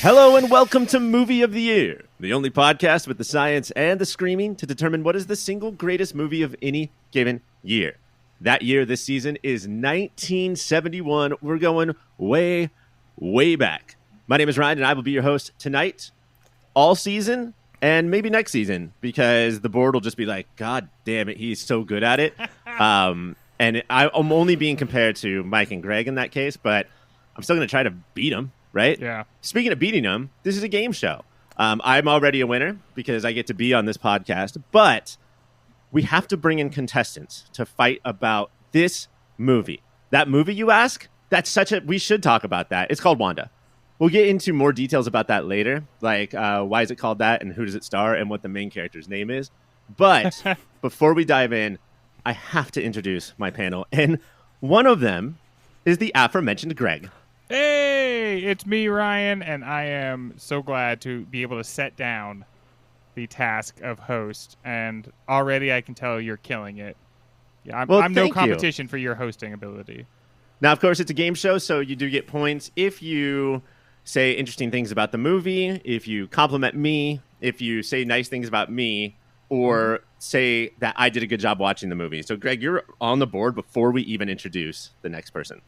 Hello and welcome to Movie of the Year, the only podcast with the science and the screaming to determine what is the single greatest movie of any given year. That year this season is 1971. We're going way, way back. My name is Ryan and I will be your host tonight, all season, and maybe next season, because the board will just be like, God damn it, he's so good at it. I'm only being compared to Mike and Greg in that case, but I'm still going to try to beat him. Right? Yeah. Speaking of beating them, this is a game show. I'm already a winner because I get to be on this podcast, but we have to bring in contestants to fight about this movie. That movie, you ask? We should talk about that. It's called Wanda. We'll get into more details about that later, like why is it called that and who does it star and what the main character's name is. But before we dive in, I have to introduce my panel, and one of them is the aforementioned Greg. Hey, it's me, Ryan, and I am so glad to be able to set down the task of host. And already I can tell you're killing it. Yeah, I'm no competition for your hosting ability. Now, of course, it's a game show, so you do get points if you say interesting things about the movie, if you compliment me, if you say nice things about me, or say that I did a good job watching the movie. So, Greg, you're on the board before we even introduce the next person.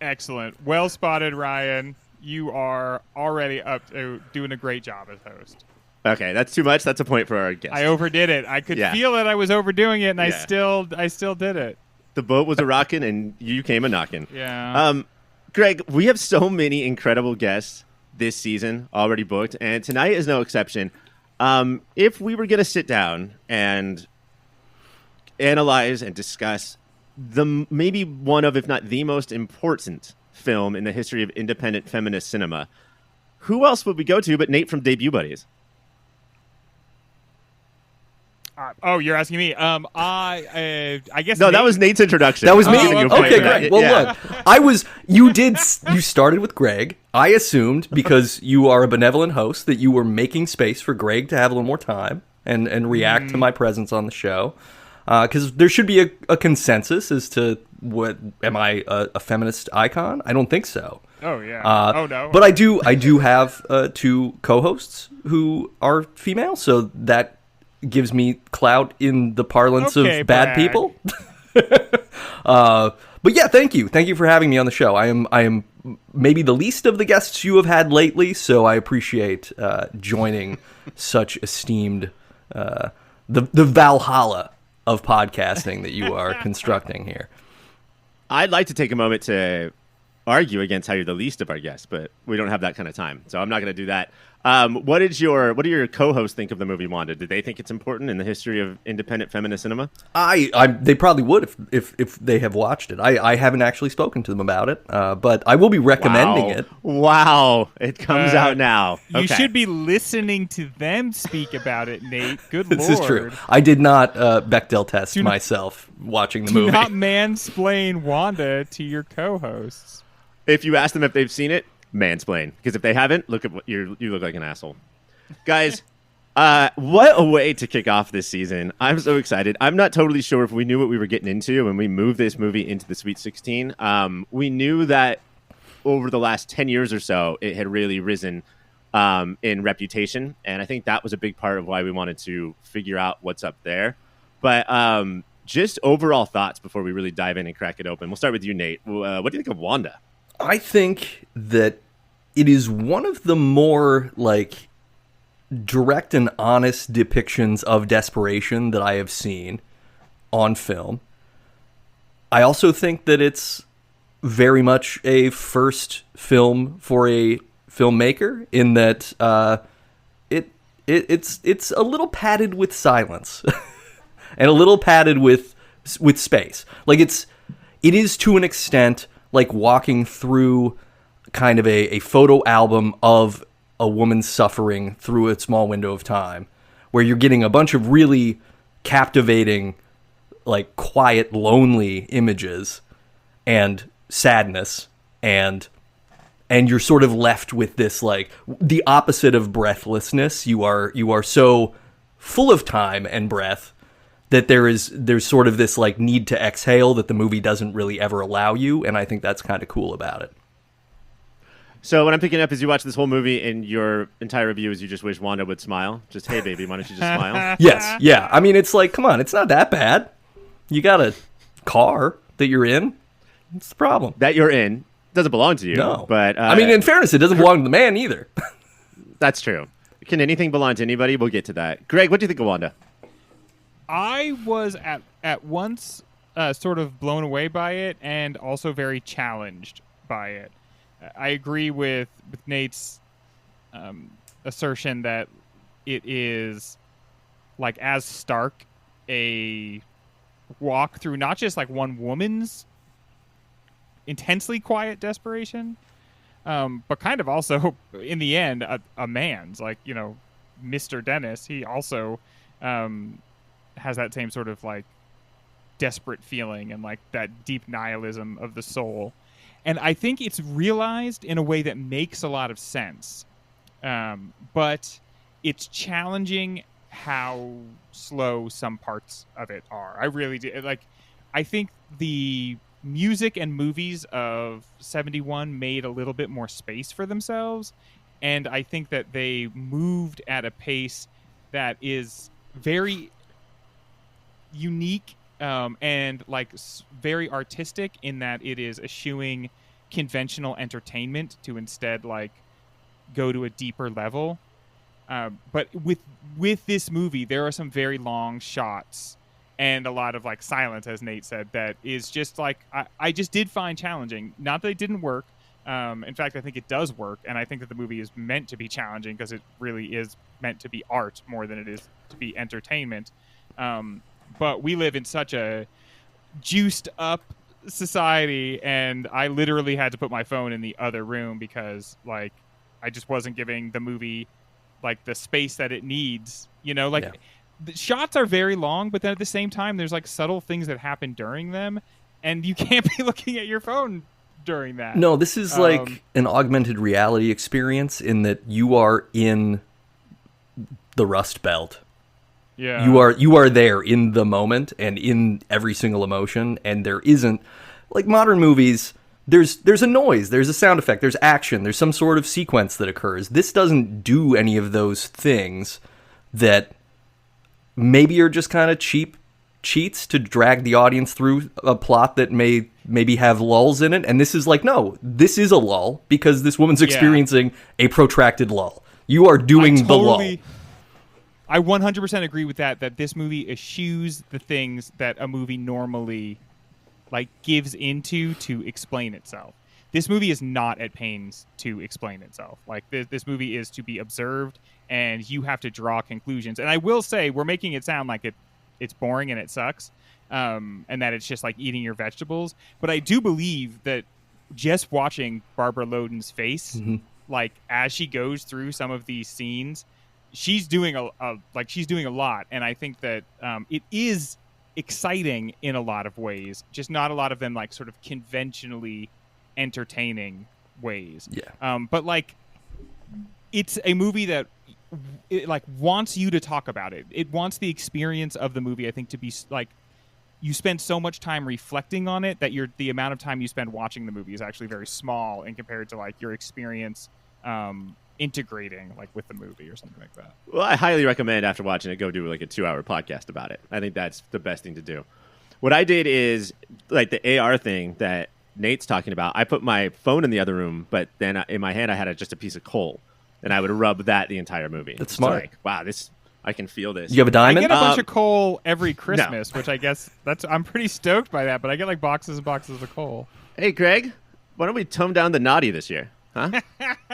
Excellent. Well spotted, Ryan. You are already up to doing a great job as host. Okay, that's too much. That's a point for our guest. I overdid it. I could feel that I was overdoing it, and I still did it. The boat was a rocking, and you came a knocking. Yeah. Greg, we have so many incredible guests this season already booked, and tonight is no exception. If we were going to sit down and analyze and discuss maybe one of, if not the most important film in the history of independent feminist cinema, who else would we go to but Nate from Debut Buddies? You're asking me. I guess no. That was Nate's introduction. That was me. Okay, great. Well, look, you started with Greg. I assumed because you are a benevolent host that you were making space for Greg to have a little more time and react to my presence on the show. Because there should be a consensus as to am I a feminist icon? I don't think so. Oh yeah. Oh no. But I do have two co-hosts who are female, so that gives me clout in the parlance of bad people. But yeah, thank you for having me on the show. I am maybe the least of the guests you have had lately, so I appreciate joining such esteemed the Valhalla of podcasting that you are constructing here. I'd like to take a moment to argue against how you're the least of our guests, but we don't have that kind of time, so I'm not going to do that. What do your co-hosts think of the movie Wanda? Did they think it's important in the history of independent feminist cinema? They probably would if they have watched it. I haven't actually spoken to them about it, but I will be recommending it. Wow, it comes out now. You should be listening to them speak about it, Nate. Good This Lord. is true. I did not Bechdel test myself watching the movie. Do not mansplain Wanda to your co-hosts. If you ask them if they've seen it, mansplain. Because if they haven't, look at you look like an asshole. Guys, what a way to kick off this season. I'm so excited. I'm not totally sure if we knew what we were getting into when we moved this movie into the Sweet 16. We knew that over the last 10 years or so, it had really risen in reputation. And I think that was a big part of why we wanted to figure out what's up there. But just overall thoughts before we really dive in and crack it open. We'll start with you, Nate. What do you think of Wanda? I think that it is one of the more direct and honest depictions of desperation that I have seen on film. I also think that it's very much a first film for a filmmaker in that it's a little padded with silence and a little padded with space. It is to an extent like walking through kind of a photo album of a woman's suffering through a small window of time, where you're getting a bunch of really captivating, quiet, lonely images and sadness, and you're sort of left with this, the opposite of breathlessness. You are so full of time and breath that there's sort of this need to exhale that the movie doesn't really ever allow you, and I think that's kind of cool about it. So what I'm picking up is you watch this whole movie, and your entire review is you just wish Wanda would smile. Just, hey, baby, why don't you just smile? Yes, yeah. I mean, it's like, come on, it's not that bad. You got a car that you're in. What's the problem? That you're in doesn't belong to you. No. But I mean, in fairness, it doesn't belong to the man either. that's true. Can anything belong to anybody? We'll get to that. Greg, what do you think of Wanda? I was at once sort of blown away by it and also very challenged by it. I agree with Nate's assertion that it is like as stark a walk through not just like one woman's intensely quiet desperation, but kind of also in the end a man's, like, you know, Mr. Dennis. He also has that same sort of like desperate feeling and like that deep nihilism of the soul. And I think it's realized in a way that makes a lot of sense. But it's challenging how slow some parts of it are. I really do. Like, I think the music and movies of 71 made a little bit more space for themselves. And I think that they moved at a pace that is very unique and like very artistic in that it is eschewing conventional entertainment to instead like go to a deeper level. But with this movie, there are some very long shots and a lot of like silence, as Nate said, that is just like I just did find challenging. Not that it didn't work. In fact, I think it does work, and I think that the movie is meant to be challenging because it really is meant to be art more than it is to be entertainment. But we live in such a juiced up society, and I literally had to put my phone in the other room because like I just wasn't giving the movie like the space that it needs, you know, like the shots are very long, but then at the same time there's like subtle things that happen during them, and you can't be looking at your phone during that. No, this is like an augmented reality experience in that you are in the Rust Belt. Yeah. You are there in the moment and in every single emotion, and there isn't like modern movies. There's a noise, there's a sound effect, there's action, there's some sort of sequence that occurs. This doesn't do any of those things that maybe are just kind of cheap cheats to drag the audience through a plot that may maybe have lulls in it. And this is like, no, this is a lull because this woman's experiencing a protracted lull. You are doing the lull. I 100% agree with that this movie eschews the things that a movie normally like gives into to explain itself. This movie is not at pains to explain itself. Like this movie is to be observed, and you have to draw conclusions. And I will say, we're making it sound like it's boring and it sucks, and that it's just like eating your vegetables. But I do believe that just watching Barbara Loden's face, like as she goes through some of these scenes, she's doing a lot. And I think that it is exciting in a lot of ways, just not a lot of them like sort of conventionally entertaining ways. But like it's a movie that it like wants you to talk about it. It wants the experience of the movie, I think, to be like you spend so much time reflecting on it that the amount of time you spend watching the movie is actually very small in compared to like your experience integrating like with the movie or something like that. Well, I highly recommend after watching it, go do like a 2-hour podcast about it. I think that's the best thing to do. What I did is like the AR thing that Nate's talking about. I put my phone in the other room, but then in my hand I had just a piece of coal, and I would rub that the entire movie. That's smart. Like, wow, I can feel this. You have a diamond? I get a bunch of coal every Christmas, No. which I guess I'm pretty stoked by that. But I get like boxes and boxes of coal. Hey, Greg, why don't we tone down the naughty this year? Huh?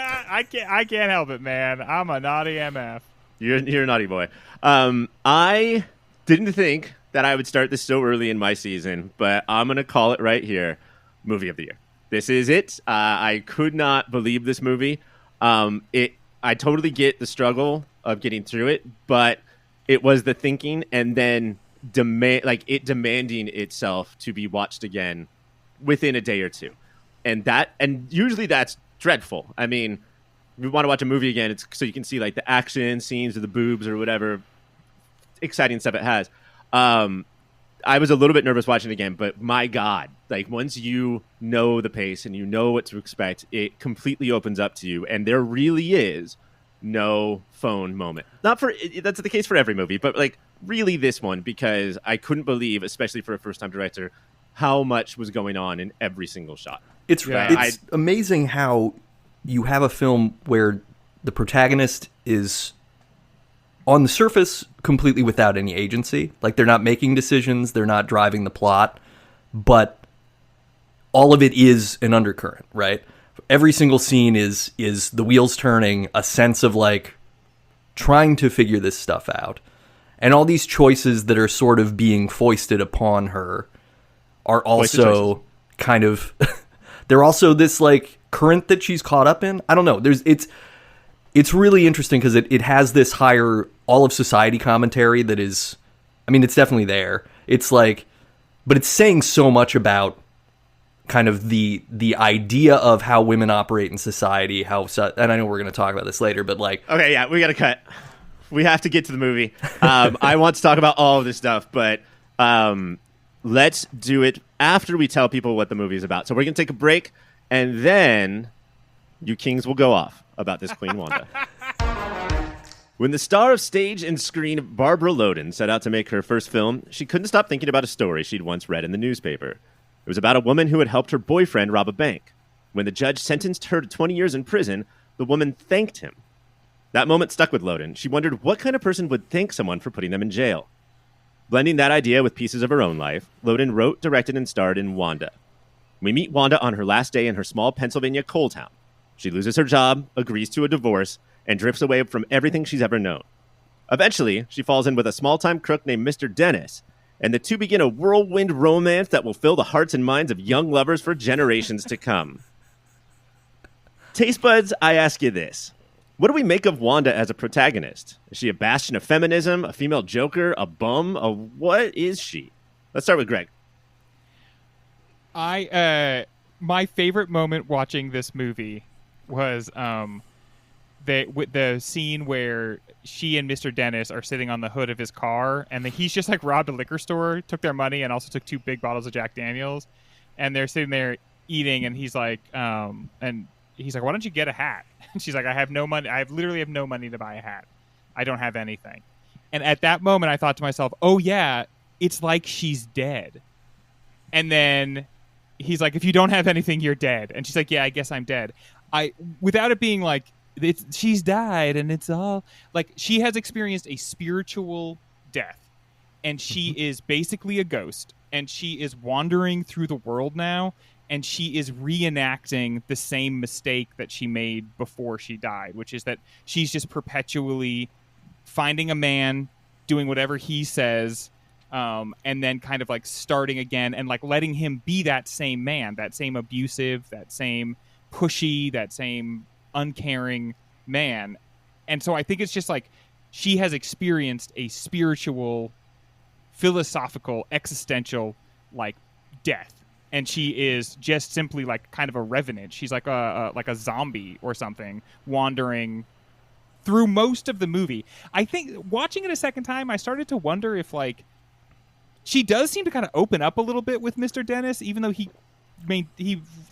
I can't help it, man. I'm a naughty MF. You're a naughty boy. I didn't think that I would start this so early in my season, but I'm going to call it right here. Movie of the year. This is it. I could not believe this movie. I totally get the struggle of getting through it, but it was the thinking and then demanding itself to be watched again within a day or two. And usually that's dreadful. I mean, if you want to watch a movie again, it's so you can see like the action scenes or the boobs or whatever exciting stuff it has. I was a little bit nervous watching it again, but my God, like once you know the pace and you know what to expect, it completely opens up to you. And there really is no phone moment. Not for that's the case for every movie, but like really this one, because I couldn't believe, especially for a first-time director, how much was going on in every single shot. It's amazing how you have a film where the protagonist is on the surface completely without any agency. Like they're not making decisions, they're not driving the plot, but all of it is an undercurrent, right? Every single scene is the wheels turning, a sense of like trying to figure this stuff out. And all these choices that are sort of being foisted upon her are also kind of they're also this like current that she's caught up in. I don't know. It's really interesting because it has this higher all of society commentary that is, I mean, it's definitely there. It's like, but it's saying so much about kind of the idea of how women operate in society, and I know we're going to talk about this later, but like, okay, yeah, we got to cut. We have to get to the movie. I want to talk about all of this stuff, but let's do it after we tell people what the movie is about. So we're going to take a break, and then you kings will go off about this Queen Wanda. When the star of stage and screen Barbara Loden set out to make her first film, she couldn't stop thinking about a story she'd once read in the newspaper. It was about a woman who had helped her boyfriend rob a bank. When the judge sentenced her to 20 years in prison, the woman thanked him. That moment stuck with Loden. She wondered what kind of person would thank someone for putting them in jail. Blending that idea with pieces of her own life, Loden wrote, directed, and starred in Wanda. We meet Wanda on her last day in her small Pennsylvania coal town. She loses her job, agrees to a divorce, and drifts away from everything she's ever known. Eventually, she falls in with a small-time crook named Mr. Dennis, and the two begin a whirlwind romance that will fill the hearts and minds of young lovers for generations to come. Taste buds, I ask you this. What do we make of Wanda as a protagonist? Is she a bastion of feminism, a female Joker, a bum? What is she? Let's start with Greg. My favorite moment watching this movie was the scene where she and Mr. Dennis are sitting on the hood of his car, and he's just like robbed a liquor store, took their money, and also took 2 big bottles of Jack Daniels, and they're sitting there eating, and he's like, why don't you get a hat? And she's like, I have no money. I literally have no money to buy a hat. I don't have anything. And at that moment, I thought to myself, oh yeah, it's like she's dead. And then he's like, if you don't have anything, you're dead. And she's like, yeah, I guess I'm dead. Without it being like, she's died and it's all like, she has experienced a spiritual death, and she is basically a ghost, and she is wandering through the world now, and she is reenacting the same mistake that she made before she died, which is that she's just perpetually finding a man, doing whatever he says, and then kind of like starting again and like letting him be that same man, that same abusive, that same pushy, that same uncaring man. And so I think it's just like she has experienced a spiritual, philosophical, existential like death, and she is just simply like kind of a revenant. She's like a zombie or something, wandering through most of the movie. I think watching it a second time, I started to wonder if like she does seem to kind of open up a little bit with Mr. Dennis, even though he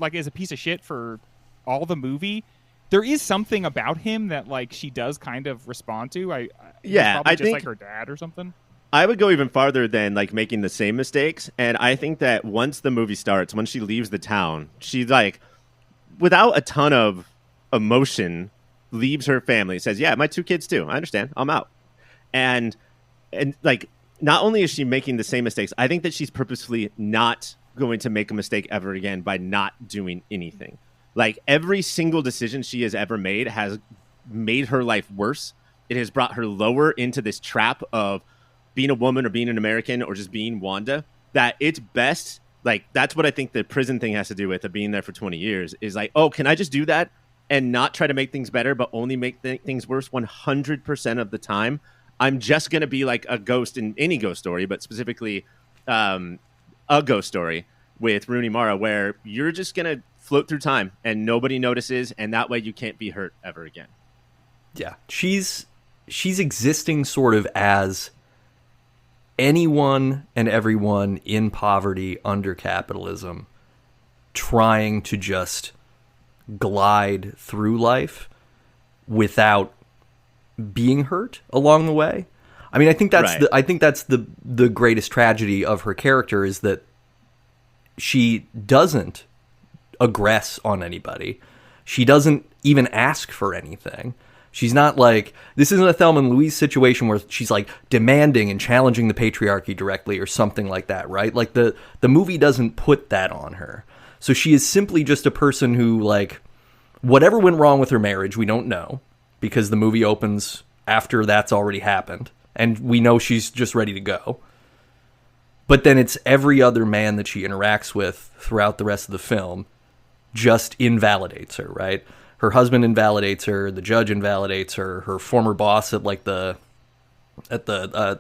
like is a piece of shit for all the movie. There is something about him that like she does kind of respond to. I think like her dad or something. I would go even farther than like making the same mistakes. And I think that once the movie starts, when she leaves the town, she's like, without a ton of emotion, leaves her family, says, yeah, my 2 kids too. I understand. I'm out. And like, not only is she making the same mistakes, I think that she's purposefully not going to make a mistake ever again by not doing anything. Like, every single decision she has ever made has made her life worse. It has brought her lower into this trap of being a woman or being an American or just being Wanda, that it's best, like, that's what I think the prison thing has to do with, of being there for 20 years, is like, oh, can I just do that and not try to make things better, but only make things worse 100% of the time? I'm just going to be like a ghost in any ghost story, but specifically a ghost story with Rooney Mara, where you're just going to float through time and nobody notices, and that way you can't be hurt ever again. Yeah, she's existing sort of as anyone and everyone in poverty under capitalism trying to just glide through life without being hurt along the way. I mean, I think that's the greatest tragedy of her character, is that she doesn't aggress on anybody. She doesn't even ask for anything. She's not like, this isn't a Thelma and Louise situation where she's like demanding and challenging the patriarchy directly or something like that, right? Like the movie doesn't put that on her. So she is simply just a person who, like, whatever went wrong with her marriage, we don't know, because the movie opens after that's already happened, and we know she's just ready to go. But then it's every other man that she interacts with throughout the rest of the film just invalidates her, right? Her husband invalidates her, the judge invalidates her, her former boss at the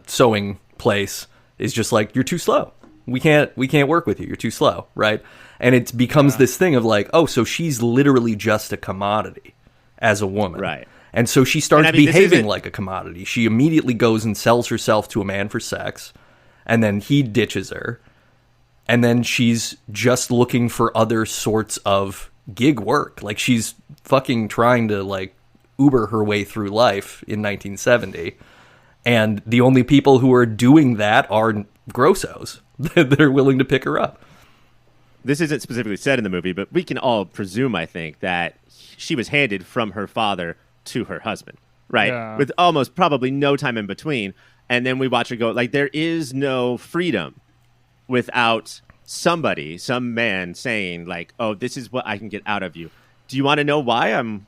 sewing place is just like, you're too slow. We can't work with you. You're too slow, right? And it becomes this thing of like, oh, so she's literally just a commodity as a woman. Right. And so she starts behaving like a commodity. She immediately goes and sells herself to a man for sex, and then he ditches her. And then she's just looking for other sorts of gig work. Like, she's fucking trying to, like, Uber her way through life in 1970. And the only people who are doing that are grossos that are willing to pick her up. This isn't specifically said in the movie, but we can all presume, I think, that she was handed from her father to her husband, right? Yeah. With almost probably no time in between. And then we watch her go, like, there is no freedom without somebody, some man saying, like, oh, this is what I can get out of you. Do you want to know why I'm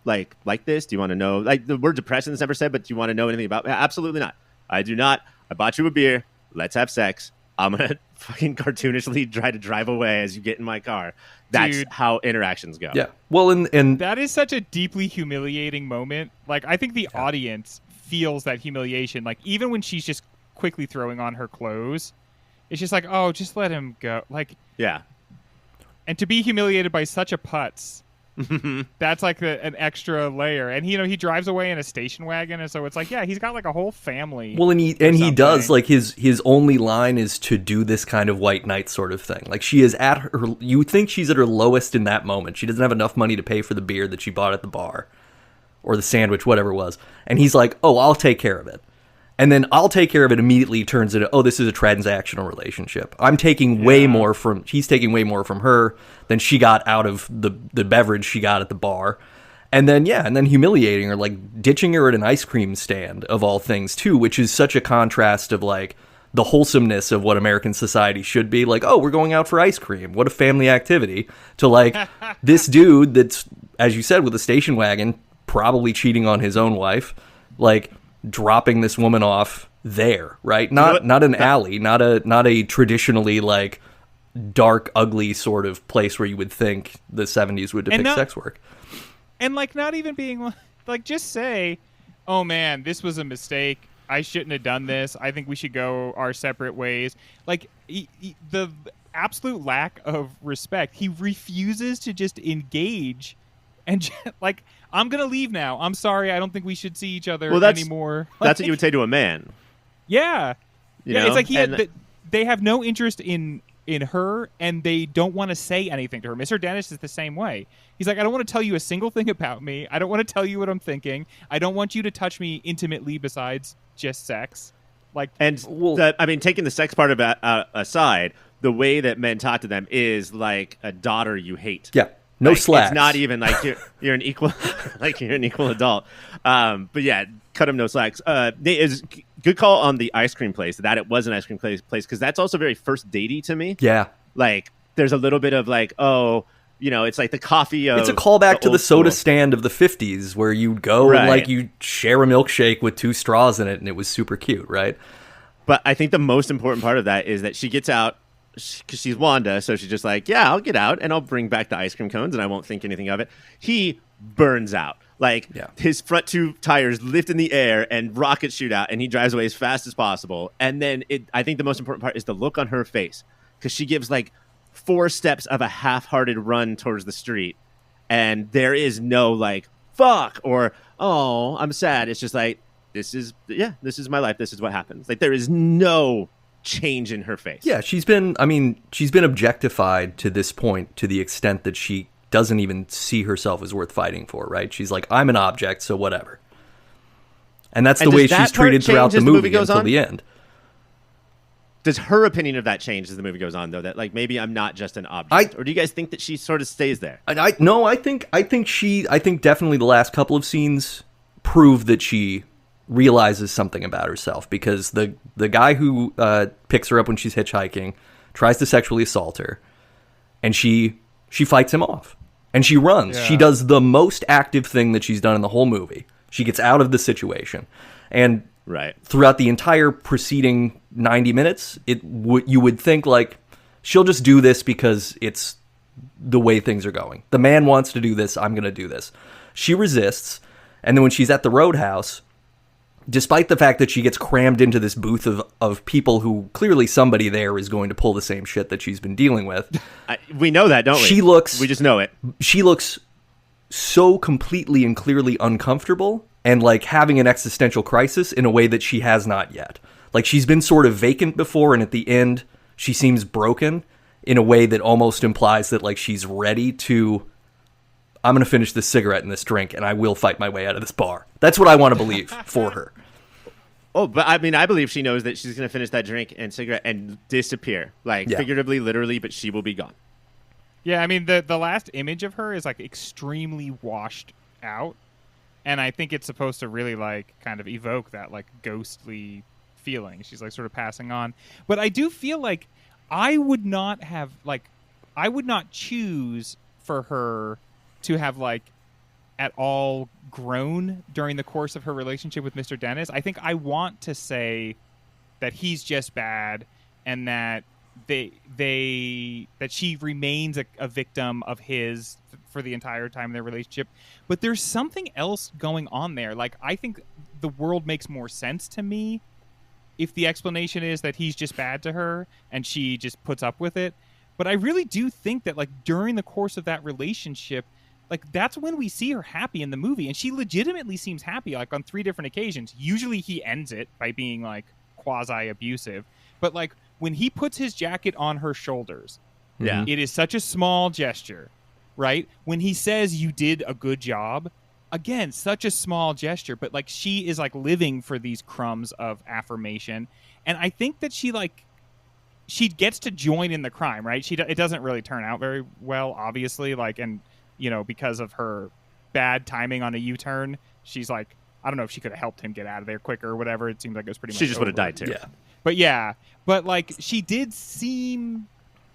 like this? Do you want to know, like, the word depression is never said, but do you want to know anything about me? Absolutely not. I do not. I bought you a beer. Let's have sex. I'm going to fucking cartoonishly try to drive away as you get in my car. That's how interactions go. Yeah. Well, and that is such a deeply humiliating moment. Like, I think the audience feels that humiliation. Like, even when she's just quickly throwing on her clothes, it's just like, oh, just let him go. Like, yeah. And to be humiliated by such a putz, that's like an extra layer. And he drives away in a station wagon, and so it's like, yeah, he's got like a whole family. Well, and he does, like, his only line is to do this kind of white knight sort of thing. Like, she is at her, you think she's at her lowest in that moment. She doesn't have enough money to pay for the beer that she bought at the bar or the sandwich, whatever it was. And he's like, oh, I'll take care of it. And then I'll take care of it immediately turns into, oh, this is a transactional relationship. I'm taking he's taking way more from her than she got out of the beverage she got at the bar. And then humiliating her, like ditching her at an ice cream stand of all things too, which is such a contrast of like the wholesomeness of what American society should be. Like, oh, we're going out for ice cream. What a family activity. To like this dude that's, as you said, with a station wagon, probably cheating on his own wife, like, dropping this woman off there, right? Not an alley, not a traditionally like dark, ugly sort of place where you would think the 70s would depict sex work. And like, not even being like, just say, oh man, this was a mistake. I shouldn't have done this. I think we should go our separate ways. Like, the absolute lack of respect. He refuses to just engage and like, I'm going to leave now. I'm sorry. I don't think we should see each other anymore. That's what you would say to a man. Yeah. You know? It's like they have no interest in her, and they don't want to say anything to her. Mr. Dennis is the same way. He's like, I don't want to tell you a single thing about me. I don't want to tell you what I'm thinking. I don't want you to touch me intimately besides just sex. Like, and taking the sex part of it aside, the way that men talk to them is like a daughter you hate. Yeah. No like, slacks. It's not even like you're an equal like you're an equal adult. But yeah, cut him no slacks. Is good call on the ice cream place. That it was an ice cream place because that's also very first datey to me. Yeah, like there's a little bit of like, oh, it's like the coffee. It's a callback to the soda stand of the 50s where you go and like you share a milkshake with 2 straws in it, and it was super cute, right? But I think the most important part of that is that she gets out. Because she's Wanda, so she's just like, yeah, I'll get out and I'll bring back the ice cream cones and I won't think anything of it. He burns out. Like, his front 2 tires lift in the air and rocket shoot out, and he drives away as fast as possible. And then I think the most important part is the look on her face, because she gives like 4 steps of a half-hearted run towards the street, and there is no like, fuck, or, oh, I'm sad. It's just like, this is my life. This is what happens. Like there is no change in her face. Yeah, she's been objectified to this point to the extent that she doesn't even see herself as worth fighting for, right? She's like, I'm an object, so whatever. And that's the way she's treated throughout the movie until the end. Does her opinion of that change as the movie goes on, though? That like maybe I'm not just an object, or do you guys think that she sort of stays there? I think definitely the last couple of scenes prove that she realizes something about herself, because the guy who picks her up when she's hitchhiking tries to sexually assault her, and she fights him off, and she runs. Yeah. She does the most active thing that she's done in the whole movie. She gets out of the situation, and throughout the entire preceding 90 minutes, you would think like she'll just do this because it's the way things are going. The man wants to do this. I'm going to do this. She resists, and then when she's at the Roadhouse, despite the fact that she gets crammed into this booth of people who clearly somebody there is going to pull the same shit that she's been dealing with. We know that, don't we? We just know it. She looks so completely and clearly uncomfortable and like having an existential crisis in a way that she has not yet. Like she's been sort of vacant before, and at the end she seems broken in a way that almost implies that like she's ready to, I'm going to finish this cigarette and this drink, and I will fight my way out of this bar. That's what I want to believe for her. Oh, but I mean, I believe she knows that she's going to finish that drink and cigarette and disappear. Like, figuratively, literally, but she will be gone. Yeah, I mean, the last image of her is, like, extremely washed out. And I think it's supposed to really, like, kind of evoke that, like, ghostly feeling. She's, like, sort of passing on. But I do feel like I would not choose for her to have, like, at all grown during the course of her relationship with Mr. Dennis. I think I want to say that he's just bad, and that that she remains a victim of his for the entire time of their relationship. But there's something else going on there. Like, I think the world makes more sense to me if the explanation is that he's just bad to her and she just puts up with it. But I really do think that, like, during the course of that relationship, like, that's when we see her happy in the movie, and she legitimately seems happy, like, on 3 different occasions. Usually he ends it by being, like, quasi-abusive. But, like, when he puts his jacket on her shoulders, it is such a small gesture, right? When he says, you did a good job, again, such a small gesture, but, like, she is, like, living for these crumbs of affirmation. And I think that she gets to join in the crime, right? It doesn't really turn out very well, obviously, like, and, you know, because of her bad timing on a U-turn, she's like, I don't know if she could have helped him get out of there quicker or whatever. It seems like it was pretty much she just would have died too. But like, she did seem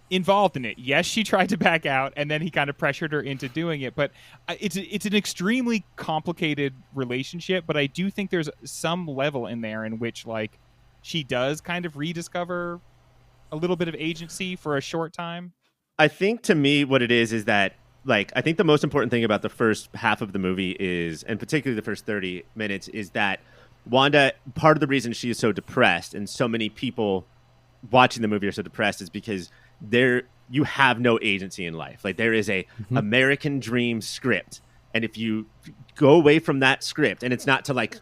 involved in it. Yes, she tried to back out, and then he kind of pressured her into doing it. But it's an extremely complicated relationship, but I do think there's some level in there in which, like, she does kind of rediscover a little bit of agency for a short time. I think, to me, what it is that, like, I think the most important thing about the first half of the movie is, and particularly the first 30 minutes, is that Wanda, part of the reason she is so depressed and so many people watching the movie are so depressed is because you have no agency in life. Like, there is a American dream script. And if you go away from that script, and it's not to, like,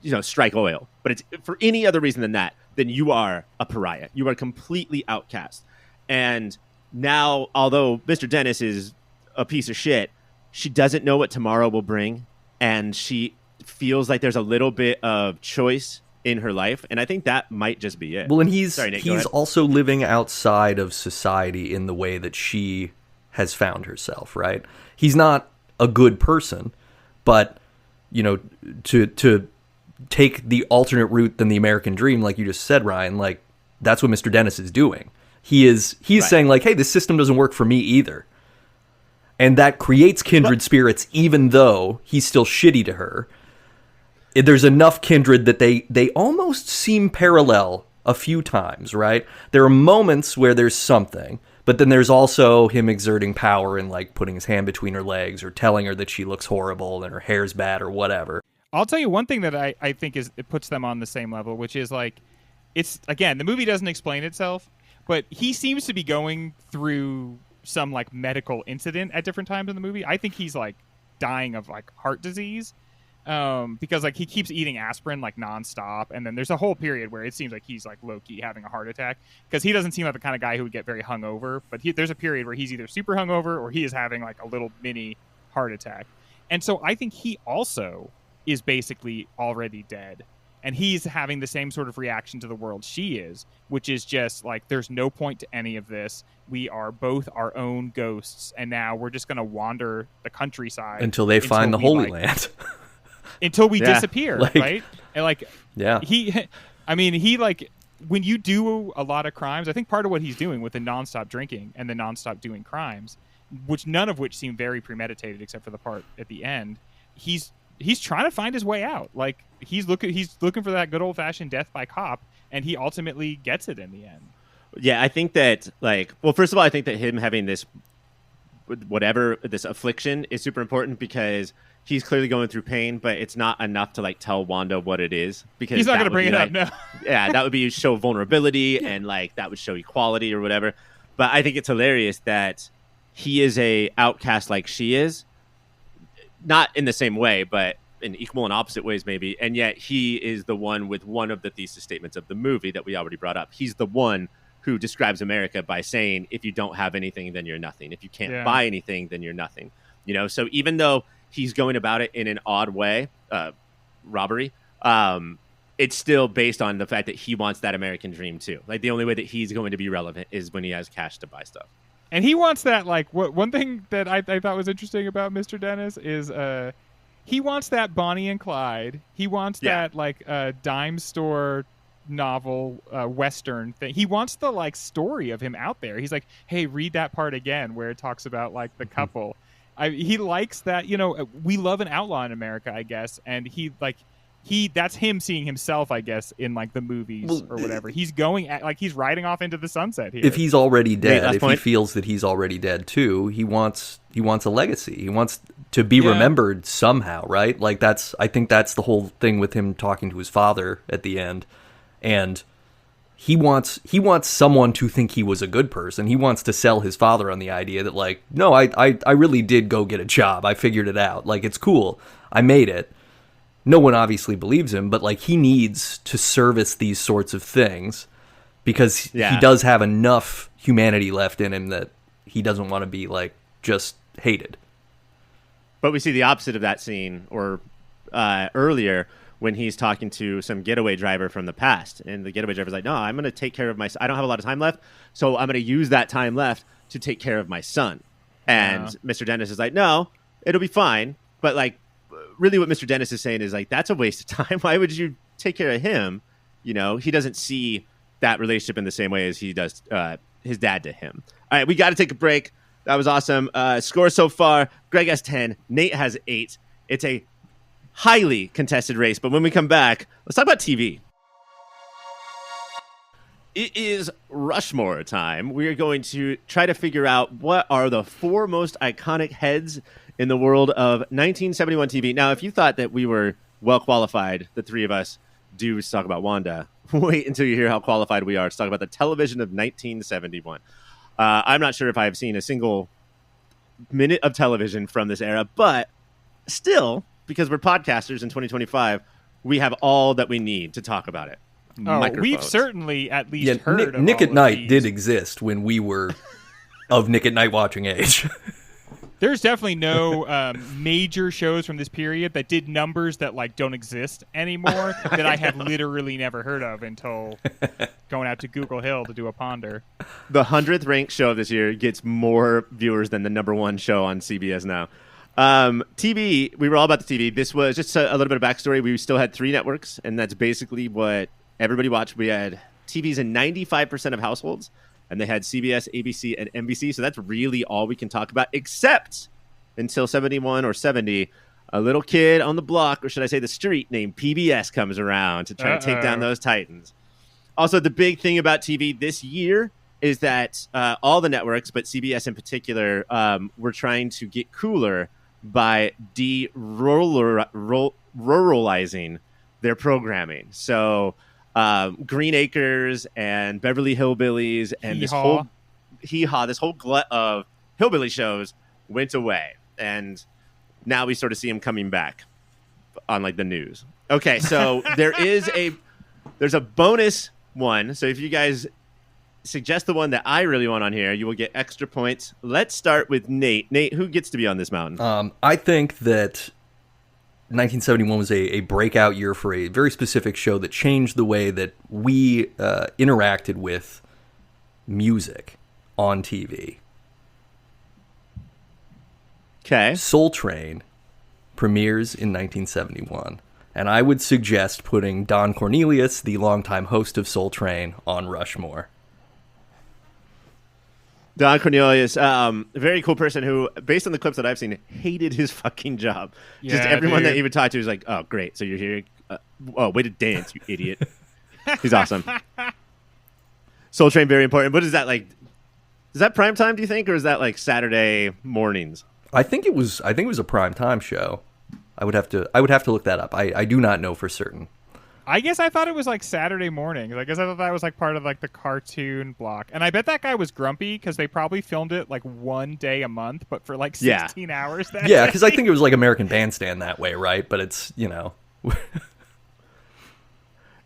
you know, strike oil, but it's for any other reason than that, then you are a pariah. You are completely outcast. And now, although Mr. Dennis is a piece of shit, she doesn't know what tomorrow will bring, and she feels like there's a little bit of choice in her life, and I think that might just be it. Well, and he's also living outside of society in the way that she has found herself, right? He's not a good person, but, you know, to take the alternate route than the American dream, like you just said, Ryan, like, that's what Mr. Dennis is doing. He's saying, like, hey, this system doesn't work for me either. And that creates kindred spirits, even though he's still shitty to her. There's enough kindred that they almost seem parallel a few times, right? There are moments where there's something, but then there's also him exerting power and, like, putting his hand between her legs or telling her that she looks horrible and her hair's bad or whatever. I'll tell you one thing that I think it puts them on the same level, which is, like, it's, again, the movie doesn't explain itself, but he seems to be going through some, like, medical incident at different times in the movie. I think he's, like, dying of, like, heart disease. because like he keeps eating aspirin like nonstop, and then there's a whole period where it seems like he's like low-key having a heart attack, because he doesn't seem like the kind of guy who would get very hungover, but there's a period where he's either super hungover or he is having like a little mini heart attack. And so I think he also is basically already dead, and he's having the same sort of reaction to the world she is, which is just like, there's no point to any of this. We are both our own ghosts, and now we're just going to wander the countryside until they find the Holy Land. Until we disappear, right? And like, he like, when you do a lot of crimes, I think part of what he's doing with the nonstop drinking and the nonstop doing crimes, which none of which seem very premeditated except for the part at the end, he's trying to find his way out. Like, he's looking for that good old fashioned death by cop, and he ultimately gets it in the end. Yeah, I think that, like, well, first of all, I think that him having this affliction is super important, because he's clearly going through pain, but it's not enough to like tell Wanda what it is, because he's not going to bring it up. No. Yeah, that would be show vulnerability, and like that would show equality or whatever. But I think it's hilarious that he is a outcast like she is, not in the same way, but in equal and opposite ways maybe. And yet he is the one with one of the thesis statements of the movie that we already brought up. He's the one who describes America by saying, if you don't have anything, then you're nothing. If you can't buy anything, then you're nothing. You know, so even though he's going about it in an odd way, robbery, it's still based on the fact that he wants that American dream too. Like, the only way that he's going to be relevant is when he has cash to buy stuff. And he wants that, like, one thing that I thought was interesting about Mr. Dennis is he wants that Bonnie and Clyde. He wants that, like, dime store novel Western thing. He wants the, like, story of him out there. He's like, hey, read that part again where it talks about, like, the couple. He likes that, you know, we love an outlaw in America, I guess, and that's him seeing himself, I guess, in like the movies or whatever. He's going at, like, he's riding off into the sunset here. If he's already dead, he feels that he's already dead too, he wants a legacy. He wants to be remembered somehow, right? Like, I think that's the whole thing with him talking to his father at the end. And he wants someone to think he was a good person. He wants to sell his father on the idea that, like, no, I really did go get a job. I figured it out. Like, it's cool. I made it. No one obviously believes him, but like, he needs to service these sorts of things because he does have enough humanity left in him that he doesn't want to be like just hated. But we see the opposite of that scene, or earlier, when he's talking to some getaway driver from the past, and the getaway driver's like, no, I'm going to take care of I don't have a lot of time left, so I'm going to use that time left to take care of my son. And Mr. Dennis is like, no, it'll be fine. But like, really what Mr. Dennis is saying is like, that's a waste of time. Why would you take care of him? You know, he doesn't see that relationship in the same way as he does his dad to him. All right, we got to take a break. That was awesome. Score so far, Greg has 10, Nate has 8. It's a highly contested race, but when we come back, let's talk about TV. It is Rushmore time. We are going to try to figure out what are the 4 most iconic heads in the world of 1971 TV. Now, if you thought that we were well qualified, the three of us, to talk about Wanda, wait until you hear how qualified we are to talk about the television of 1971. I'm not sure if I've seen a single minute of television from this era, but still, because we're podcasters in 2025, we have all that we need to talk about it. Oh, we've certainly at least heard of Nick all at Night these. did exist when we were of Nick at Night watching age. There's definitely no major shows from this period that did numbers that like don't exist anymore that I have literally never heard of until going out to Google Hill to do a ponder. The 100th ranked show of this year gets more viewers than the number 1 show on CBS now. TV, we were all about the TV. This was just a little bit of backstory. We still had 3 networks, and that's basically what everybody watched. We had TVs in 95% of households, and they had CBS, ABC, and NBC. So that's really all we can talk about, except until 71 or 70, a little kid on the block, or should I say the street, named PBS comes around to try to take down those titans. Also, the big thing about TV this year is that all the networks, but CBS in particular, were trying to get cooler by ruralizing their programming. So Green Acres and Beverly Hillbillies and this whole glut of hillbilly shows went away, and now we sort of see them coming back. on like the news. Okay, so there's a bonus one. So if you guys suggest the one that I really want on here, you will get extra points. Let's start with Nate. Nate, who gets to be on this mountain? I think that 1971 was a breakout year for a very specific show that changed the way that we interacted with music on TV. Okay. Soul Train premieres in 1971, and I would suggest putting Don Cornelius, the longtime host of Soul Train, on Rushmore. Don Cornelius, very cool person who, based on the clips that I've seen, hated his fucking job. Yeah, Just everyone that dude. he would talk to was like, "Oh, great, so you're here? Oh, way to dance, you idiot!" He's awesome. Soul Train, very important. What is that like? Is that prime time? Do you think, or is that like Saturday mornings? I think it was a prime time show. I would have to look that up. I do not know for certain. I guess I thought it was like Saturday morning. I guess I thought that was like part of like the cartoon block. And I bet that guy was grumpy because they probably filmed it like one day a month, but for like 16 hours. That Yeah, day. because I think it was like American Bandstand that way, right? But it's,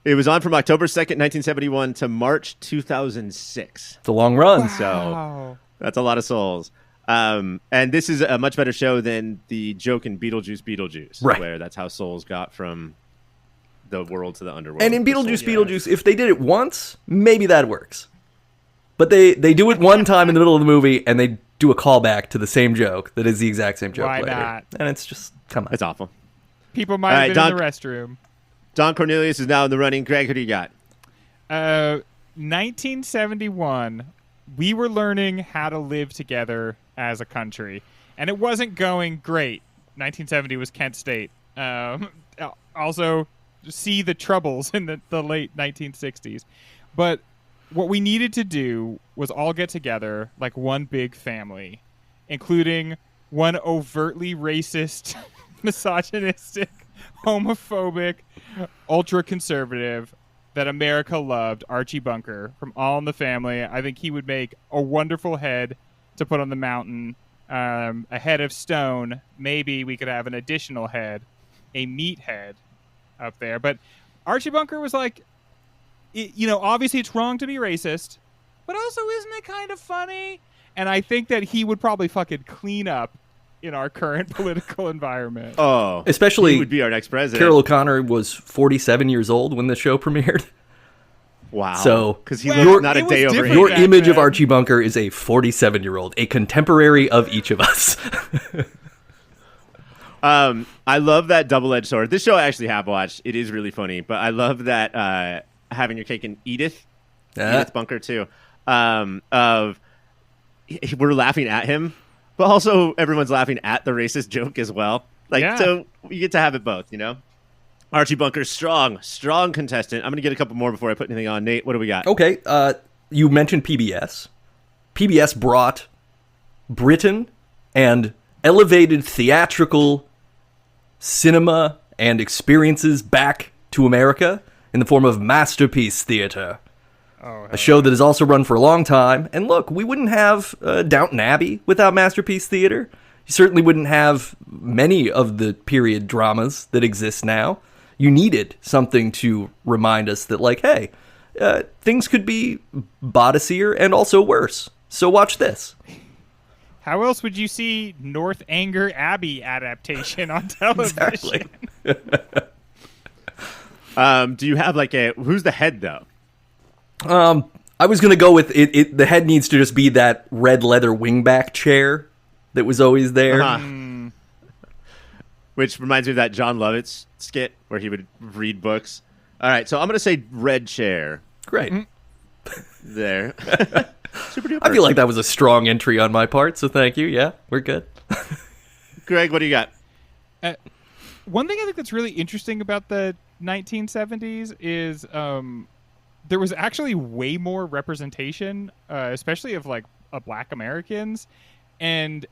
It was on from October 2nd, 1971 to March 2006. it's a long run. Wow. So that's a lot of souls. And this is a much better show than the joke in Beetlejuice, Right. where that's how souls got from the world to the underworld. And in The souls- Beetlejuice, if they did it once, maybe that works. But they do it one time in the middle of the movie, and they do a callback to the same joke that is the exact same joke Why later. not? And it's just, come on. It's awful. People might All have right, been in the restroom. Don Cornelius is now in the running. Greg, who do you got? 1971, we were learning how to live together as a country, and it wasn't going great. 1970 was Kent State. Also, see the troubles in the late 1960s. But what we needed to do was all get together like one big family, including one overtly racist, misogynistic, homophobic, ultra-conservative that America loved, Archie Bunker from All in the Family. I think he would make a wonderful head to put on the mountain. A head of stone. Maybe we could have an additional head, a meat head up there. But Archie Bunker was like, obviously it's wrong to be racist, but also isn't it kind of funny? And I think that he would probably fucking clean up in our current political environment. Oh, Especially he would be our next president. Carol O'Connor was 47 years old when the show premiered. Wow. So, because he Well, looked not a it was day over different. here. Your back image of then. Archie Bunker is a 47-year-old, a contemporary of each of us. I love that double-edged sword. This show I actually have watched. It is really funny, but I love that having your cake and Edith Bunker too. We're laughing at him, but also everyone's laughing at the racist joke as well. So you get to have it both, Archie Bunker, strong contestant. I'm going to get a couple more before I put anything on. Nate, what do we got? Okay, you mentioned PBS. PBS brought Britain and elevated theatrical cinema and experiences back to America in the form of Masterpiece Theater. A show that has also run for a long time. And look, we wouldn't have Downton Abbey without Masterpiece Theater. You certainly wouldn't have many of the period dramas that exist now. You needed something to remind us that, like, hey, things could be bodicier and also worse. So watch this. How else would you see Northanger Abbey adaptation on television? Exactly. Do you have who's the head though? I was going to go with it. The head needs to just be that red leather wingback chair that was always there. Which reminds me of that John Lovitz skit where he would read books. All right, so I'm going to say red chair. Great. There. Super duper. I feel like that was a strong entry on my part, so thank you. Yeah, we're good. Greg, what do you got? One thing I think that's really interesting about the 1970s is there was actually way more representation, especially of Black Americans, and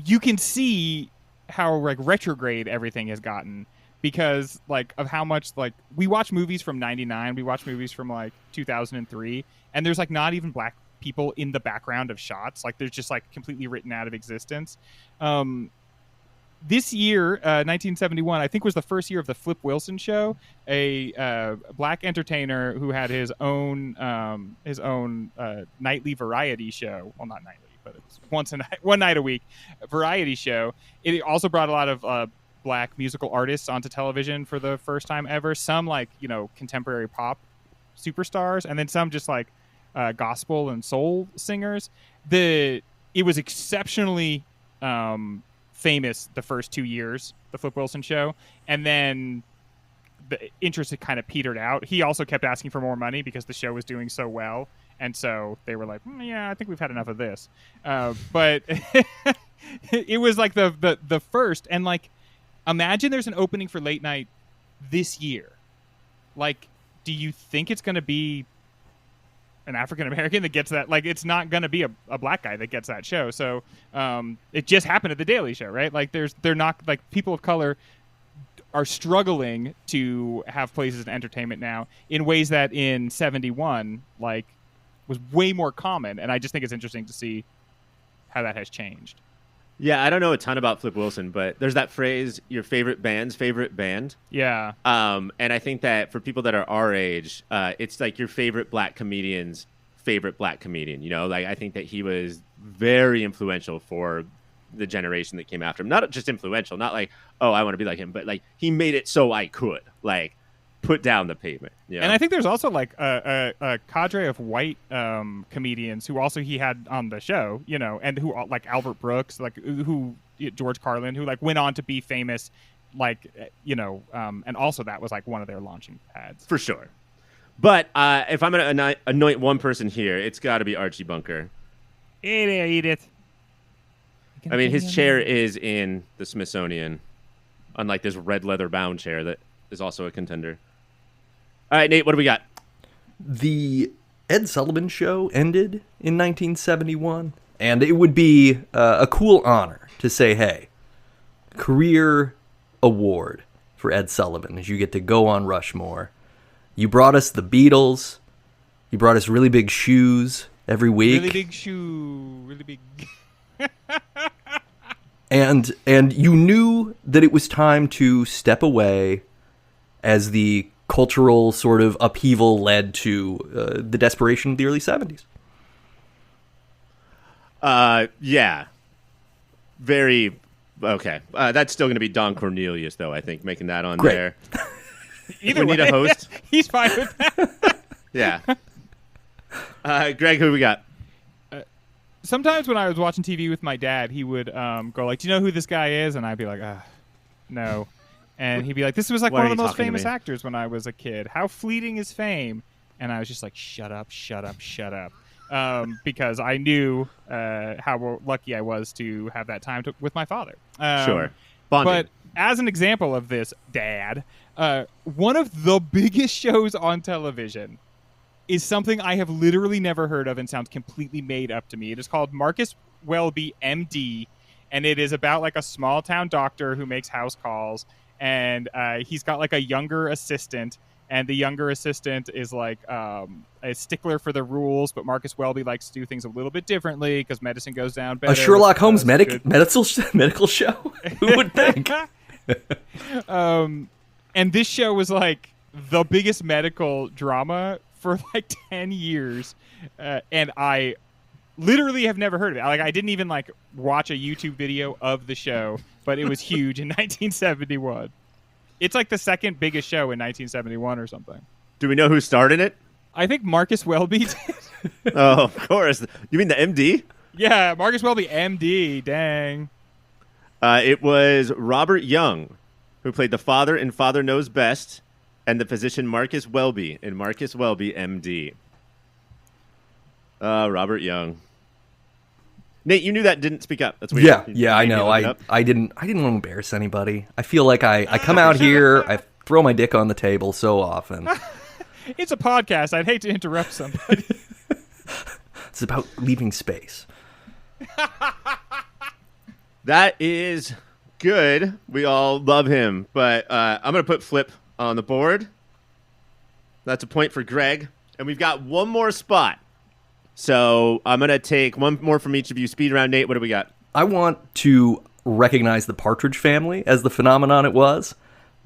you can see how retrograde everything has gotten because of how much we watch movies from 99, we watch movies from 2003, and there's not even Black people in the background of shots. They're just completely written out of existence. this year, 1971, I think was the first year of the Flip Wilson show, a black entertainer who had his own nightly variety show. Well, not nightly, but it's one night a week variety show. It also brought a lot of black musical artists onto television for the first time ever. Some like, contemporary pop superstars, and then some just like gospel and soul singers. It was exceptionally famous the first 2 years, the Flip Wilson show, and then the interest had kind of petered out. He also kept asking for more money because the show was doing so well, and so they were like, yeah, I think we've had enough of this. But it was like the first, and like, imagine there's an opening for late night this year. Like, do you think it's going to be an African American that gets that? Like, it's not going to be a black guy that gets that show. So it just happened at the Daily Show, right? Like, they're not, like, people of color are struggling to have places in entertainment now in ways that in 71 like was way more common. And I just think it's interesting to see how that has changed. Yeah, I don't know a ton about Flip Wilson, but there's that phrase, your favorite band's favorite band. Yeah. And I think that for people that are our age, it's like your favorite black comedian's favorite black comedian. Like, I think that he was very influential for the generation that came after him. Not just influential, not like, oh, I want to be like him, but like he made it so I could, like, put down the pavement. And I think there's also like a cadre of white comedians who also he had on the show, and who like Albert Brooks, like who George Carlin, who like went on to be famous, like, and also that was like one of their launching pads. For sure. But if I'm going to anoint one person here, it's got to be Archie Bunker. Eat it. I mean, his chair is in the Smithsonian, unlike this red leather bound chair that is also a contender. All right, Nate, what do we got? The Ed Sullivan Show ended in 1971, and it would be a cool honor to say, hey, career award for Ed Sullivan, as you get to go on Rushmore. You brought us the Beatles. You brought us really big shoes every week. Really big shoe. Really big. And you knew that it was time to step away as the cultural sort of upheaval led to the desperation of the early 70s. Yeah. Very okay. That's still going to be Don Cornelius, though, I think, making that on Great. there. Either we way, need a host. He's fine with that. Yeah. Greg, who we got? Sometimes when I was watching TV with my dad, he would go like, do you know who this guy is? And I'd be like, no. And he'd be like, this was like Why one are of the you most talking to famous me? actors when I was a kid. How fleeting is fame? And I was just like, shut up. Because I knew how lucky I was to have that time with my father. Sure. Bonding. But as an example of this, Dad, one of the biggest shows on television is something I have literally never heard of and sounds completely made up to me. It is called Marcus Welby, MD, and it is about like a small town doctor who makes house calls, and he's got like a younger assistant, and the younger assistant is like a stickler for the rules, but Marcus Welby likes to do things a little bit differently because medicine goes down better. A Sherlock Holmes medical show? Who would think? And this show was like the biggest medical drama for like 10 years, and I literally have never heard of it. Like, I didn't even like watch a YouTube video of the show, but it was huge in 1971. It's like the second biggest show in 1971 or something. Do we know who starred in it? I think Marcus Welby did. Oh, of course. You mean the MD? Yeah, Marcus Welby, MD. Dang. It was Robert Young, who played the father in Father Knows Best, and the physician Marcus Welby in Marcus Welby, MD. Robert Young. Nate, you knew that, didn't speak up. That's weird. Yeah, I know. I didn't want to embarrass anybody. I feel like I come out here, I throw my dick on the table so often. It's a podcast. I'd hate to interrupt somebody. It's about leaving space. That is good. We all love him. But I'm going to put Flip on the board. That's a point for Greg. And we've got one more spot. So I'm going to take one more from each of you. Speed round, Nate. What do we got? I want to recognize the Partridge Family as the phenomenon it was,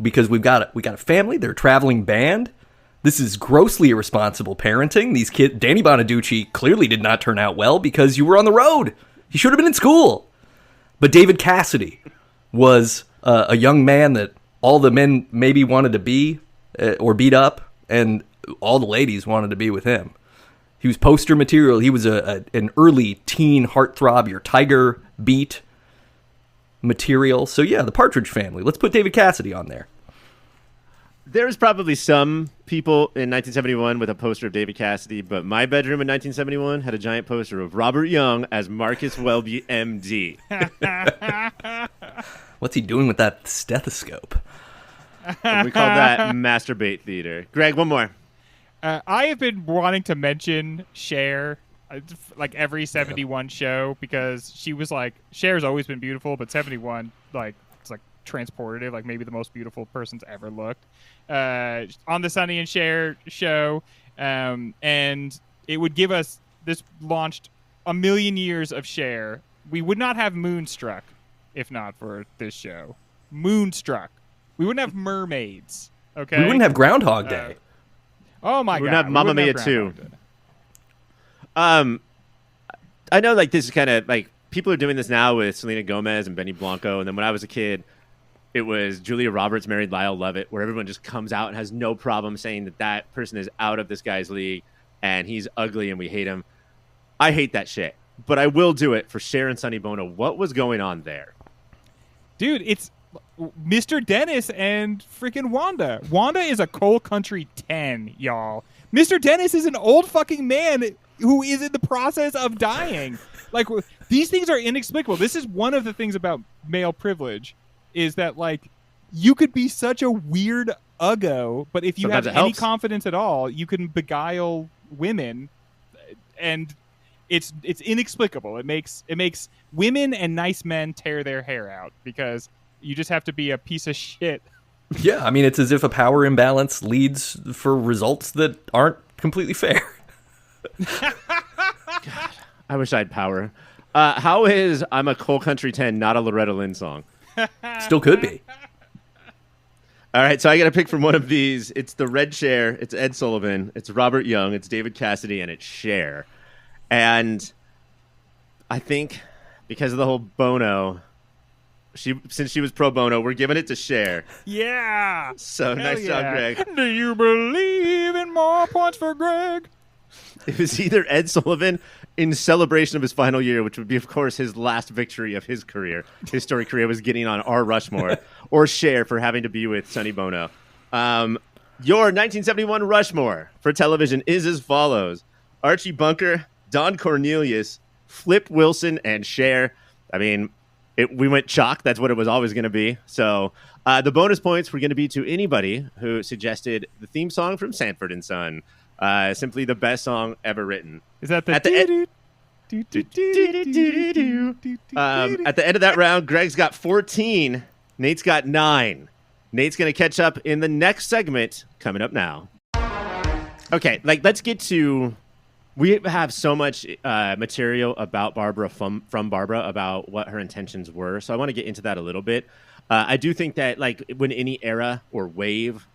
because we got a family, they're a traveling band. This is grossly irresponsible parenting. These kids, Danny Bonaducci clearly did not turn out well because you were on the road. He should have been in school. But David Cassidy was a young man that all the men maybe wanted to be or beat up, and all the ladies wanted to be with him. He was poster material. He was an early teen heartthrob, your Tiger Beat material. So yeah, the Partridge Family. Let's put David Cassidy on there. There's probably some people in 1971 with a poster of David Cassidy, but my bedroom in 1971 had a giant poster of Robert Young as Marcus Welby, MD. What's he doing with that stethoscope? We call that masturbate theater. Greg, one more. I have been wanting to mention Cher, like every 71 show, because she was like, Cher's always been beautiful, but 71, like, it's like transportative, like maybe the most beautiful person's ever looked. On the Sonny and Cher show, and it would give us, this launched a million years of Cher. We would not have Moonstruck if not for this show. Moonstruck. We wouldn't have mermaids. Okay. We wouldn't have Groundhog Day. Oh my god. We wouldn't have Mamma Mia 2. I know, like, this is kind of like people are doing this now with Selena Gomez and Benny Blanco, and then when I was a kid, it was Julia Roberts married Lyle Lovett, where everyone just comes out and has no problem saying that that person is out of this guy's league and he's ugly and we hate him. I hate that shit, but I will do it for Cher and Sonny Bono. What was going on there? Dude, it's Mr. Dennis and freaking Wanda. Wanda is a coal country 10, y'all. Mr. Dennis is an old fucking man who is in the process of dying. Like, these things are inexplicable. This is one of the things about male privilege, is that, like, you could be such a weird uggo, but if you Sometimes have any confidence at all, you can beguile women, and it's inexplicable. It makes women and nice men tear their hair out because you just have to be a piece of shit. Yeah, I mean, it's as if a power imbalance leads for results that aren't completely fair. God, I wish I had power. How is I'm a Coal Country 10 not a Loretta Lynn song? Still could be. All right, so I got to pick from one of these. It's the Red Cher, it's Ed Sullivan, it's Robert Young, it's David Cassidy, and it's Cher. And I think because of the whole Bono, since she was pro bono, we're giving it to Cher. Yeah. So Hell nice job, Greg. Do you believe in more points for Greg? It was either Ed Sullivan in celebration of his final year, which would be, of course, his last victory of his career. His story career was getting on our Rushmore, or Cher for having to be with Sonny Bono. Your 1971 Rushmore for television is as follows: Archie Bunker, Don Cornelius, Flip Wilson, and Cher. I mean, we went chalk. That's what it was always going to be. So the bonus points were going to be to anybody who suggested the theme song from Sanford and Son. Simply the best song ever written. Is that the at the end of that round, Greg's got 14. Nate's got 9. Nate's going to catch up in the next segment coming up now. Okay, let's get to... We have so much material about Barbara from Barbara about what her intentions were. So I want to get into that a little bit. I do think that when any era or wave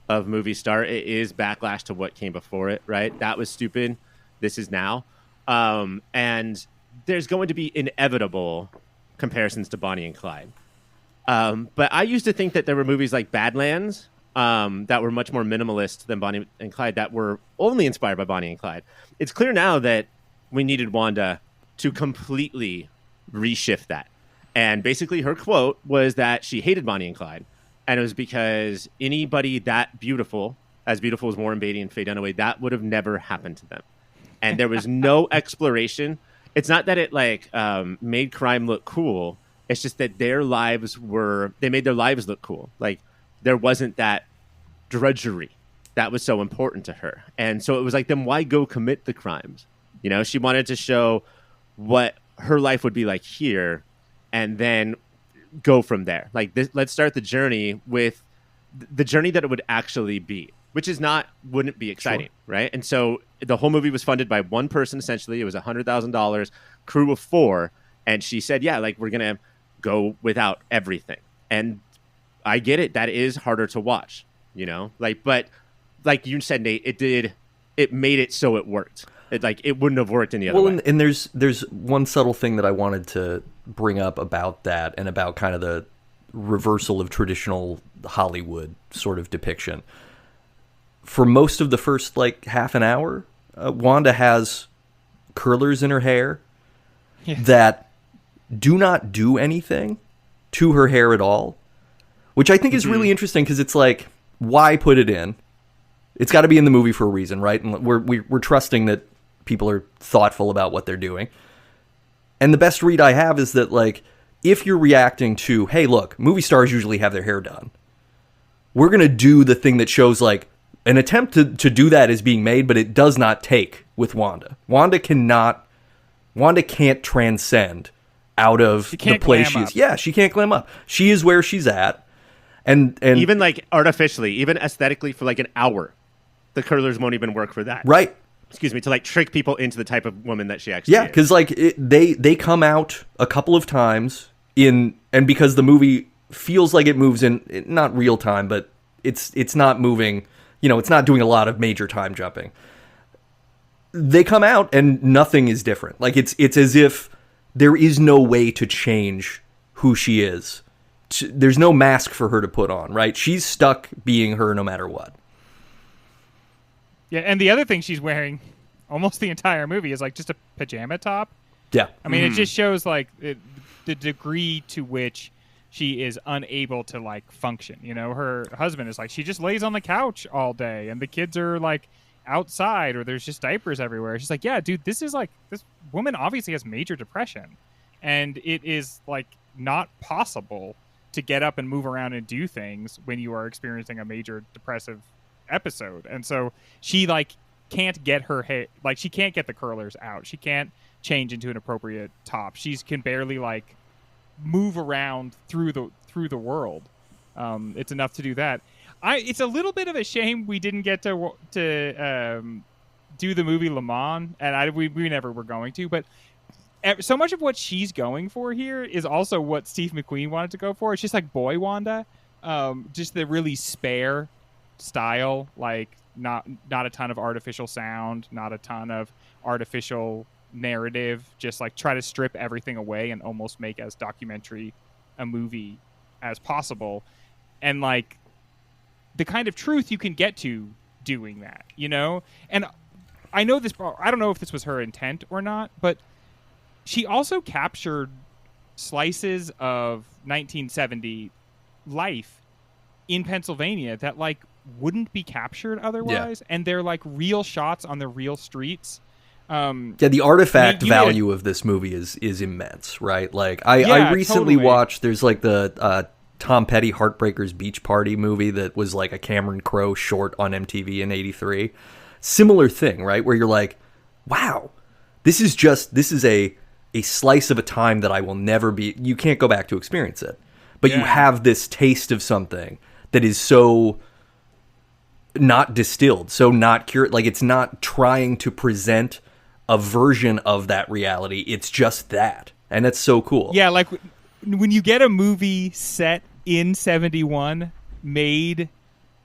of movies start, it is backlash to what came before it, right? That was stupid. This is now. And there's going to be inevitable comparisons to Bonnie and Clyde. But I used to think that there were movies like Badlands that were much more minimalist than Bonnie and Clyde, that were only inspired by Bonnie and Clyde. It's clear now that we needed Wanda to completely reshift that. And basically her quote was that she hated Bonnie and Clyde. And it was because anybody that beautiful as Warren Beatty and Faye Dunaway, that would have never happened to them. And there was no exploration. It's not that it made crime look cool. It's just that they made their lives look cool. Like, there wasn't that drudgery that was so important to her. And so it was like, then why go commit the crimes? You know, she wanted to show what her life would be like here and then go from there. Like, let's start the journey with the journey that it would actually be, which wouldn't be exciting, sure. Right? And so the whole movie was funded by one person, essentially. It was $100,000, crew of 4. And she said, yeah, we're going to go without everything. And I get it. That is harder to watch, but like you said, Nate, it made it so it worked. It wouldn't have worked any other way. And there's one subtle thing that I wanted to bring up about that and about kind of the reversal of traditional Hollywood sort of depiction. For most of the first half an hour, Wanda has curlers in her hair that do not do anything to her hair at all, which I think is really interesting because it's like, why put it in? It's got to be in the movie for a reason, right? And we're trusting that people are thoughtful about what they're doing. And the best read I have is that, if you're reacting to, hey, look, movie stars usually have their hair done. We're going to do the thing that shows, an attempt to do that is being made, but it does not take with Wanda. Wanda can't transcend out of the place she is. Yeah, she can't glam up. She is where she's at. And even artificially, even aesthetically for an hour, the curlers won't even work for that. Right. Excuse me, to trick people into the type of woman that she actually is. Yeah, because they come out a couple of times and because the movie feels like it moves in not real time, but it's not moving, it's not doing a lot of major time jumping. They come out and nothing is different. It's as if there is no way to change who she is. There's no mask for her to put on, right? She's stuck being her no matter what. Yeah, and the other thing she's wearing almost the entire movie is just a pajama top. Yeah. I mean, it just shows the degree to which she is unable to function. Her husband is she just lays on the couch all day and the kids are outside or there's just diapers everywhere. She's yeah, dude, this woman obviously has major depression and it is not possible to get up and move around and do things when you are experiencing a major depressive episode. And so she can't get her hair, she can't get the curlers out. She can't change into an appropriate top. She can barely move around through the world. It's enough to do that. It's a little bit of a shame we didn't get to do the movie Le Mans, and we never were going to, but so much of what she's going for here is also what Steve McQueen wanted to go for. It's just boy Wanda, just the really spare style, not a ton of artificial sound, not a ton of artificial narrative, just try to strip everything away and almost make as documentary a movie as possible. And the kind of truth you can get to doing that, And I know this, I don't know if this was her intent or not, but she also captured slices of 1970 life in Pennsylvania that wouldn't be captured otherwise. Yeah. And they're real shots on the real streets. The artifact value of this movie is immense, right? I recently watched, there's the Tom Petty Heartbreakers Beach Party movie that was a Cameron Crowe short on MTV in '83. Similar thing, right? Where you're wow, this is a slice of a time that I will never be, you can't go back to experience it. But you have this taste of something that is so not distilled, so not cured. It's not trying to present a version of that reality. It's just that. And that's so cool. Yeah, when you get a movie set in 71 made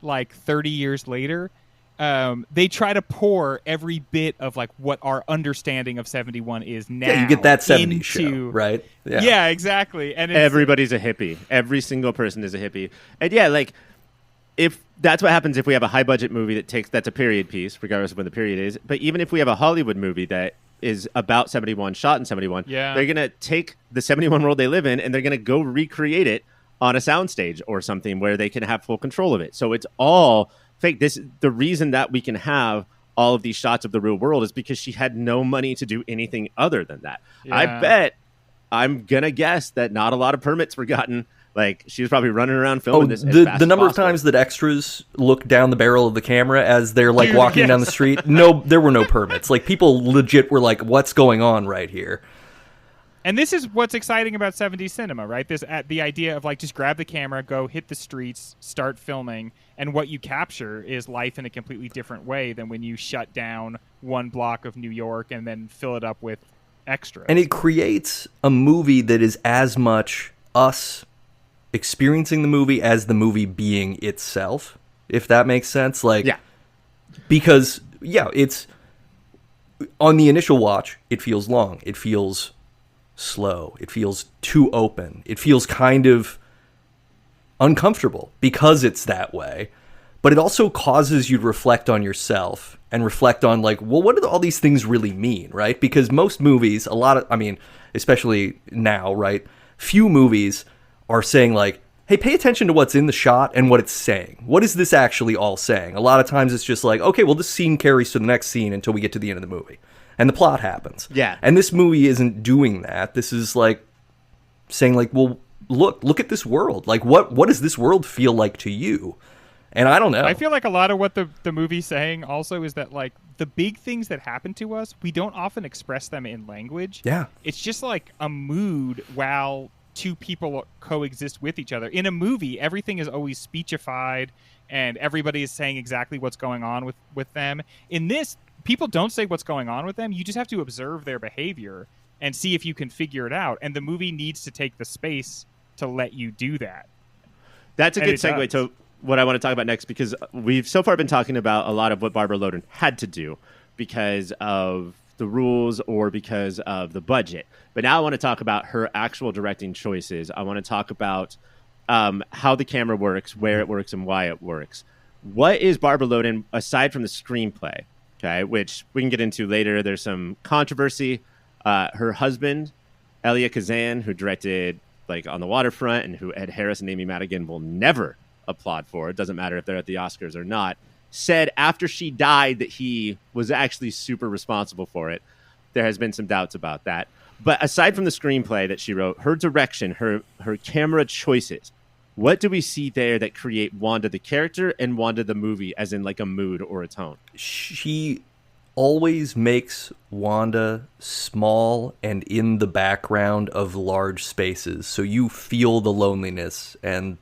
30 years later, they try to pour every bit of what our understanding of 71 is now. Yeah, you get that 70s show, right? Yeah, exactly. And everybody's a hippie. Every single person is a hippie. And if that's what happens if we have a high budget movie that's a period piece, regardless of when the period is. But even if we have a Hollywood movie that is about 71, shot in 71, they're going to take the 71 world they live in and they're going to go recreate it on a soundstage or something where they can have full control of it. So it's all fake. The reason that we can have all of these shots of the real world is because she had no money to do anything other than that. Yeah. I'm going to guess that not a lot of permits were gotten. She was probably running around filming this. The number of times that extras look down the barrel of the camera as they're walking down the street. No, there were no permits. People legit were what's going on right here? And this is what's exciting about 70s cinema, right? The idea of just grab the camera, go hit the streets, start filming, and what you capture is life in a completely different way than when you shut down one block of New York and then fill it up with extras. And it creates a movie that is as much us experiencing the movie as the movie being itself, if that makes sense. Like, Yeah. Because, it's on the initial watch, it feels long. It feels slow. It feels too open. It feels kind of uncomfortable because it's that way. But it also causes you to reflect on yourself and reflect on, like, well, what do all these things really mean, right? Because most movies, especially now, right, few movies are saying, like, hey, pay attention to what's in the shot and what it's saying. What is this actually all saying? A lot of times it's just like, okay, well, this scene carries to the next scene until we get to the end of the movie. And the plot happens. Yeah. And this movie isn't doing that. This is, like, saying, like, well, look at this world. Like, what does this world feel like to you? And I don't know. I feel like a lot of what the movie's saying also is that, like, the big things that happen to us, we don't often express them in language. Yeah. It's just like a mood while two people coexist with each other. In a movie, everything is always speechified and everybody is saying exactly what's going on with them. In this, people don't say what's going on with them. You just have to observe their behavior and see if you can figure it out. And the movie needs to take the space to let you do that. That's a good segue to what I want to talk about next, because we've so far been talking about a lot of what Barbara Loden had to do because of the rules or because of the budget. But now I want to talk about her actual directing choices. I want to talk about how the camera works, where it works, and why it works. What is Barbara Loden, aside from the screenplay, okay, which we can get into later? There's some controversy. Her husband, Elia Kazan, who directed like On the Waterfront and who Ed Harris and Amy Madigan will never applaud for, it doesn't matter if they're at the Oscars or not, said after she died that he was actually super responsible for it. There has been some doubts about that. But aside from the screenplay that she wrote, her direction, her camera choices, what do we see there that create Wanda the character and Wanda the movie, as in like a mood or a tone? She always makes Wanda small and in the background of large spaces, so you feel the loneliness and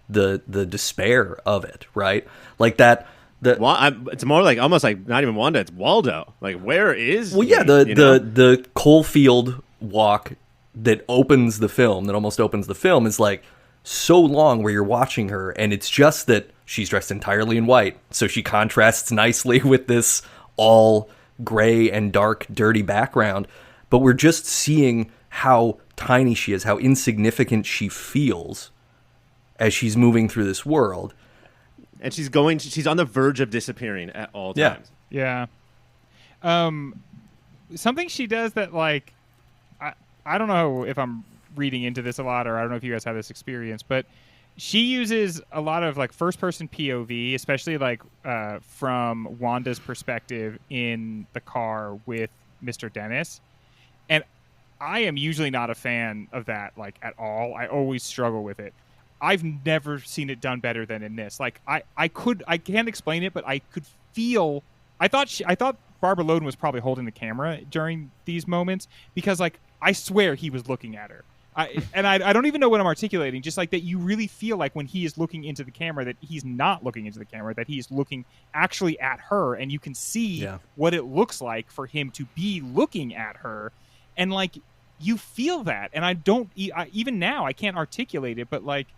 the despair of it, right? Like that. It's more like almost like not even Wanda, it's Waldo. Like, where is well, he? yeah, the coalfield walk that opens the film, that almost opens the film, is like so long where you're watching her, and it's just that she's dressed entirely in white, so she contrasts nicely with this all gray and dark, dirty background. But we're just seeing how tiny she is, how insignificant she feels as she's moving through this world. And she's on the verge of disappearing at all times. Yeah. Something she does that, like, I don't know if I'm reading into this a lot, or I don't know if you guys have this experience, but she uses a lot of like first-person POV, especially like from Wanda's perspective in the car with Mr. Dennis. And I am usually not a fan of that, like, at all. I always struggle with it. I've never seen it done better than in this. Like, I can't explain it, but I could feel. I thought Barbara Loden was probably holding the camera during these moments, because, like, I swear he was looking at her. I don't even know what I'm articulating. Just like that, you really feel like when he is looking into the camera that he's not looking into the camera, that he's looking actually at her, and you can see what it looks like for him to be looking at her, and like you feel that. And even now I can't articulate it, but like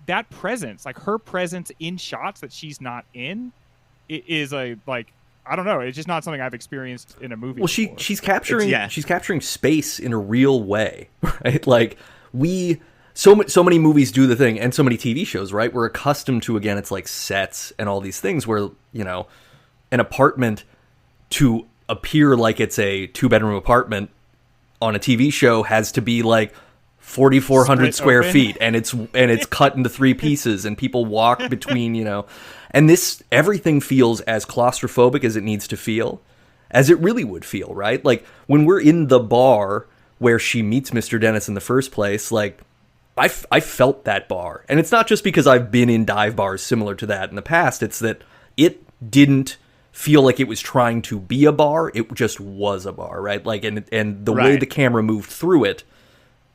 that presence, like her presence in shots that she's not in, it is I don't know. It's just not something I've experienced in a movie. Well, before. she's capturing space in a real way, right? Like so many movies do the thing, and so many TV shows, right? We're accustomed to, again, it's like sets and all these things where, you know, an apartment to appear like it's a 2-bedroom apartment on a TV show has to be like 4,400 square feet, and it's cut into 3 pieces, and people walk between, you know. And this, everything feels as claustrophobic as it needs to feel, as it really would feel, right? Like, when we're in the bar where she meets Mr. Dennis in the first place, like, I felt that bar. And it's not just because I've been in dive bars similar to that in the past, it's that it didn't feel like it was trying to be a bar, it just was a bar, right? Like, and the way the camera moved through it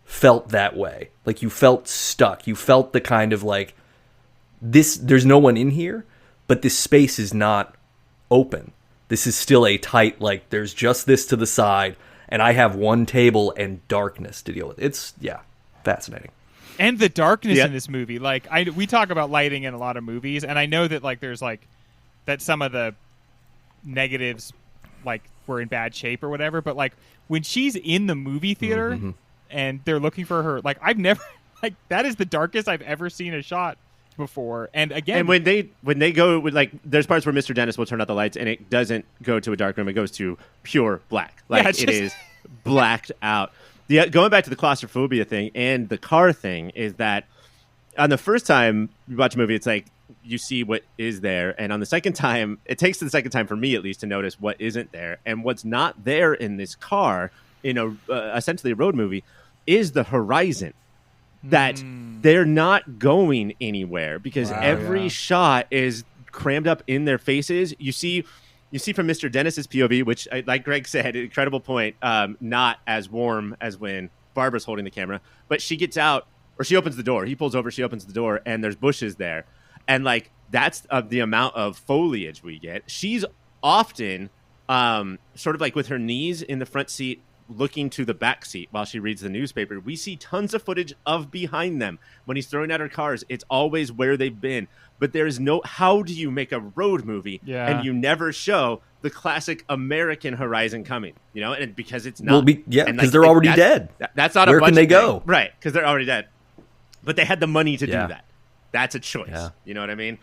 felt that way. Like, you felt stuck. You felt the kind of like, there's no one in here, but this space is not open. This is still a tight, like, there's just this to the side, and I have one table and darkness to deal with. fascinating. And the darkness in this movie. Like, we talk about lighting in a lot of movies, and I know that like there's like that some of the negatives like were in bad shape or whatever, but like when she's in the movie theater and they're looking for her, like I've never like that is the darkest I've ever seen a shot before. And again, and when they go with like there's parts where Mr. Dennis will turn out the lights and it doesn't go to a dark room, it goes to pure black. Like it is blacked out. Going back to the claustrophobia thing and the car thing is that on the first time you watch a movie, it's like you see what is there. And on the second time, it takes to the second time for me at least to notice what isn't there. And what's not there in this car in a essentially a road movie is the horizon. That they're not going anywhere because every shot is crammed up in their faces. You see from Mr. Dennis's POV, which, like Greg said, incredible point, not as warm as when Barbara's holding the camera, but she gets out, or she opens the door. He pulls over, she opens the door, and there's bushes there. And, like, that's the amount of foliage we get. She's often sort of like with her knees in the front seat, looking to the back seat while she reads the newspaper. We see tons of footage of behind them. When he's throwing out her cars, it's always where they've been. But there is no, how do you make a road movie and you never show the classic American horizon coming, you know? And because it's not. Well, because they're already dead. That's not where a budget can they go? thing. Right, because they're already dead. But they had the money to do that. That's a choice. Yeah. You know what I mean?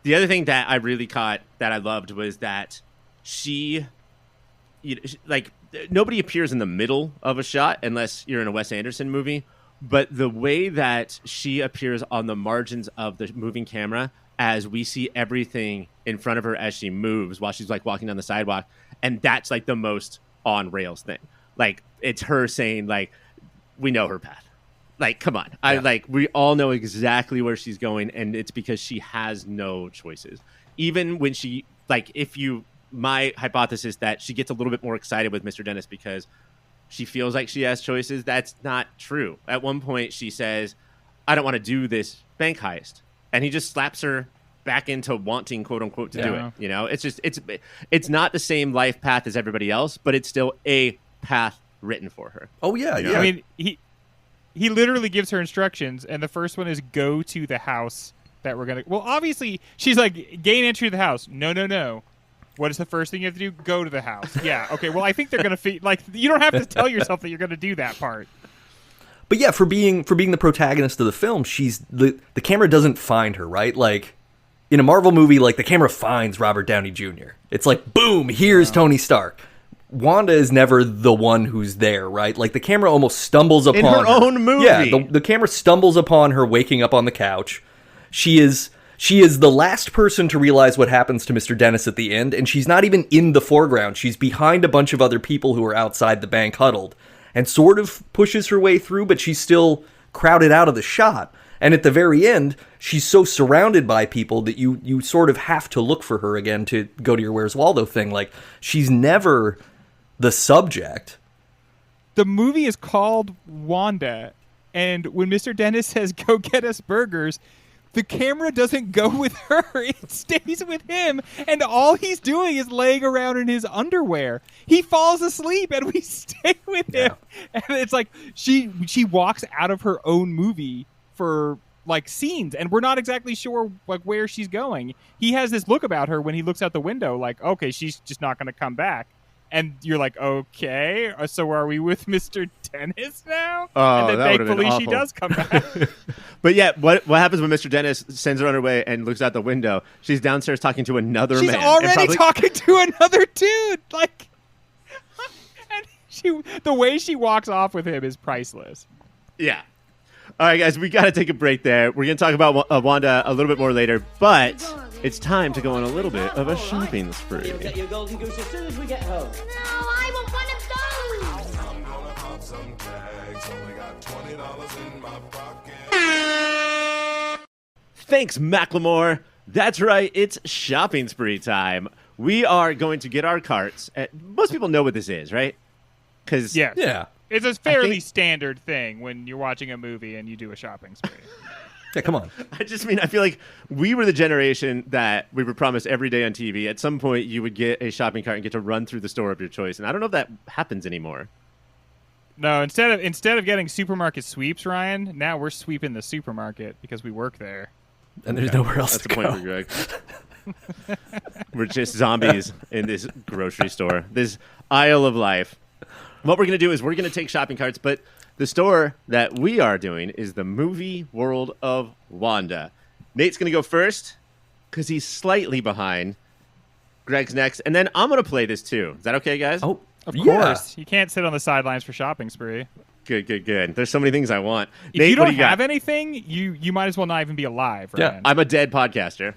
The other thing that I really caught that I loved was that she, like, nobody appears in the middle of a shot unless you're in a Wes Anderson movie. But the way that she appears on the margins of the moving camera as we see everything in front of her as she moves while she's like walking down the sidewalk. And that's like the most on rails thing. Like it's her saying like, we know her path. Like, come on. We all know exactly where she's going. And it's because she has no choices. Even when she, like, my hypothesis that she gets a little bit more excited with Mr. Dennis because she feels like she has choices. That's not true. At one point she says, I don't want to do this bank heist. And he just slaps her back into wanting, quote unquote, to do it. You know, it's just, it's not the same life path as everybody else, but it's still a path written for her. Oh yeah. You know? Yeah. I mean, he literally gives her instructions. And the first one is go to the house that we're going to, well, obviously she's like gain entry to the house. No. What is the first thing you have to do? Go to the house. Yeah. Okay. Well, I think they're going to like, you don't have to tell yourself that you're going to do that part. But yeah, for being the protagonist of the film, she's the camera doesn't find her, right? Like in a Marvel movie, like the camera finds Robert Downey Jr. It's like, boom, here's Tony Stark. Wanda is never the one who's there, right? Like the camera almost stumbles upon in her own movie. Yeah, the camera stumbles upon her waking up on the couch. She is the last person to realize what happens to Mr. Dennis at the end, and she's not even in the foreground. She's behind a bunch of other people who are outside the bank huddled. And sort of pushes her way through, but she's still crowded out of the shot. And at the very end, she's so surrounded by people that you sort of have to look for her again to go to your Where's Waldo thing. Like, she's never the subject. The movie is called Wanda, and when Mr. Dennis says, go get us burgers, the camera doesn't go with her. It stays with him. And all he's doing is laying around in his underwear. He falls asleep and we stay with him. And it's like she walks out of her own movie for like scenes. And we're not exactly sure like where she's going. He has this look about her when he looks out the window like, okay, she's just not going to come back. And you're like, okay, so are we with Mr. Dennis now? Oh, and then that would've been thankfully she awful. does come back. But yeah, what happens when Mr. Dennis sends her on her way and looks out the window? She's downstairs talking to another She's man. already talking to another dude. Like, and the way she walks off with him is priceless. Yeah. All right, guys, we got to take a break there. We're going to talk about Wanda a little bit more later, but it's time to go on a little bit of a shopping spree. You'll get your golden goose as soon as we get home. No, I want one of those. I'm gonna pop some tags. Only got $20 in my pocket. Thanks, Macklemore. That's right. It's shopping spree time. We are going to get our carts. Most people know what this is, right? Because Yeah. It's a fairly standard thing when you're watching a movie and you do a shopping spree. Yeah, come on. I feel like we were the generation that we were promised every day on TV. At some point, you would get a shopping cart and get to run through the store of your choice. And I don't know if that happens anymore. No, instead of getting supermarket sweeps, Ryan, now we're sweeping the supermarket because we work there. And there's nowhere else That's to the point go. for Greg. We're just zombies in this grocery store, this aisle of life. What we're going to do is we're going to take shopping carts, but the store that we are doing is the movie world of Wanda. Nate's going to go first because he's slightly behind. Greg's next, and then I'm going to play this too. Is that okay, guys? Oh, Of yeah. course. You can't sit on the sidelines for shopping spree. Good. There's so many things I want. If Nate, you what don't do you have got? anything, you might as well not even be alive, Yeah, Ryan. I'm a dead podcaster.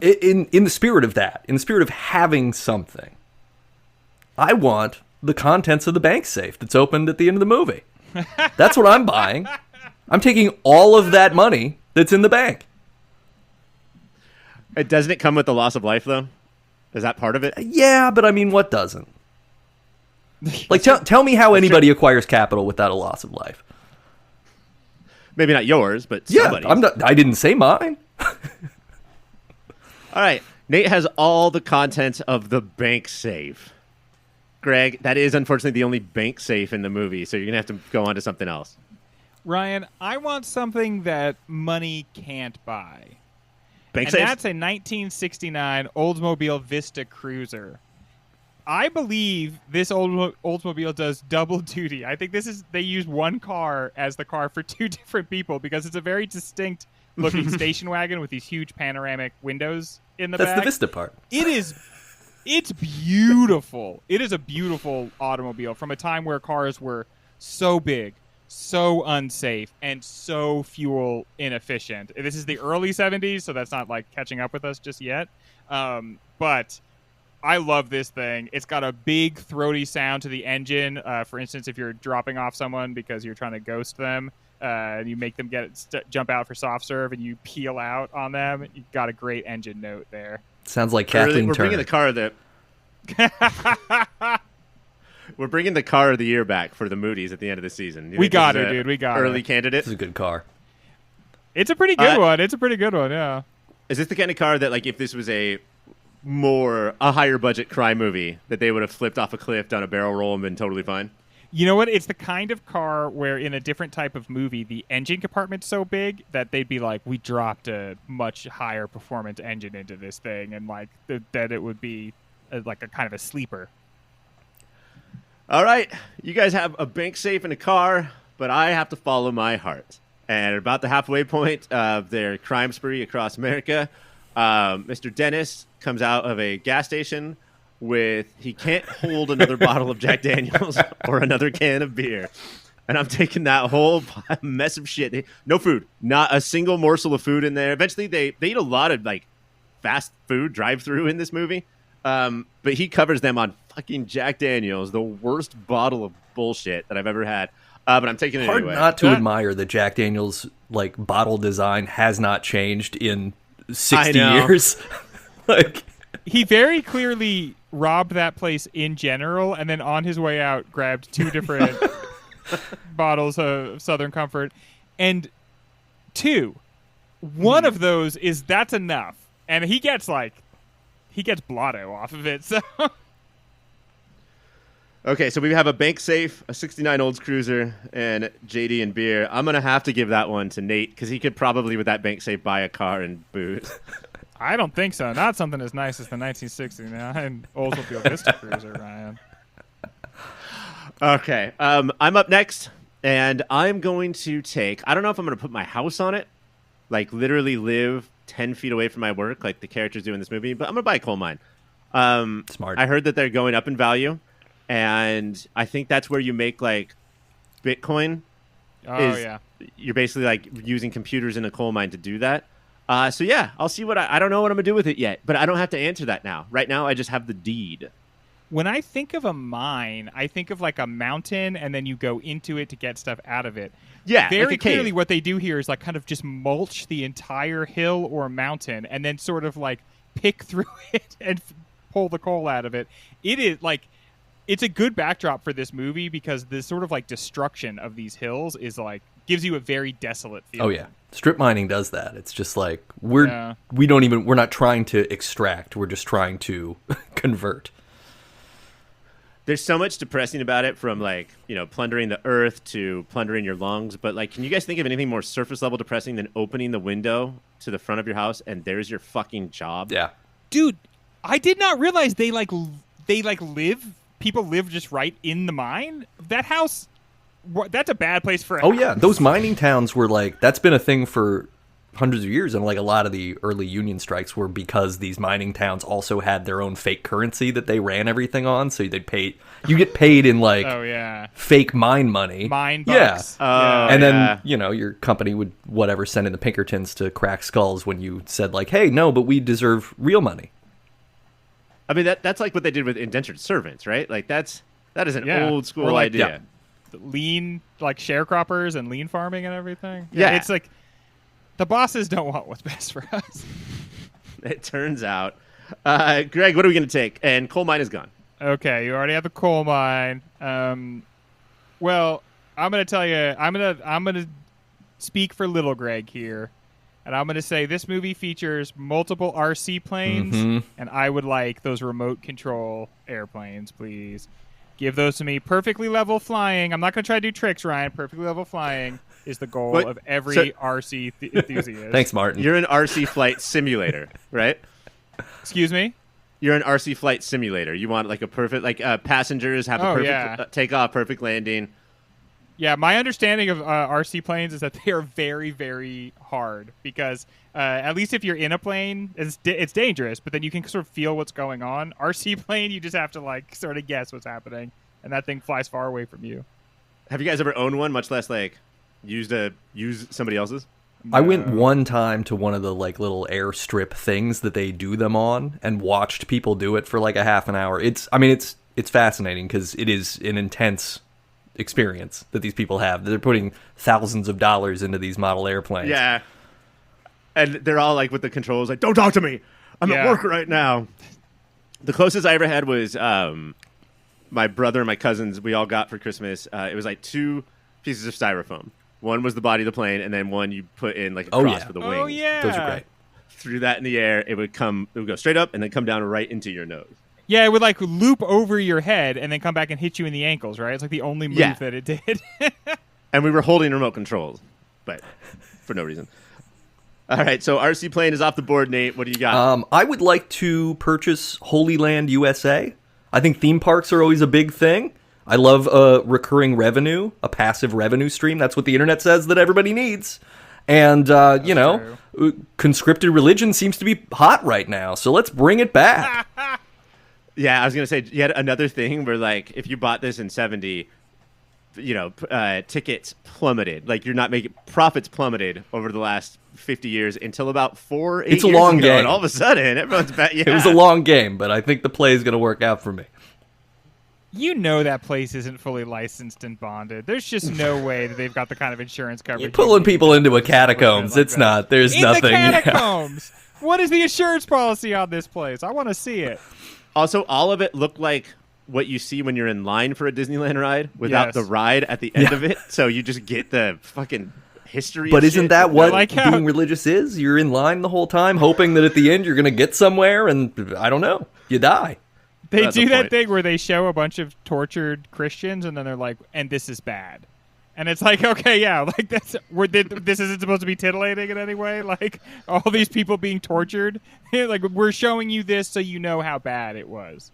In the spirit of that, in the spirit of having something, I want the contents of the bank safe that's opened at the end of the movie. That's what I'm buying. I'm taking all of that money that's in the bank. Doesn't it come with the loss of life, though? Is that part of it? Yeah, but I mean, what doesn't? Like, tell me how anybody acquires capital without a loss of life. Maybe not yours, but Yeah, somebody's. I didn't say mine. All right. Nate has all the contents of the bank safe. Greg, that is unfortunately the only bank safe in the movie, so you're going to have to go on to something else. Ryan, I want something that money can't buy. Bank And safe? that's a 1969 Oldsmobile Vista Cruiser. I believe this Oldsmobile does double duty. I think they use one car as the car for two different people because it's a very distinct looking station wagon with these huge panoramic windows in the That's back. the Vista part. It's beautiful. It is a beautiful automobile from a time where cars were so big, so unsafe, and so fuel inefficient. This is the early 70s, so that's not like catching up with us just yet. But I love this thing. It's got a big throaty sound to the engine. For instance, if you're dropping off someone because you're trying to ghost them, and you make them jump out for soft serve, and you peel out on them, you got a great engine note there. Sounds like Kathleen We're Turner. bringing the car We're bringing the car of the year back for the Moody's at the end of the season. We got her, dude. We got her. early candidate. This is a good car. It's a pretty good one. It's a pretty good one, yeah. Is this the kind of car that, like, if this was a higher budget crime movie, that they would have flipped off a cliff, done a barrel roll, and been totally fine? You know what? It's the kind of car where in a different type of movie, the engine compartment's so big that they'd be like, we dropped a much higher performance engine into this thing, and like that it would be like a kind of a sleeper. All right, you guys have a bank safe in a car, but I have to follow my heart. And at about the halfway point of their crime spree across America, Mr. Dennis comes out of a gas station he can't hold another bottle of Jack Daniels or another can of beer. And I'm taking that whole mess of shit. No food, not a single morsel of food in there. Eventually, they eat a lot of like fast food drive-through in this movie. But he covers them on fucking Jack Daniels, the worst bottle of bullshit that I've ever had. But I'm taking it Hard anyway. not to admire that Jack Daniels' like bottle design has not changed in 60 know. years. Like, He very clearly robbed that place in general, and then on his way out grabbed two different bottles of Southern Comfort. And one of those that's enough. And he gets blotto off of it, so... Okay, so we have a bank safe, a 69 Olds Cruiser, and JD and beer. I'm going to have to give that one to Nate, because he could probably, with that bank safe, buy a car and booze. I don't think so. Not something as nice as the 1969 Oldsmobile Vista Cruiser, Ryan. Okay, I'm up next, and I'm going to take... I don't know if I'm going to put my house on it, like literally live 10 feet away from my work, like the characters do in this movie, but I'm going to buy a coal mine. smart. I heard that they're going up in value, and I think that's where you make, like, Bitcoin. Oh, yeah. You're basically, like, using computers in a coal mine to do that. So, yeah, I'll see what I don't know what I'm going to do with it yet, but I don't have to answer that now. Right now, I just have the deed. When I think of a mine, I think of like a mountain, and then you go into it to get stuff out of it. Yeah, Very like a cave. clearly what they do here is like kind of just mulch the entire hill or mountain and then sort of like pick through it and pull the coal out of it. It is like, it's a good backdrop for this movie because the sort of like destruction of these hills is like, gives you a very desolate feeling. Oh yeah, strip mining does that. It's just like we're Yeah. not trying to extract. We're just trying to convert. There's so much depressing about it, from like, plundering the earth to plundering your lungs. But like, can you guys think of anything more surface level depressing than opening the window to the front of your house and there's your fucking job? Yeah. Dude, I did not realize people live just right in the mine. That house, that's a bad place for a Oh house. yeah, those mining towns were like, that's been a thing for hundreds of years, and like a lot of the early union strikes were because these mining towns also had their own fake currency that they ran everything on. So you get paid in like fake mine money, mine bucks. And then your company would send in the Pinkertons to crack skulls when you said like, hey, no, but we deserve real money. I mean, that's like what they did with indentured servants, right? Like that is an old school idea. Lean, like sharecroppers and lean farming and everything. Yeah. It's like the bosses don't want what's best for us. It turns out. Greg, what are we going to take? And coal mine is gone. Okay, you already have the coal mine. Well, I'm going to tell you, I'm going to speak for little Greg here. And I'm going to say this movie features multiple RC planes, and I would like those remote control airplanes, please. Give those to me. Perfectly level flying. I'm not going to try to do tricks, Ryan. Perfectly level flying is the goal of every RC enthusiast. Thanks, Martin. You're an RC flight simulator, right? Excuse me? You're an RC flight simulator. You want like a perfect, passengers have a perfect takeoff, perfect landing. Yeah, my understanding of RC planes is that they are very, very hard because at least if you're in a plane, it's dangerous, but then you can sort of feel what's going on. RC plane, you just have to like sort of guess what's happening, and that thing flies far away from you. Have you guys ever owned one, much less like use somebody else's? I went one time to one of the like little airstrip things that they do them on and watched people do it for like a half an hour. It's fascinating because it is an intense experience that these people have. They're putting thousands of dollars into these model airplanes. Yeah. And they're all like with the controls like, don't talk to me. I'm at work right now. The closest I ever had was my brother and my cousins, we all got for Christmas. It was like 2 pieces of styrofoam. One was the body of the plane, and then one you put in like a cross for the wings. Oh, yeah. Those are great. Threw that in the air. It would go straight up and then come down right into your nose. Yeah, it would like loop over your head and then come back and hit you in the ankles, right? It's like the only move that it did. And we were holding remote controls, but for no reason. All right, so RC plane is off the board, Nate. What do you got? I would like to purchase Holy Land USA. I think theme parks are always a big thing. I love recurring revenue, a passive revenue stream. That's what the internet says that everybody needs. And, conscripted religion seems to be hot right now, so let's bring it back. Yeah, I was going to say, yet another thing where, like, if you bought this in 70, tickets plummeted. Like, you're not making... Profits plummeted over the last 50 years until about 8 years It's a long ago, game. And all of a sudden, everyone's back. Yeah. It was a long game, but I think the play is going to work out for me. You know that place isn't fully licensed and bonded. There's just no way that they've got the kind of insurance coverage. You're pulling people into a catacombs. Like it's not. There's in nothing. The catacombs. What is the insurance policy on this place? I want to see it. Also, all of it looked like what you see when you're in line for a Disneyland ride without the ride at the end of it. So you just get the fucking history. But of isn't shit. that what like how... being religious is? You're in line the whole time, hoping that at the end you're going to get somewhere, and I don't know, you die. They That's do the that point. thing where they show a bunch of tortured Christians, and then they're like, "And this is bad," and it's like, okay, yeah, like this isn't supposed to be titillating in any way. Like all these people being tortured, like we're showing you this so you know how bad it was.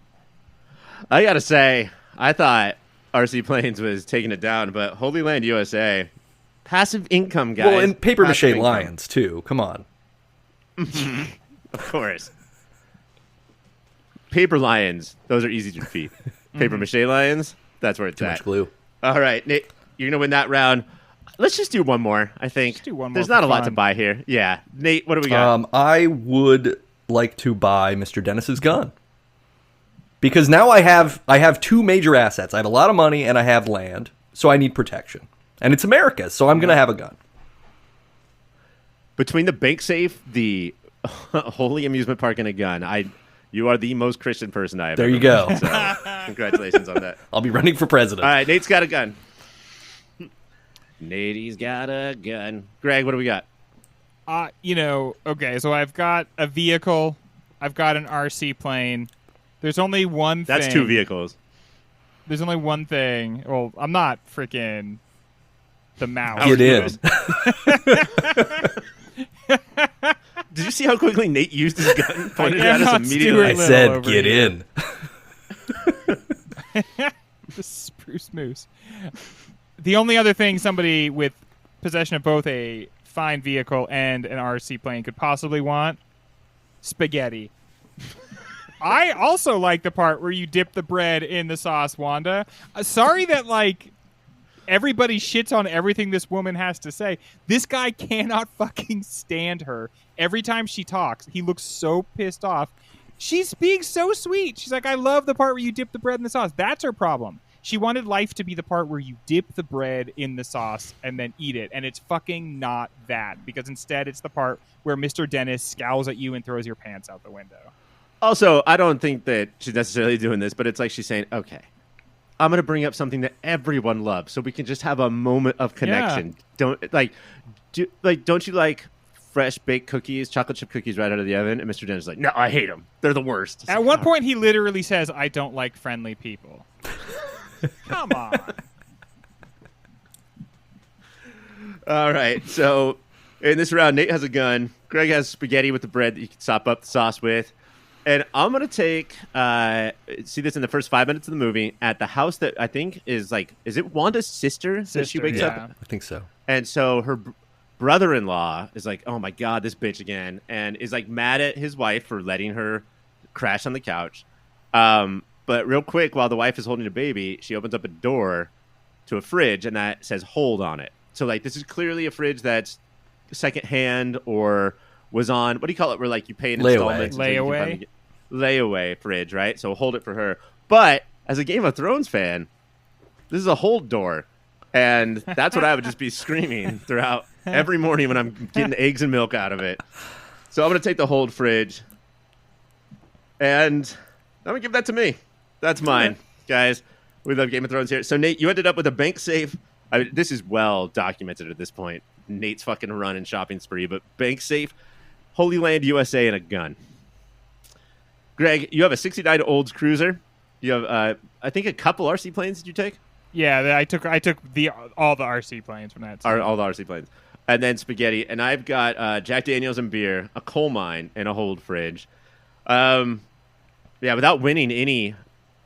I gotta say, I thought RC Planes was taking it down, but Holy Land USA, passive income, guys. Well, and paper mache Passive income. lions too. Come on. Of course. Paper lions, those are easy to defeat. Paper mache lions, that's where it's Too at. much glue. All right, Nate, you're gonna win that round. Let's just do one more. I think Let's do one more there's for not a lot fun. to buy here. Yeah, Nate, what do we got? I would like to buy Mr. Dennis's gun. Because now I have 2 major assets. I have a lot of money and I have land, so I need protection. And it's America, so I'm going to have a gun. Between the bank safe, the Holy Amusement Park, and a gun, you are the most Christian person I have. There ever you go. met, so congratulations on that. I'll be running for president. All right, Nate's got a gun. Nate's got a gun. Greg, what do we got? Okay, so I've got a vehicle. I've got an RC plane. There's only one thing. That's 2 vehicles. There's only one thing. Well, I'm not freaking the mouse. Get in. Did you see how quickly Nate used his gun? Pointed am at us not immediately. I Little said, over get here. in. The spruce moose. The only other thing somebody with possession of both a fine vehicle and an RC plane could possibly want: spaghetti. I also like the part where you dip the bread in the sauce, Wanda. Sorry that, like, everybody shits on everything this woman has to say. This guy cannot fucking stand her. Every time she talks, he looks so pissed off. She's being so sweet. She's like, I love the part where you dip the bread in the sauce. That's her problem. She wanted life to be the part where you dip the bread in the sauce and then eat it. And it's fucking not that. Because instead, it's the part where Mr. Dennis scowls at you and throws your pants out the window. Also, I don't think that she's necessarily doing this, but it's like she's saying, okay, I'm going to bring up something that everyone loves so we can just have a moment of connection. Don't you like fresh baked cookies, chocolate chip cookies right out of the oven? And Mr. Dennis is like, no, I hate them. They're the worst. It's At like, one point, he literally says, I don't like friendly people. Come on. All right. So in this round, Nate has a gun. Greg has spaghetti with the bread that you can sop up the sauce with. And I'm going to take, see this in the first 5 minutes of the movie, at the house that I think is it Wanda's sister that she wakes up? I think so. And so her brother-in-law is like, oh my God, this bitch again. And is like mad at his wife for letting her crash on the couch. But real quick, while the wife is holding a baby, she opens up a door to a fridge and that says hold on it. So like, this is clearly a fridge that's secondhand or was on, what do you call it? Where like you pay in installments. Layaway fridge, right? So hold it for her. But as a Game of Thrones fan, this is a hold door. And that's what I would just be screaming throughout every morning when I'm getting eggs and milk out of it. So I'm going to take the hold fridge. And I'm going to give that to me. That's mine, guys. We love Game of Thrones here. So, Nate, you ended up with a bank safe. I mean, this is well documented at this point. Nate's fucking run and shopping spree. But bank safe, Holy Land, USA, and a gun. Greg, you have a 69 Olds Cruiser. You have, I think, a couple RC planes. Did you take? Yeah, I took all the RC planes from that. All the RC planes. And then spaghetti. And I've got Jack Daniels and beer, a coal mine, and a hold fridge. Yeah, without winning any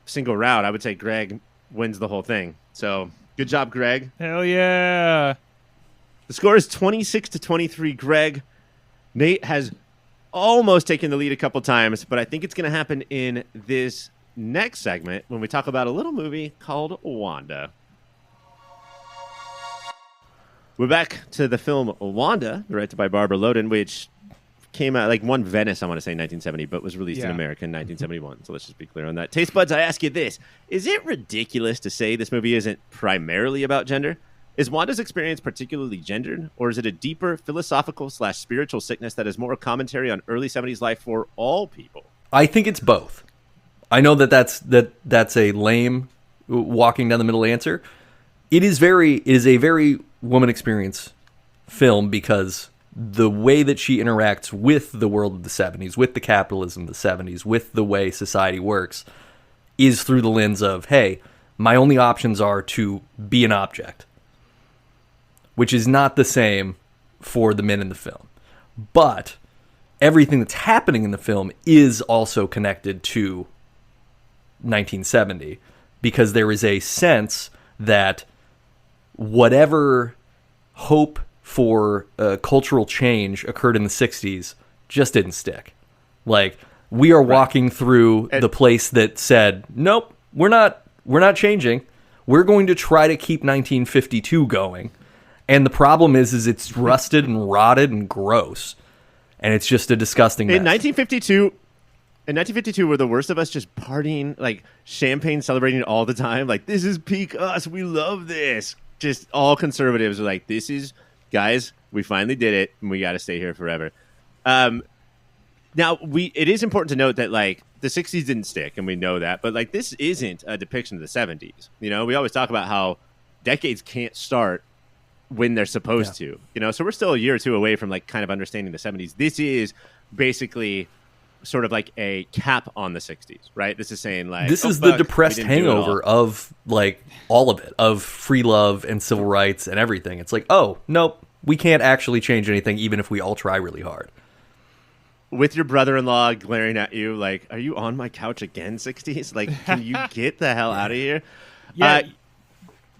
single round, I would say Greg wins the whole thing. So, good job, Greg. Hell yeah. The score is 26-23. Greg, Nate has almost taken the lead a couple times, but I think it's going to happen in this next segment when we talk about a little movie called Wanda. We're back to the film Wanda, directed by Barbara Loden, which came out, won Venice, I want to say, in 1970, but was released in America in 1971. So let's just be clear on that. Taste buds, I ask you this. Is it ridiculous to say this movie isn't primarily about gender? Is Wanda's experience particularly gendered, or is it a deeper philosophical/spiritual sickness that is more a commentary on early 70s life for all people? I think it's both. I know that's a lame walking down the middle answer. It is a very woman experience film because the way that she interacts with the world of the 70s, with the capitalism of the 70s, with the way society works, is through the lens of, hey, my only options are to be an object, which is not the same for the men in the film. But everything that's happening in the film is also connected to 1970 because there is a sense that whatever hope for cultural change occurred in the 60s just didn't stick. Like, we are walking through the place that said, nope, we're not changing. We're going to try to keep 1952 going. And the problem is it's rusted and rotted and gross. And it's just a disgusting mess. In 1952, were the worst of us just partying, like champagne, celebrating all the time? Like, this is peak us. We love this. Just all conservatives are like, this is, guys, we finally did it, and we got to stay here forever. Now, it is important to note that, like, the 60s didn't stick, and we know that. But, like, this isn't a depiction of the 70s. You know, we always talk about how decades can't start when they're supposed to. You know, so we're still a year or two away from, like, kind of understanding the 70s. This is basically sort of like a cap on the 60s, right? This is saying like this is fuck, the depressed we didn't do it all. hangover of like all of it, of free love and civil rights and everything. It's like, oh nope, we can't actually change anything, even if we all try really hard. With your brother-in-law glaring at you like, are you on my couch again, 60s? Like, can you get the hell out of here? Yeah.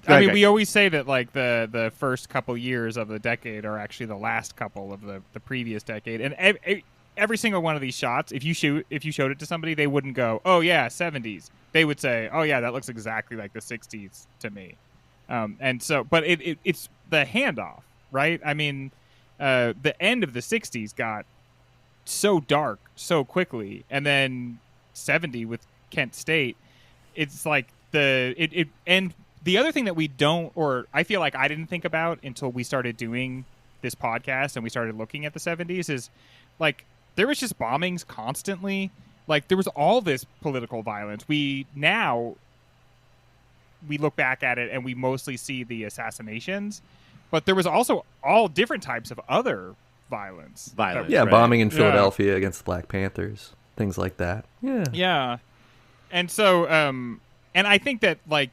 I mean, okay. we always say that like the first couple years of the decade are actually the last couple of the previous decade, and every single one of these shots, if you showed it to somebody, they wouldn't go, "Oh yeah, 70s." They would say, "Oh yeah, that looks exactly like the 60s to me." And so, but it's the handoff, right? I mean, the end of the 60s got so dark so quickly, and then 70 with Kent State, it's like and the other thing that we don't, or I feel like I didn't think about until we started doing this podcast and we started looking at the 70s, is like there was just bombings constantly. Like there was all this political violence. We look back at it and we mostly see the assassinations, but there was also all different types of other violence. Yeah, right? bombing in Philadelphia against the Black Panthers, things like that. Yeah. And so, and I think that like,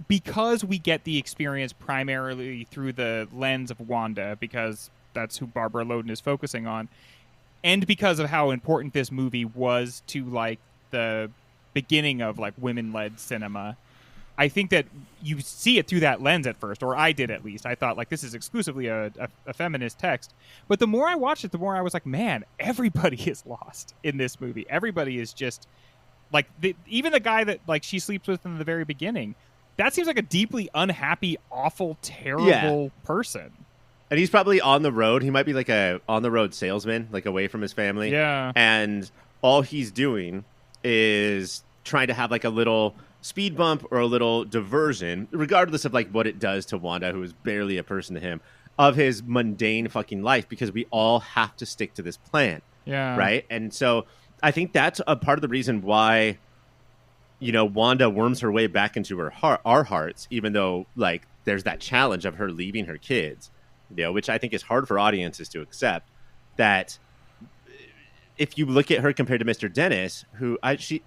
because we get the experience primarily through the lens of Wanda, because that's who Barbara Loden is focusing on, and because of how important this movie was to like the beginning of like women-led cinema, I think that you see it through that lens at first, or I did at least. I thought like this is exclusively a feminist text. But the more I watched it, the more I was like, man, everybody is lost in this movie. Everybody is just like even the guy that like she sleeps with in the very beginning. That seems like a deeply unhappy, awful, terrible person. And he's probably on the road. He might be like a on-the-road salesman, like away from his family. Yeah. And all he's doing is trying to have like a little speed bump or a little diversion, regardless of like what it does to Wanda, who is barely a person to him, of his mundane fucking life, because we all have to stick to this plan. Yeah. Right? And so I think that's a part of the reason why, you know, Wanda worms her way back into our hearts, even though like there's that challenge of her leaving her kids, you know, which I think is hard for audiences to accept. That if you look at her compared to Mr. Dennis, who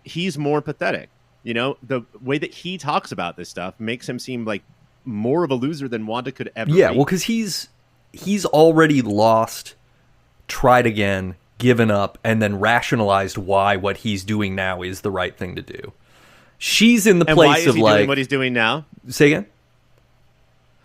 he's more pathetic. You know, the way that he talks about this stuff makes him seem like more of a loser than Wanda could ever be. Yeah, well, because he's already lost, tried again, given up, and then rationalized why what he's doing now is the right thing to do. She's in the place why is of he like doing what he's doing now? Say again?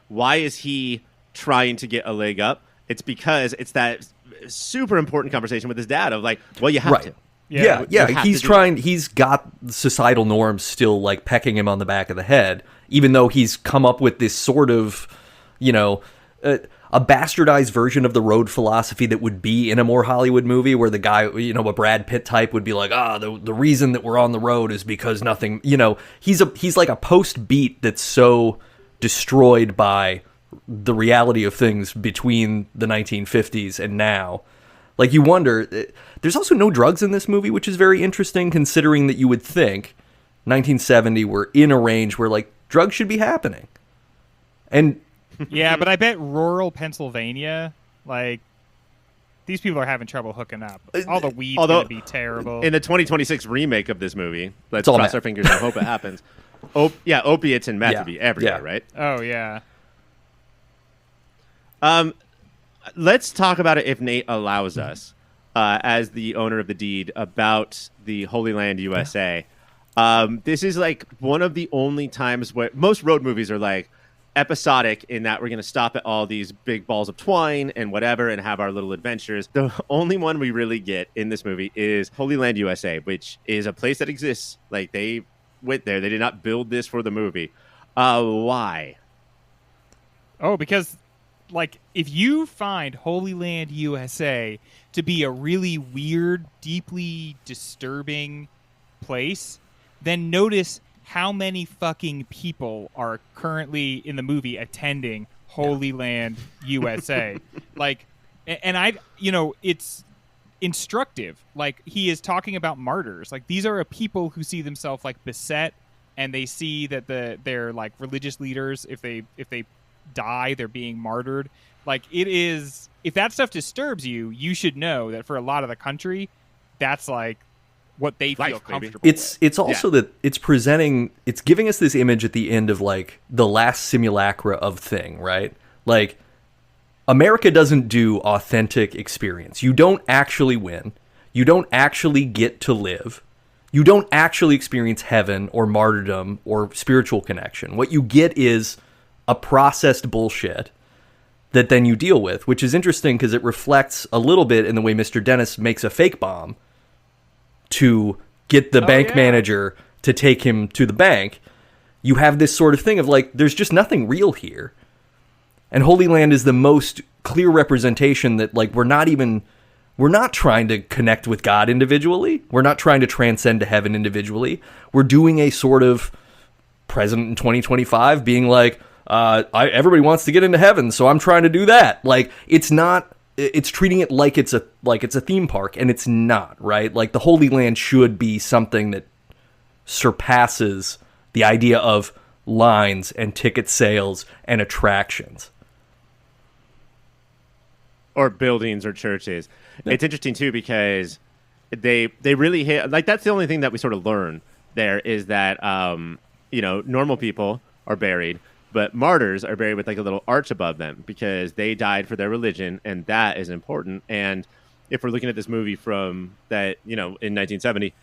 Why is he trying to get a leg up? It's because it's that super important conversation with his dad of like, well, you have to. Yeah. You have He's to do trying. He's got societal norms still like pecking him on the back of the head, even though he's come up with this sort of, you know, a bastardized version of the road philosophy that would be in a more Hollywood movie, where the guy, you know, a Brad Pitt type would be like, the reason that we're on the road is because nothing, you know, he's like a post beat that's so destroyed by the reality of things between the 1950s and now. Like, you wonder, there's also no drugs in this movie, which is very interesting, considering that you would think 1970 we're in a range where like drugs should be happening. And yeah, but I bet rural Pennsylvania, like, these people are having trouble hooking up. All the weed's going to be terrible. In the 2026 remake of this movie, let's cross our fingers and hope it happens. Opiates and meth would be everywhere, right? Oh, yeah. Let's talk about it, if Nate allows us, as the owner of the deed, about the Holy Land USA. This is like one of the only times where most road movies are like episodic in that we're going to stop at all these big balls of twine and whatever and have our little adventures. The only one we really get in this movie is Holy Land USA, which is a place that exists. Like, they went there. They did not build this for the movie. Why? Oh, because, like, if you find Holy Land USA to be a really weird, deeply disturbing place, then notice how many fucking people are currently in the movie attending Holy Land USA. Like, and it's instructive. Like, he is talking about martyrs. Like, these are a people who see themselves like beset, and they see that they're like religious leaders. If they die, they're being martyred. Like, it is, if that stuff disturbs you, you should know that for a lot of the country, that's like what they feel Life, baby. comfortable It's also that it's giving us this image at the end of like the last simulacra of thing, right? Like America doesn't do authentic experience. You don't actually win. You don't actually get to live. You don't actually experience heaven or martyrdom or spiritual connection. What you get is a processed bullshit that then you deal with, which is interesting because it reflects a little bit in the way Mr. Dennis makes a fake bomb to get the bank manager to take him to the bank. You have this sort of thing of like, there's just nothing real here. And Holy Land is the most clear representation that like we're not trying to connect with God individually. We're not trying to transcend to heaven individually. We're doing a sort of president in 2025 being like, everybody wants to get into heaven, so I'm trying to do that. Like, it's not. It's treating it like it's a theme park, and it's not, right? Like the Holy Land should be something that surpasses the idea of lines and ticket sales and attractions. Or buildings or churches. Yeah. It's interesting too because they really hit, like, that's the only thing that we sort of learn there is that normal people are buried, but martyrs are buried with like a little arch above them because they died for their religion, and that is important. And if we're looking at this movie from that, in 1970,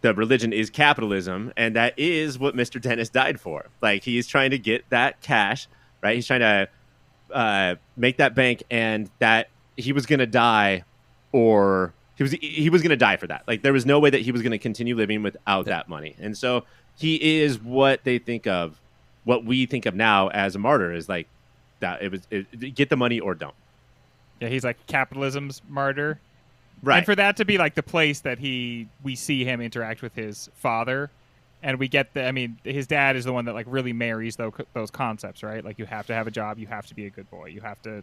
the religion is capitalism, and that is what Mr. Dennis died for. Like, he's trying to get that cash, right? He's trying to make that bank, and that he was going to die, or he was going to die for that. Like, there was no way that he was going to continue living without that money. And so he is what they think of, what we think of now as a martyr, is like that. Get the money or don't. Yeah, he's like capitalism's martyr. Right. And for that to be like the place that we see him interact with his father, and we get his dad is the one that like really marries those concepts, right? Like, you have to have a job, you have to be a good boy,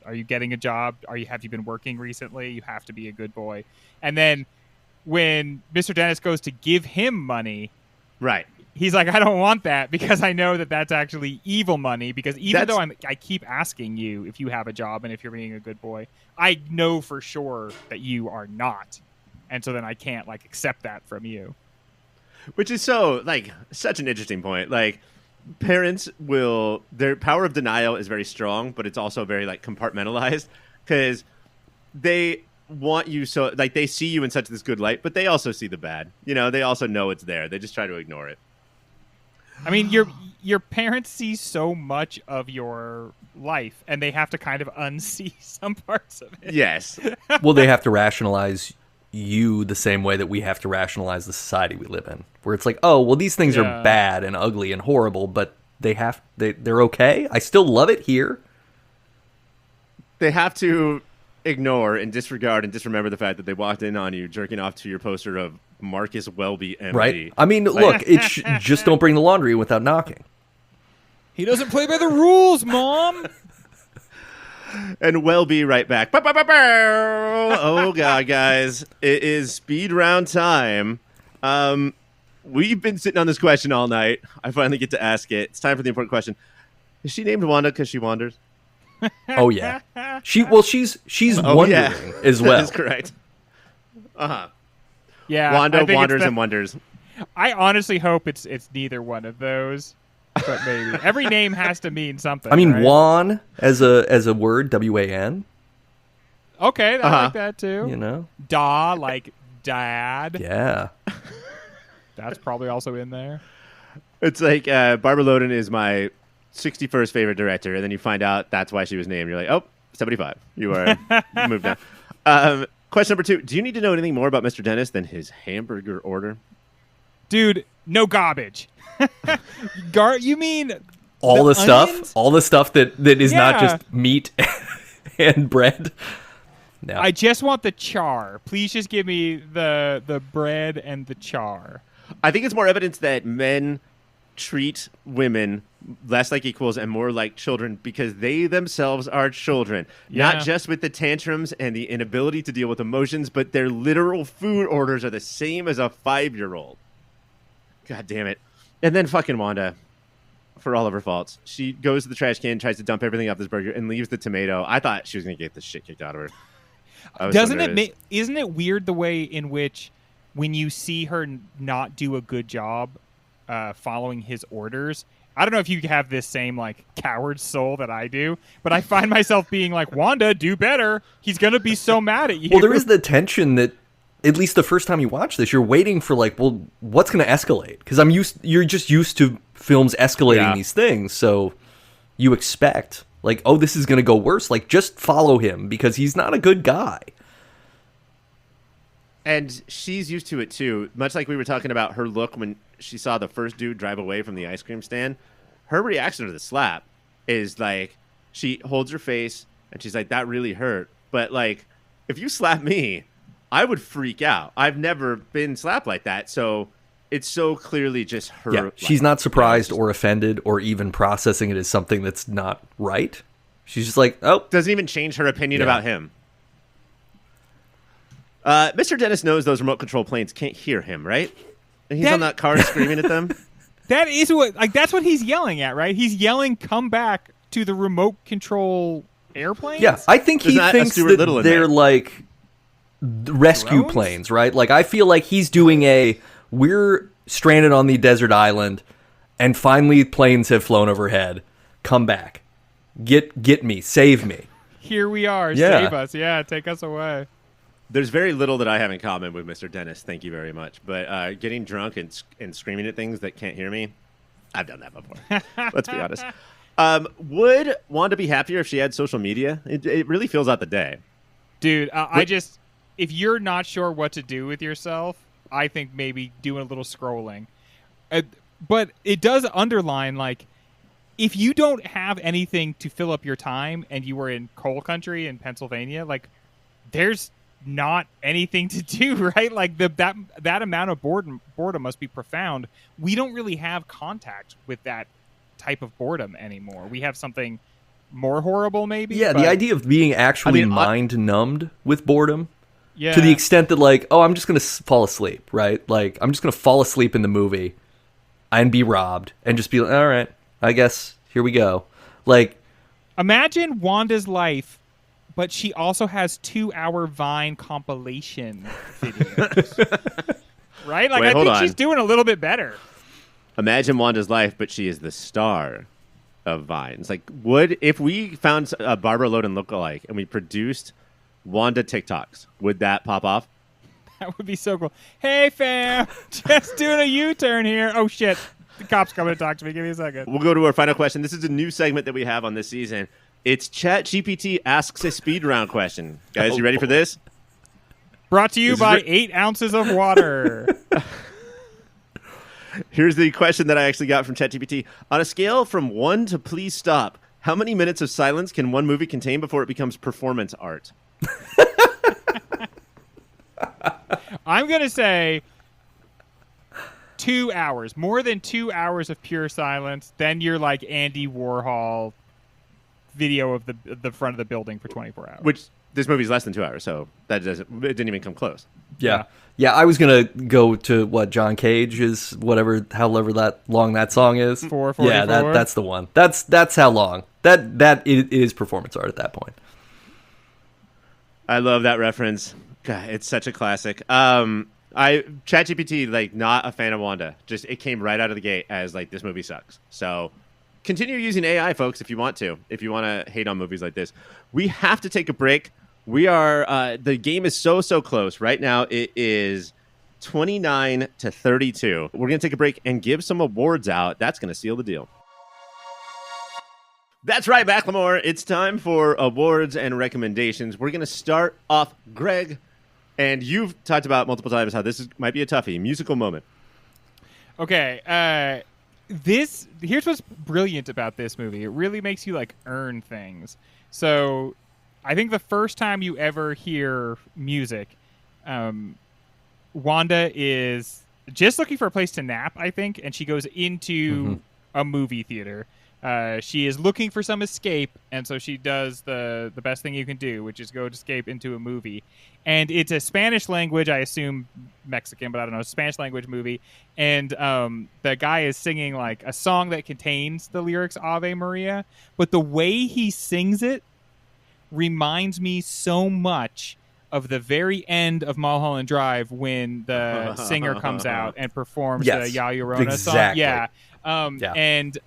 are you getting a job? Have you been working recently? You have to be a good boy. And then when Mr. Dennis goes to give him money, right, he's like, I don't want that because I know that that's actually evil money, because though I keep asking you if you have a job and if you're being a good boy, I know for sure that you are not. And so then I can't like accept that from you. Which is so like such an interesting point. Like, parents their power of denial is very strong, but it's also very like compartmentalized because they want you, so like they see you in such this good light, but they also see the bad. They also know it's there. They just try to ignore it. I mean, your parents see so much of your life, and they have to kind of unsee some parts of it. Yes. Well, they have to rationalize you the same way that we have to rationalize the society we live in, where it's like, oh, well, these things are bad and ugly and horrible, but they're okay. I still love it here. They have to ignore and disregard and disremember the fact that they walked in on you jerking off to your poster of Marcus Welby, MD. Right. I mean, look, just don't bring the laundry in without knocking. He doesn't play by the rules, Mom. And we'll be right back. Oh, God, guys. It is speed round time. We've been sitting on this question all night. I finally get to ask it. It's time for the important question. Is she named Wanda because she wanders? Oh, yeah. She's wondering as well. That is correct. Uh-huh. Yeah. Wanda wanders and wonders. I honestly hope it's neither one of those. But maybe every name has to mean something. I mean, right? Wan as a word, W-A-N. Okay, I like that too. Da, like dad. Yeah, that's probably also in there. It's like Barbara Loden is my 61st favorite director, and then you find out that's why she was named. You're like, oh, 75. You are moved down. Question number 2: do you need to know anything more about Mr. Dennis than his hamburger order? Dude, no garbage. You mean all the onions? stuff? All the stuff that is not just meat and bread? No. I just want the char. Please just give me the bread and the char. I think it's more evidence that men treat women less like equals and more like children because they themselves are children. Yeah. Not just with the tantrums and the inability to deal with emotions, but their literal food orders are the same as a 5-year-old. God damn it. And then fucking Wanda, for all of her faults, she goes to the trash can, tries to dump everything off this burger, and leaves the tomato. I thought she was going to get the shit kicked out of her. I was Doesn't so it nervous. isn't it weird the way in which when you see her not do a good job following his orders? I don't know if you have this same like coward soul that I do, but I find myself being like, Wanda, do better. He's gonna be so mad at you. Well, there is the tension that, at least the first time you watch this, you're waiting for like, well, what's going to escalate? Because you're just used to films escalating these things, so you expect like, oh, this is going to go worse. Like, just follow him because he's not a good guy. And she's used to it too. Much like we were talking about her look when she saw the first dude drive away from the ice cream stand. Her reaction to the slap is like, she holds her face and she's like, that really hurt. But like, if you slap me, I would freak out. I've never been slapped like that. So it's so clearly just her. Yeah, like, she's not surprised or offended or even processing it as something that's not right. She's just like, oh. Doesn't even change her opinion about him. Mr. Dennis knows those remote control planes can't hear him, right? And he's on that car screaming at them. That is that's what he's yelling at, right? He's yelling, come back to the remote control airplanes? Yeah, I think he thinks that they're like rescue Drones? planes, right? Like, I feel like he's doing we're stranded on the desert island and finally planes have flown overhead. Come back. Get me. Save me. Here we are. Yeah. Save us. Yeah, take us away. There's very little that I have in common with Mr. Dennis. Thank you very much. But getting drunk and screaming at things that can't hear me, I've done that before. Let's be honest. Would Wanda be happier if she had social media? It really fills out the day. Dude, if you're not sure what to do with yourself, I think maybe doing a little scrolling. But it does underline, like, if you don't have anything to fill up your time and you were in coal country in Pennsylvania, like, there's not anything to do, right? Like, that amount of boredom must be profound. We don't really have contact with that type of boredom anymore. We have something more horrible, maybe. Yeah, the idea of being actually mind numbed with boredom, yeah, to the extent that, like, oh, I'm just gonna fall asleep, right? Like, I'm just gonna fall asleep in the movie and be robbed and just be like, all right, I guess here we go. Like, imagine Wanda's life, but she also has 2-hour Vine compilation videos. Right? Like, Wait, I think on. she's doing a little bit better. Imagine Wanda's life, but she is the star of Vines. Like, if we found a Barbara Loden lookalike and we produced Wanda TikToks, would that pop off? That would be so cool. Hey, fam, just doing a U-turn here. Oh, shit. The cop's coming to talk to me. Give me a second. We'll go to our final question. This is a new segment that we have on this season. It's ChatGPT asks a speed round question. Guys, you ready for this? Brought to you by 8 ounces of water. Here's the question that I actually got from ChatGPT. On a scale from 1 to please stop, how many minutes of silence can one movie contain before it becomes performance art? I'm going to say 2 hours. More than 2 hours of pure silence. Then you're like Andy Warhol video of the front of the building for 24 hours. Which this movie's less than 2 hours, so it didn't even come close. yeah, I was gonna go to what John Cage is, however that long that song is. 4:44. Yeah, that's the one. That's how long. That it is performance art at that point. I love that reference. God, it's such a classic. ChatGPT, like, not a fan of Wanda. Just, it came right out of the gate as, like, this movie sucks. So continue using AI, folks, if you want to. If you want to hate on movies like this. We have to take a break. We are, the game is so close. Right now, it is 29-32. We're going to take a break and give some awards out. That's going to seal the deal. That's right, Macklemore. It's time for awards and recommendations. We're going to start off, Greg, and you've talked about multiple times how this might be a toughie, musical moment. Okay, here's what's brilliant about this movie. It really makes you, like, earn things. So I think the first time you ever hear music, Wanda is just looking for a place to nap, I think, and she goes into a movie theater. She is looking for some escape, and so she does the best thing you can do, which is go to escape into a movie. And it's a Spanish language, I assume Mexican, but I don't know, Spanish language movie. And the guy is singing, like, a song that contains the lyrics Ave Maria, but the way he sings it reminds me so much of the very end of Mulholland Drive when the singer comes out and performs Yes, the Ya Llorona song. exactly. Yeah. And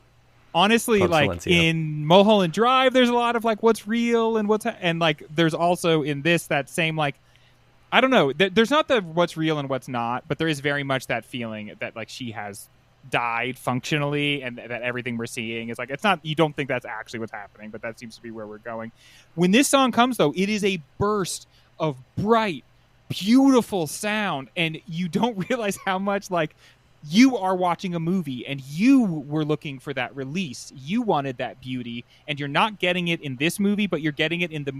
honestly, Club like Silencio. in Mulholland Drive, there's a lot of like what's real and and like there's also in this that same like I don't know. There's not the what's real and what's not, but there is very much that feeling that like she has died functionally and that everything we're seeing is like it's not, you don't think that's actually what's happening, but that seems to be where we're going. When this song comes though, it is a burst of bright, beautiful sound, and you don't realize how much like you are watching a movie and you were looking for that release. You wanted that beauty, and you're not getting it in this movie, but you're getting it in the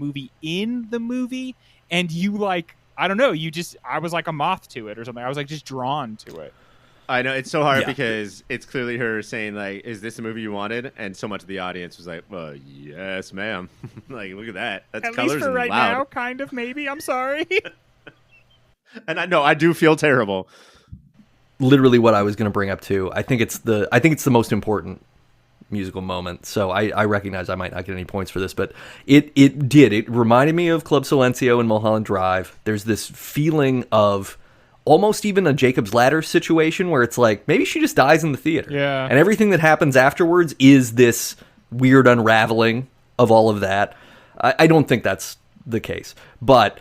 movie. And you like, I don't know, I was like a moth to it or something. I was like just drawn to it. I know it's so hard Yeah. because it's clearly her saying like, "Is this the movie you wanted?" And so much of the audience was like, "Well, yes, ma'am." Like, look at that. That's At colors least for and right loud. now, kind of, maybe. I'm sorry. And I know I do feel terrible. Literally what I was going to bring up too. I think it's the most important musical moment. So I recognize I might not get any points for this, but it reminded me of Club Silencio and Mulholland Drive. There's this feeling of almost even a Jacob's Ladder situation where it's like maybe she just dies in the theater. Yeah. And everything that happens afterwards is this weird unraveling of all of that. I don't think that's the case, but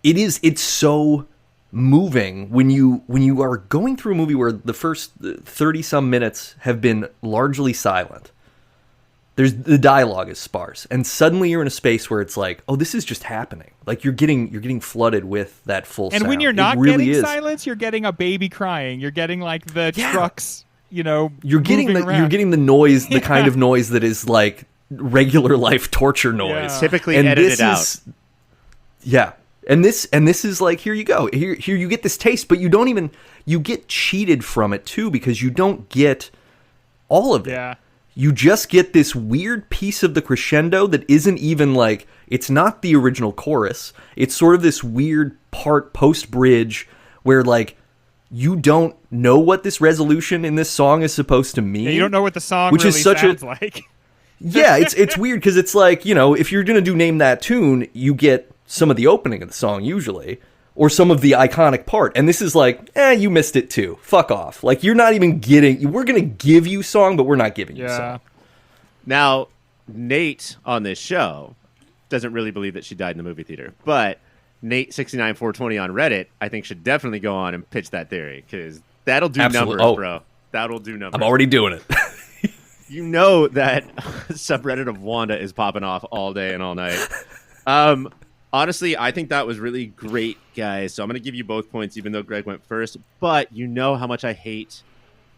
it's so moving when you are going through a movie where the first 30 some minutes have been largely silent. The dialogue is sparse, and suddenly you're in a space where it's like, oh, this is just happening. Like you're getting flooded with that full sound. And when you're not it really getting is. silence, you're getting a baby crying. You're getting like the Yeah. trucks, You're moving getting around. the noise, the kind of noise that is like regular life torture noise. Yeah. Typically And edited this out. is- yeah. And this is like, here you go. Here you get this taste, but you get cheated from it too because you don't get all of it. Yeah. You just get this weird piece of the crescendo that isn't even like, it's not the original chorus. It's sort of this weird part post-bridge where like you don't know what this resolution in this song is supposed to mean. Yeah, you don't know what the song Which really is such sounds like. Yeah, it's weird because it's like, if you're going to do Name That Tune, you get some of the opening of the song usually, or some of the iconic part. And this is like, you missed it too. Fuck off. Like, you're not even we're going to give you song, but we're not giving you Yeah. song. Now, Nate on this show doesn't really believe that she died in the movie theater, but Nate69420 on Reddit, I think, should definitely go on and pitch that theory because that'll do Absolutely. numbers, Oh. bro. That'll do numbers. I'm already doing it. You know that subreddit of Wanda is popping off all day and all night. Honestly, I think that was really great, guys. So I'm going to give you both points, even though Greg went first. But you know how much I hate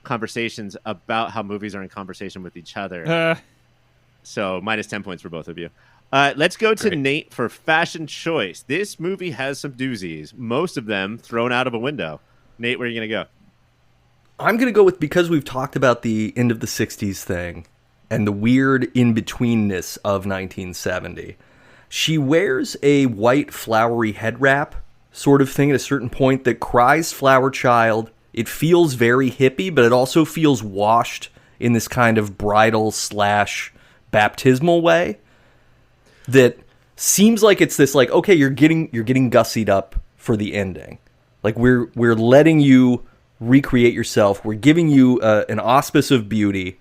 conversations about how movies are in conversation with each other. So minus 10 points for both of you. Let's go to Great. Nate for fashion choice. This movie has some doozies, most of them thrown out of a window. Nate, where are you going to go? I'm going to go with, because we've talked about the end of the 60s thing and the weird in-betweenness of 1970. She wears a white flowery head wrap sort of thing at a certain point that cries flower child. It feels very hippie, but it also feels washed in this kind of bridal / baptismal way that seems like it's this like, okay, you're getting gussied up for the ending. Like we're letting you recreate yourself. We're giving you an auspice of beauty.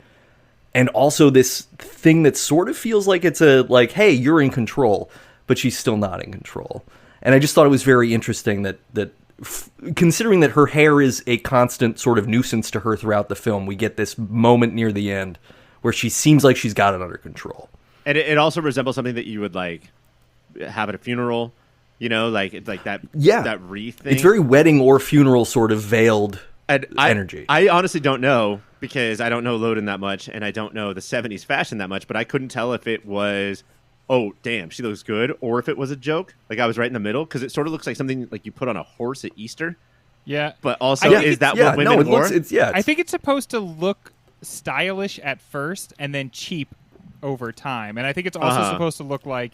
And also this thing that sort of feels like it's like, hey, you're in control, but she's still not in control. And I just thought it was very interesting that considering that her hair is a constant sort of nuisance to her throughout the film, we get this moment near the end where she seems like she's got it under control. And it also resembles something that you would like have at a funeral, like that. Yeah, that wreath thing. It's very wedding or funeral sort of veiled energy. I honestly don't know because I don't know Loden that much, and I don't know the 70s fashion that much, but I couldn't tell if it was, oh, damn, she looks good, or if it was a joke. Like I was right in the middle because it sort of looks like something like you put on a horse at Easter. Yeah. But also, I think is that yeah, what women no, it wore? looks, I think it's supposed to look stylish at first and then cheap over time. And I think it's also supposed to look like,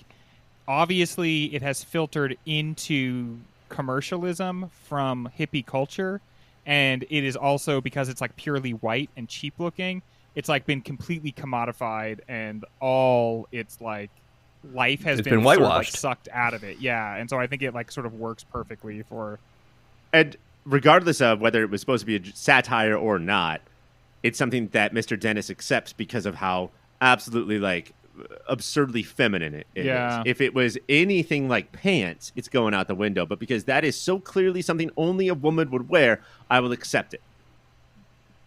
obviously, it has filtered into commercialism from hippie culture. And it is also, because it's like purely white and cheap looking, it's like been completely commodified, and all its like life has It's been been sort of, like, whitewashed. sucked out of it. Yeah, and so I think it like sort of works perfectly for. And regardless of whether it was supposed to be a satire or not, it's something that Mr. Dennis accepts because of how absolutely like absurdly feminine it is. Yeah. If it was anything like pants, it's going out the window. But because that is so clearly something only a woman would wear, I will accept it.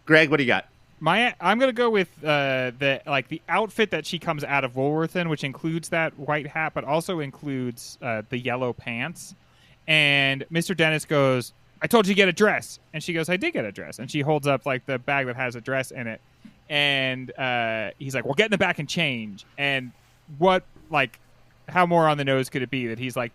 Greg, what do you got? I'm gonna go with the outfit that she comes out of Woolworth in, which includes that white hat, but also includes the yellow pants. And Mr. Dennis goes, "I told you to get a dress," and she goes, "I did get a dress," and she holds up like the bag that has a dress in it, and he's like, "Well, get in the back and change." And how more on the nose could it be that he's like,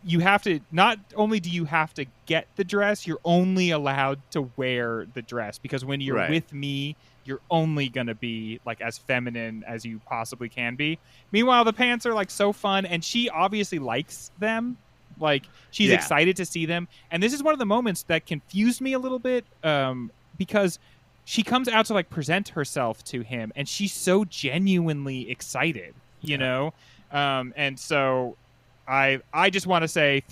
you have to, not only do you have to get the dress, you're only allowed to wear the dress, because when you're Right. with me, you're only going to be like as feminine as you possibly can be. Meanwhile, the pants are like so fun, and she obviously likes them. Like, she's Yeah. excited to see them. And this is one of the moments that confused me a little bit, because she comes out to like present herself to him, and she's so genuinely excited, you know? And so I just want to say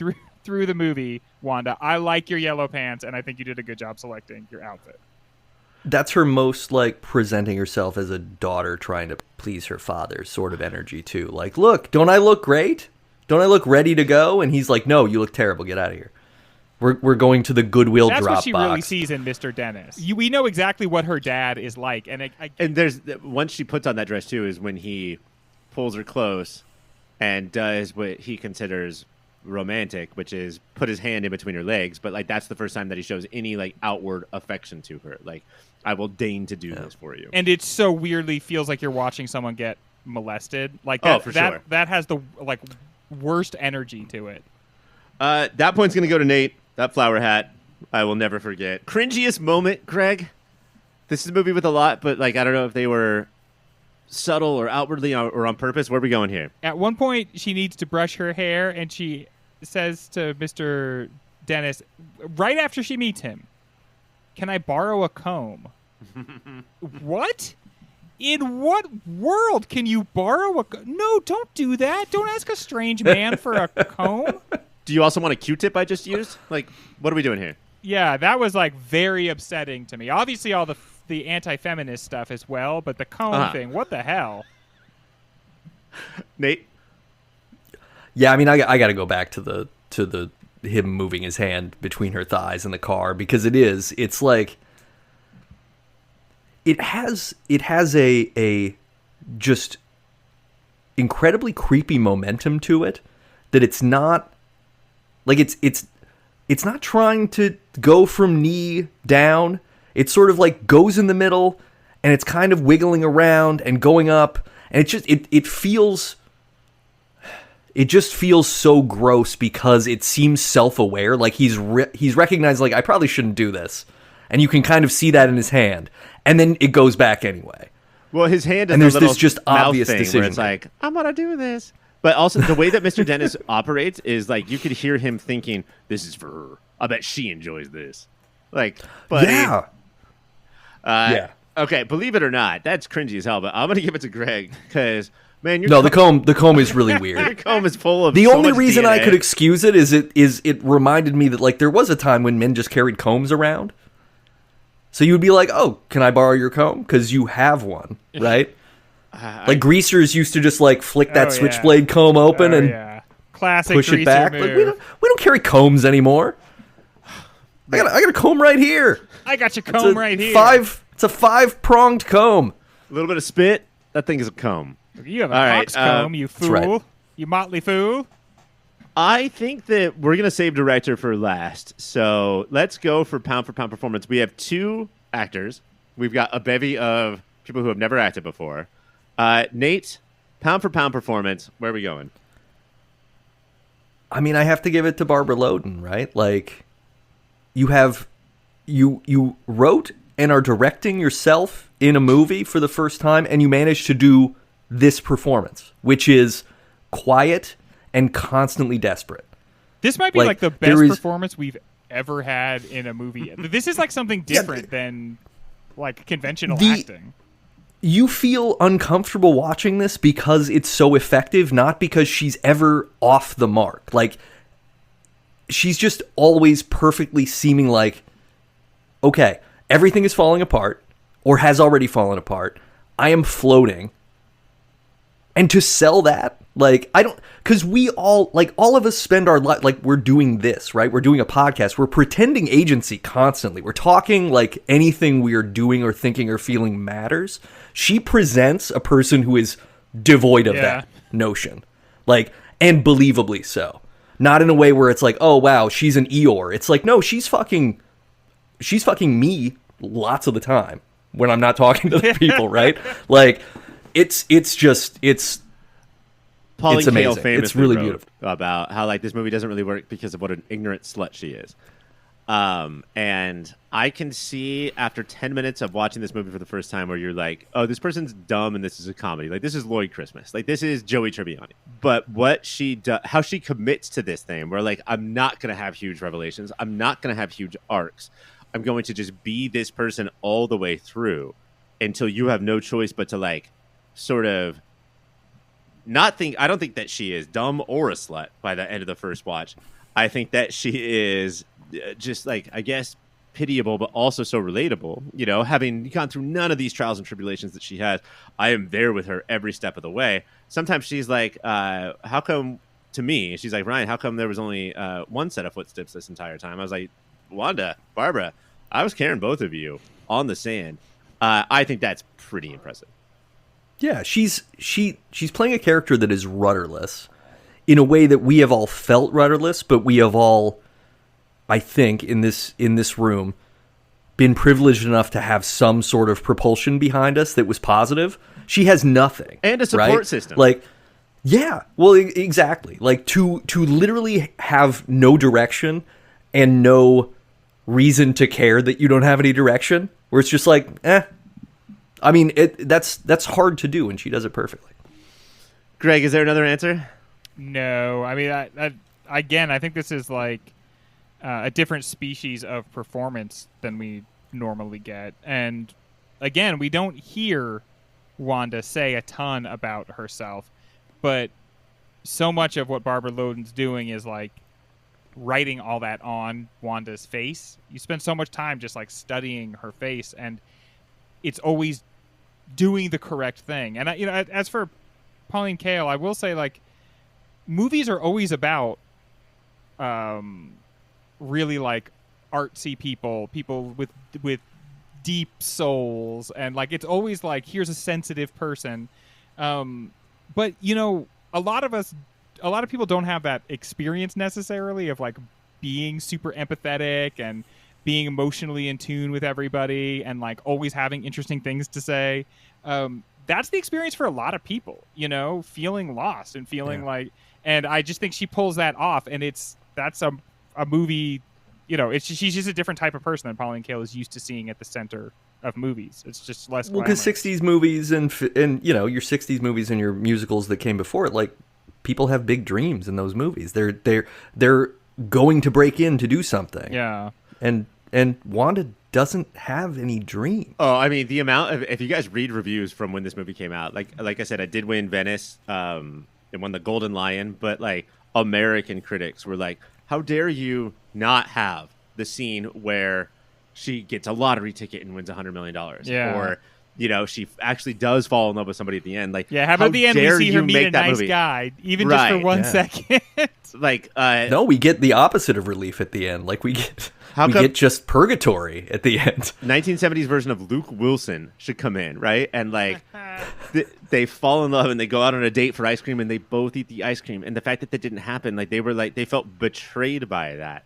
through the movie, Wanda, I like your yellow pants, and I think you did a good job selecting your outfit. That's her most like presenting herself as a daughter trying to please her father sort of energy too. Like, look, don't I look great? Don't I look ready to go? And he's like, no, you look terrible. Get out of here. We're going to the Goodwill That's drop what she box. really sees in Mr. Dennis. We know exactly what her dad is like, and And there's once she puts on that dress too is when he pulls her close and does what he considers romantic, which is put his hand in between her legs. But like that's the first time that he shows any like outward affection to her. Like, I will deign to do this for you. and it so weirdly feels like you're watching someone get molested. Like that, for that, sure. that has the like worst energy to it. That point's gonna go to Nate. That flower hat, I will never forget. Cringiest moment, Greg. This is a movie with a lot, but like I don't know if they were subtle or outwardly or on purpose. Where are we going here? At one point, she needs to brush her hair, and she says to Mr. Dennis, right after she meets him, "Can I borrow a comb?" What? In what world can you borrow a comb? No, don't do that. Don't ask a strange man for a comb. Do you also want a Q-tip I just used? Like, what are we doing here? Yeah, that was like very upsetting to me. Obviously, all the anti-feminist stuff as well, but the comb thing, what the hell? Nate? Yeah, I mean, I got to go back to the him moving his hand between her thighs in the car, because it's like it has a just incredibly creepy momentum to it, that it's not like it's not trying to go from knee down. It sort of like goes in the middle, and it's kind of wiggling around and going up, and it just feels so gross because it seems self-aware. Like he's recognized, like, I probably shouldn't do this, and you can kind of see that in his hand, and then it goes back anyway. Well, his hand is And a there's little this just mouth obvious thing decision where it's like, I'm gonna do this. But also the way that Mr. Dennis operates is like you could hear him thinking, "This is for her. I bet she enjoys this." Like, buddy. Yeah. Yeah. Okay, believe it or not, that's cringy as hell. But I'm gonna give it to Greg because, man, No, the comb is really your weird. comb is full of. The so only much reason I DNA. could excuse it is it reminded me that, like, there was a time when men just carried combs around. So you would be like, "Oh, can I borrow your comb? Because you have one, right?" Like greasers used to just like flick that Oh, yeah. switchblade comb open and yeah. Classic push it greaser back. move. Like we don't carry combs anymore. I got a comb right here. I got your It's comb a right here. It's a 5-pronged comb. A little bit of spit. That thing is a comb. You have a All right, fox comb, you fool. right. You motley fool. I think that we're going to save director for last. So let's go for pound performance. We have two actors. We've got a bevy of people who have never acted before. Nate, pound for pound performance. Where are we going? I mean, I have to give it to Barbara Loden, right? Like, you wrote and are directing yourself in a movie for the first time, and you managed to do this performance, which is quiet and constantly desperate. This might be Like, like the there best is- performance we've ever had in a movie. This is like something different than like conventional The- acting. you feel uncomfortable watching this because it's so effective, not because she's ever off the mark. Like, she's just always perfectly seeming like, okay, everything is falling apart, or has already fallen apart. I am floating. And to sell that, like, I don't, because we all, like, all of us spend our life, like, we're doing this, right? We're doing a podcast. We're pretending agency constantly. We're talking like anything we are doing or thinking or feeling matters. She presents a person who is devoid of that notion, like, and believably so. Not in a way where it's like, oh, wow, she's an Eeyore. It's like, no, she's fucking me lots of the time when I'm not talking to the people, right? Like, it's Pauline Kael amazing. famously It's really wrote beautiful about how like this movie doesn't really work because of what an ignorant slut she is. And I can see after 10 minutes of watching this movie for the first time where you're like, oh, this person's dumb and this is a comedy. Like, this is Lloyd Christmas. Like, this is Joey Tribbiani. But what she does, how she commits to this thing, where like, I'm not going to have huge revelations. I'm not going to have huge arcs. I'm going to just be this person all the way through until you have no choice but to like sort of not think. I don't think that she is dumb or a slut by the end of the first watch. I think that she is just like, I guess, pitiable, but also so relatable. You know, having gone through none of these trials and tribulations that she has, I am there with her every step of the way. Sometimes she's like, how come to me? She's like, Ryan, how come there was only one set of footsteps this entire time? I was like, Wanda, Barbara, I was carrying both of you on the sand. I think that's pretty impressive. Yeah, she's playing a character that is rudderless in a way that we have all felt rudderless, but we have all, I think, in this room, been privileged enough to have some sort of propulsion behind us that was positive. She has nothing. And a support right? system. Like, yeah, well, exactly. Like, to literally have no direction and no reason to care that you don't have any direction, where it's just like, I mean, that's hard to do, and she does it perfectly. Greg, is there another answer? No, I mean, I think this is like a different species of performance than we normally get, and again, we don't hear Wanda say a ton about herself, but so much of what Barbara Loden's doing is like writing all that on Wanda's face. You spend so much time just like studying her face, and it's always doing the correct thing. And as for Pauline Kael, I will say, like, movies are always about really like artsy people with deep souls, and like it's always like, here's a sensitive person, but you know, a lot of people don't have that experience necessarily of like being super empathetic and being emotionally in tune with everybody and like always having interesting things to say. That's the experience for a lot of people, you know, feeling lost and feeling like, and I just think she pulls that off, and that's a movie, you know, she's just a different type of person than Pauline Kael is used to seeing at the center of movies. It's just less well, because 60s movies and you know, your 60s movies and your musicals that came before it, like, people have big dreams in those movies. They're going to break in to do something. Yeah. And Wanda doesn't have any dream. Oh, I mean, the amount of, if you guys read reviews from when this movie came out, like I said, I did win Venice, it won the Golden Lion, but like American critics were like, how dare you not have the scene where she gets a lottery ticket and wins $100 million? Yeah. Or, you know, she actually does fall in love with somebody at the end. Like, yeah, how about at the end we see her meet a nice movie? guy, even just for 1 second. Like, no, we get the opposite of relief at the end. Like, we get just purgatory at the end. 1970s version of Luke Wilson should come in, right? And like, they fall in love and they go out on a date for ice cream and they both eat the ice cream. And the fact that didn't happen, like they felt betrayed by that.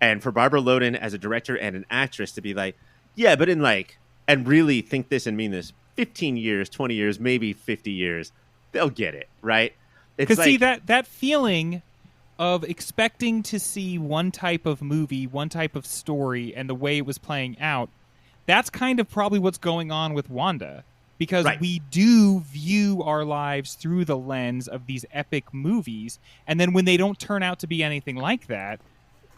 And for Barbara Loden as a director and an actress to be like, yeah, but in like, and really think this and mean this, 15 years, 20 years, maybe 50 years, they'll get it, right? Because see, that feeling of expecting to see one type of movie, one type of story, and the way it was playing out, that's kind of probably what's going on with Wanda. Because we do view our lives through the lens of these epic movies, and then when they don't turn out to be anything like that,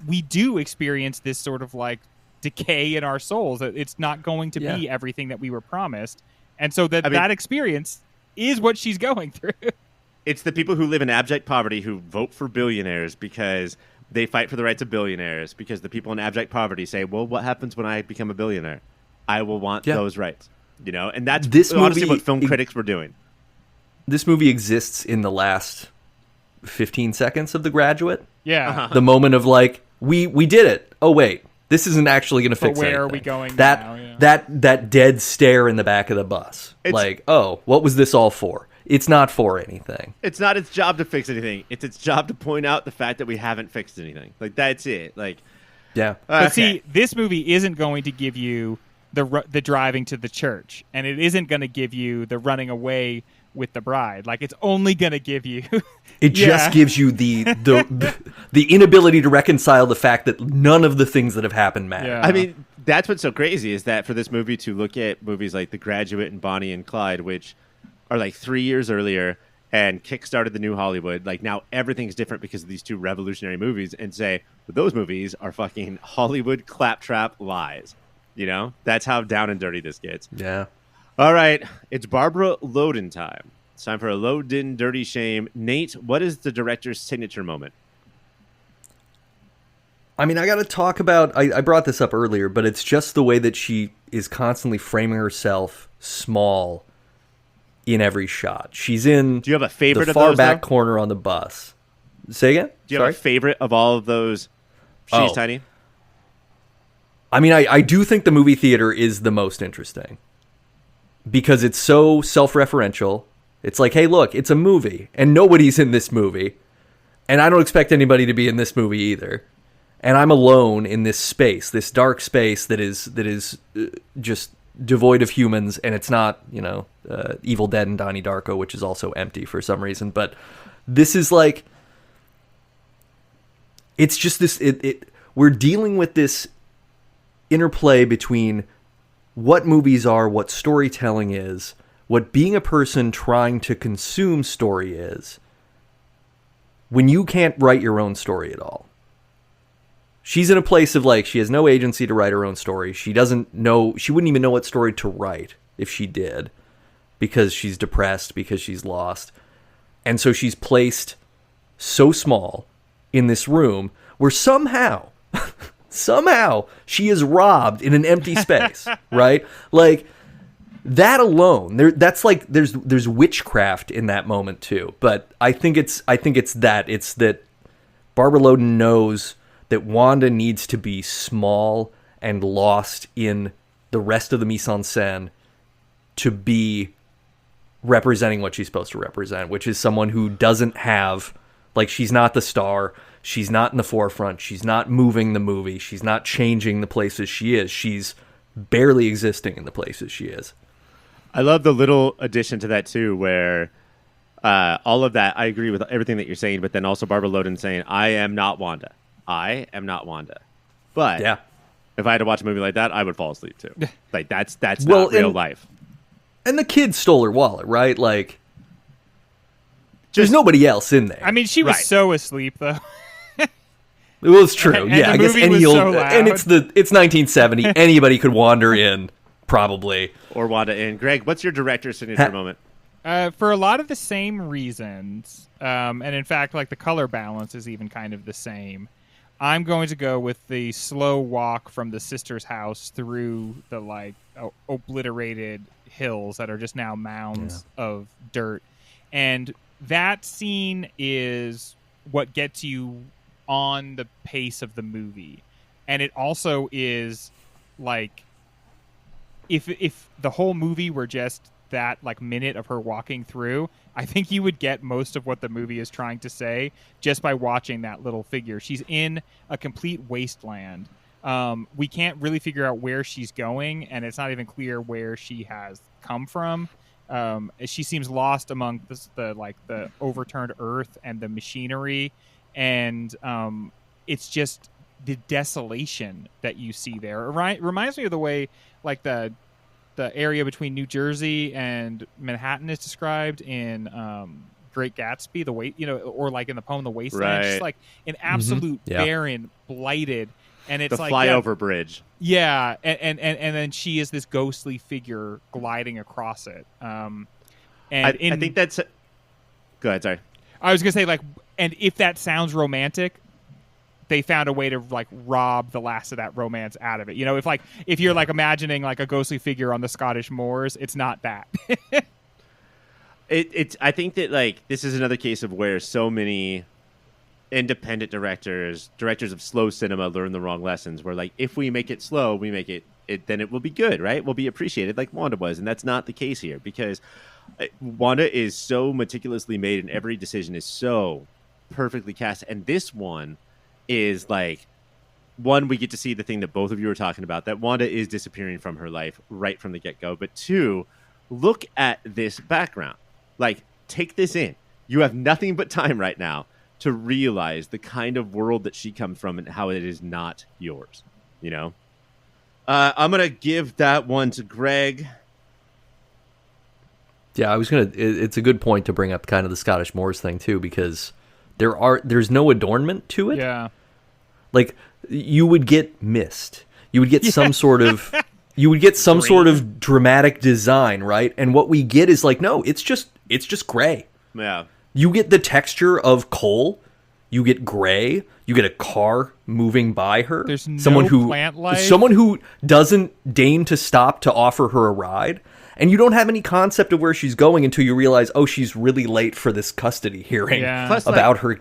we do experience this sort of like decay in our souls. It's not going to be everything that we were promised. And so that experience is what she's going through. It's the people who live in abject poverty who vote for billionaires because they fight for the rights of billionaires, because the people in abject poverty say, well, what happens when I become a billionaire? I will want those rights. And that's honestly what film critics were doing. This movie exists in the last 15 seconds of The Graduate. Yeah. Uh-huh. The moment of like, we did it. Oh, wait. This isn't actually going to fix anything. Where are we going now? Yeah. That dead stare in the back of the bus. Like, oh, what was this all for? It's not for anything. It's not its job to fix anything. It's its job to point out the fact that we haven't fixed anything. Like, that's it. Like, yeah. But see, this movie isn't going to give you the driving to the church, and it isn't going to give you the running away with the bride. Like, it's only going to give you it just gives you the inability to reconcile the fact that none of the things that have happened matter. I mean, that's what's so crazy is that for this movie to look at movies like The Graduate and Bonnie and Clyde, which are like 3 years earlier and kickstarted the new Hollywood, like now everything's different because of these two revolutionary movies, and say those movies are fucking Hollywood claptrap lies. That's how down and dirty this gets. Yeah. All right, it's Barbara Loden time. It's time for a Loden dirty shame. Nate, what is the director's signature moment? I mean, I got to talk about, I brought this up earlier, but it's just the way that she is constantly framing herself small in every shot. She's in Do you have a favorite the of far those, back though? corner on the bus. Say again? Do you have a favorite of all of those? She's tiny. I mean, I do think the movie theater is the most interesting because it's so self-referential. It's like, hey, look, it's a movie, and nobody's in this movie, and I don't expect anybody to be in this movie either. And I'm alone in this space, this dark space that is just devoid of humans, and it's not, Evil Dead and Donnie Darko, which is also empty for some reason. But this is like, it's just this. We're dealing with this interplay between what movies are, what storytelling is, what being a person trying to consume story is, when you can't write your own story at all. She's in a place of like, she has no agency to write her own story. She wouldn't even know what story to write if she did, because she's depressed, because she's lost. And so she's placed so small in this room where somehow she is robbed in an empty space, right? Like, that alone, that's like, there's witchcraft in that moment too. But I think it's that Barbara Loden knows that Wanda needs to be small and lost in the rest of the mise-en-scène to be representing what she's supposed to represent, which is someone who doesn't have, like, she's not the star, she's not in the forefront, she's not moving the movie, she's not changing the places she is, she's barely existing in the places she is. I love the little addition to that, too, where all of that, I agree with everything that you're saying, but then also Barbara Loden saying, I am not Wanda. I am not Wanda. But if I had to watch a movie like that, I would fall asleep too. Like, that's not real life. And the kid stole her wallet, right? Like, there's nobody else in there. I mean, she was so asleep though. Well, it's true. And I guess any old, so and it's 1970. Anybody could wander in, probably, or wander in. Greg, what's your director's signature moment? For a lot of the same reasons, and in fact, like the color balance is even kind of the same. I'm going to go with the slow walk from the sister's house through the obliterated hills that are just now mounds of dirt. And that scene is what gets you on the pace of the movie. And it also is like, if the whole movie were just that minute of her walking through, I think you would get most of what the movie is trying to say just by watching that little figure. She's in a complete wasteland. We can't really figure out where she's going, and it's not even clear where she has come from. She seems lost among the overturned earth and the machinery, and it's just the desolation that you see there. It reminds me of the way the area between New Jersey and Manhattan is described in Great Gatsby, or like in the poem The Wasteland. Right. Just like an absolute barren, blighted, And it's the like flyover bridge. Yeah, and then she is this ghostly figure gliding across it. I think that's. Go ahead. Sorry. I was gonna say, like, and if that sounds romantic, they found a way to like rob the last of that romance out of it. You know, if you're like imagining like a ghostly figure on the Scottish moors, it's not that. I think that like this is another case of where so many independent directors of slow cinema learn the wrong lessons. Where like if we make it slow, we make it then it will be good, right? We'll be appreciated like Wanda was, and that's not the case here because Wanda is so meticulously made, and every decision is so perfectly cast. And this one is like, one, we get to see the thing that both of you were talking about, that Wanda is disappearing from her life right from the get-go. But two, look at this background. Like, take this in. You have nothing but time right now to realize the kind of world that she comes from and how it is not yours. You know? I'm going to give that one to Greg. Yeah, it's a good point to bring up kind of the Scottish Moors thing too, because there's no adornment to it. Yeah. Like you would get mist. You would get some sort of sort of dramatic design, right? And what we get is like, no, it's just gray. Yeah. You get the texture of coal. You get gray. You get a car moving by her. There's no plant life. Someone who doesn't deign to stop to offer her a ride. And you don't have any concept of where she's going until you realize, oh, she's really late for this custody hearing about her.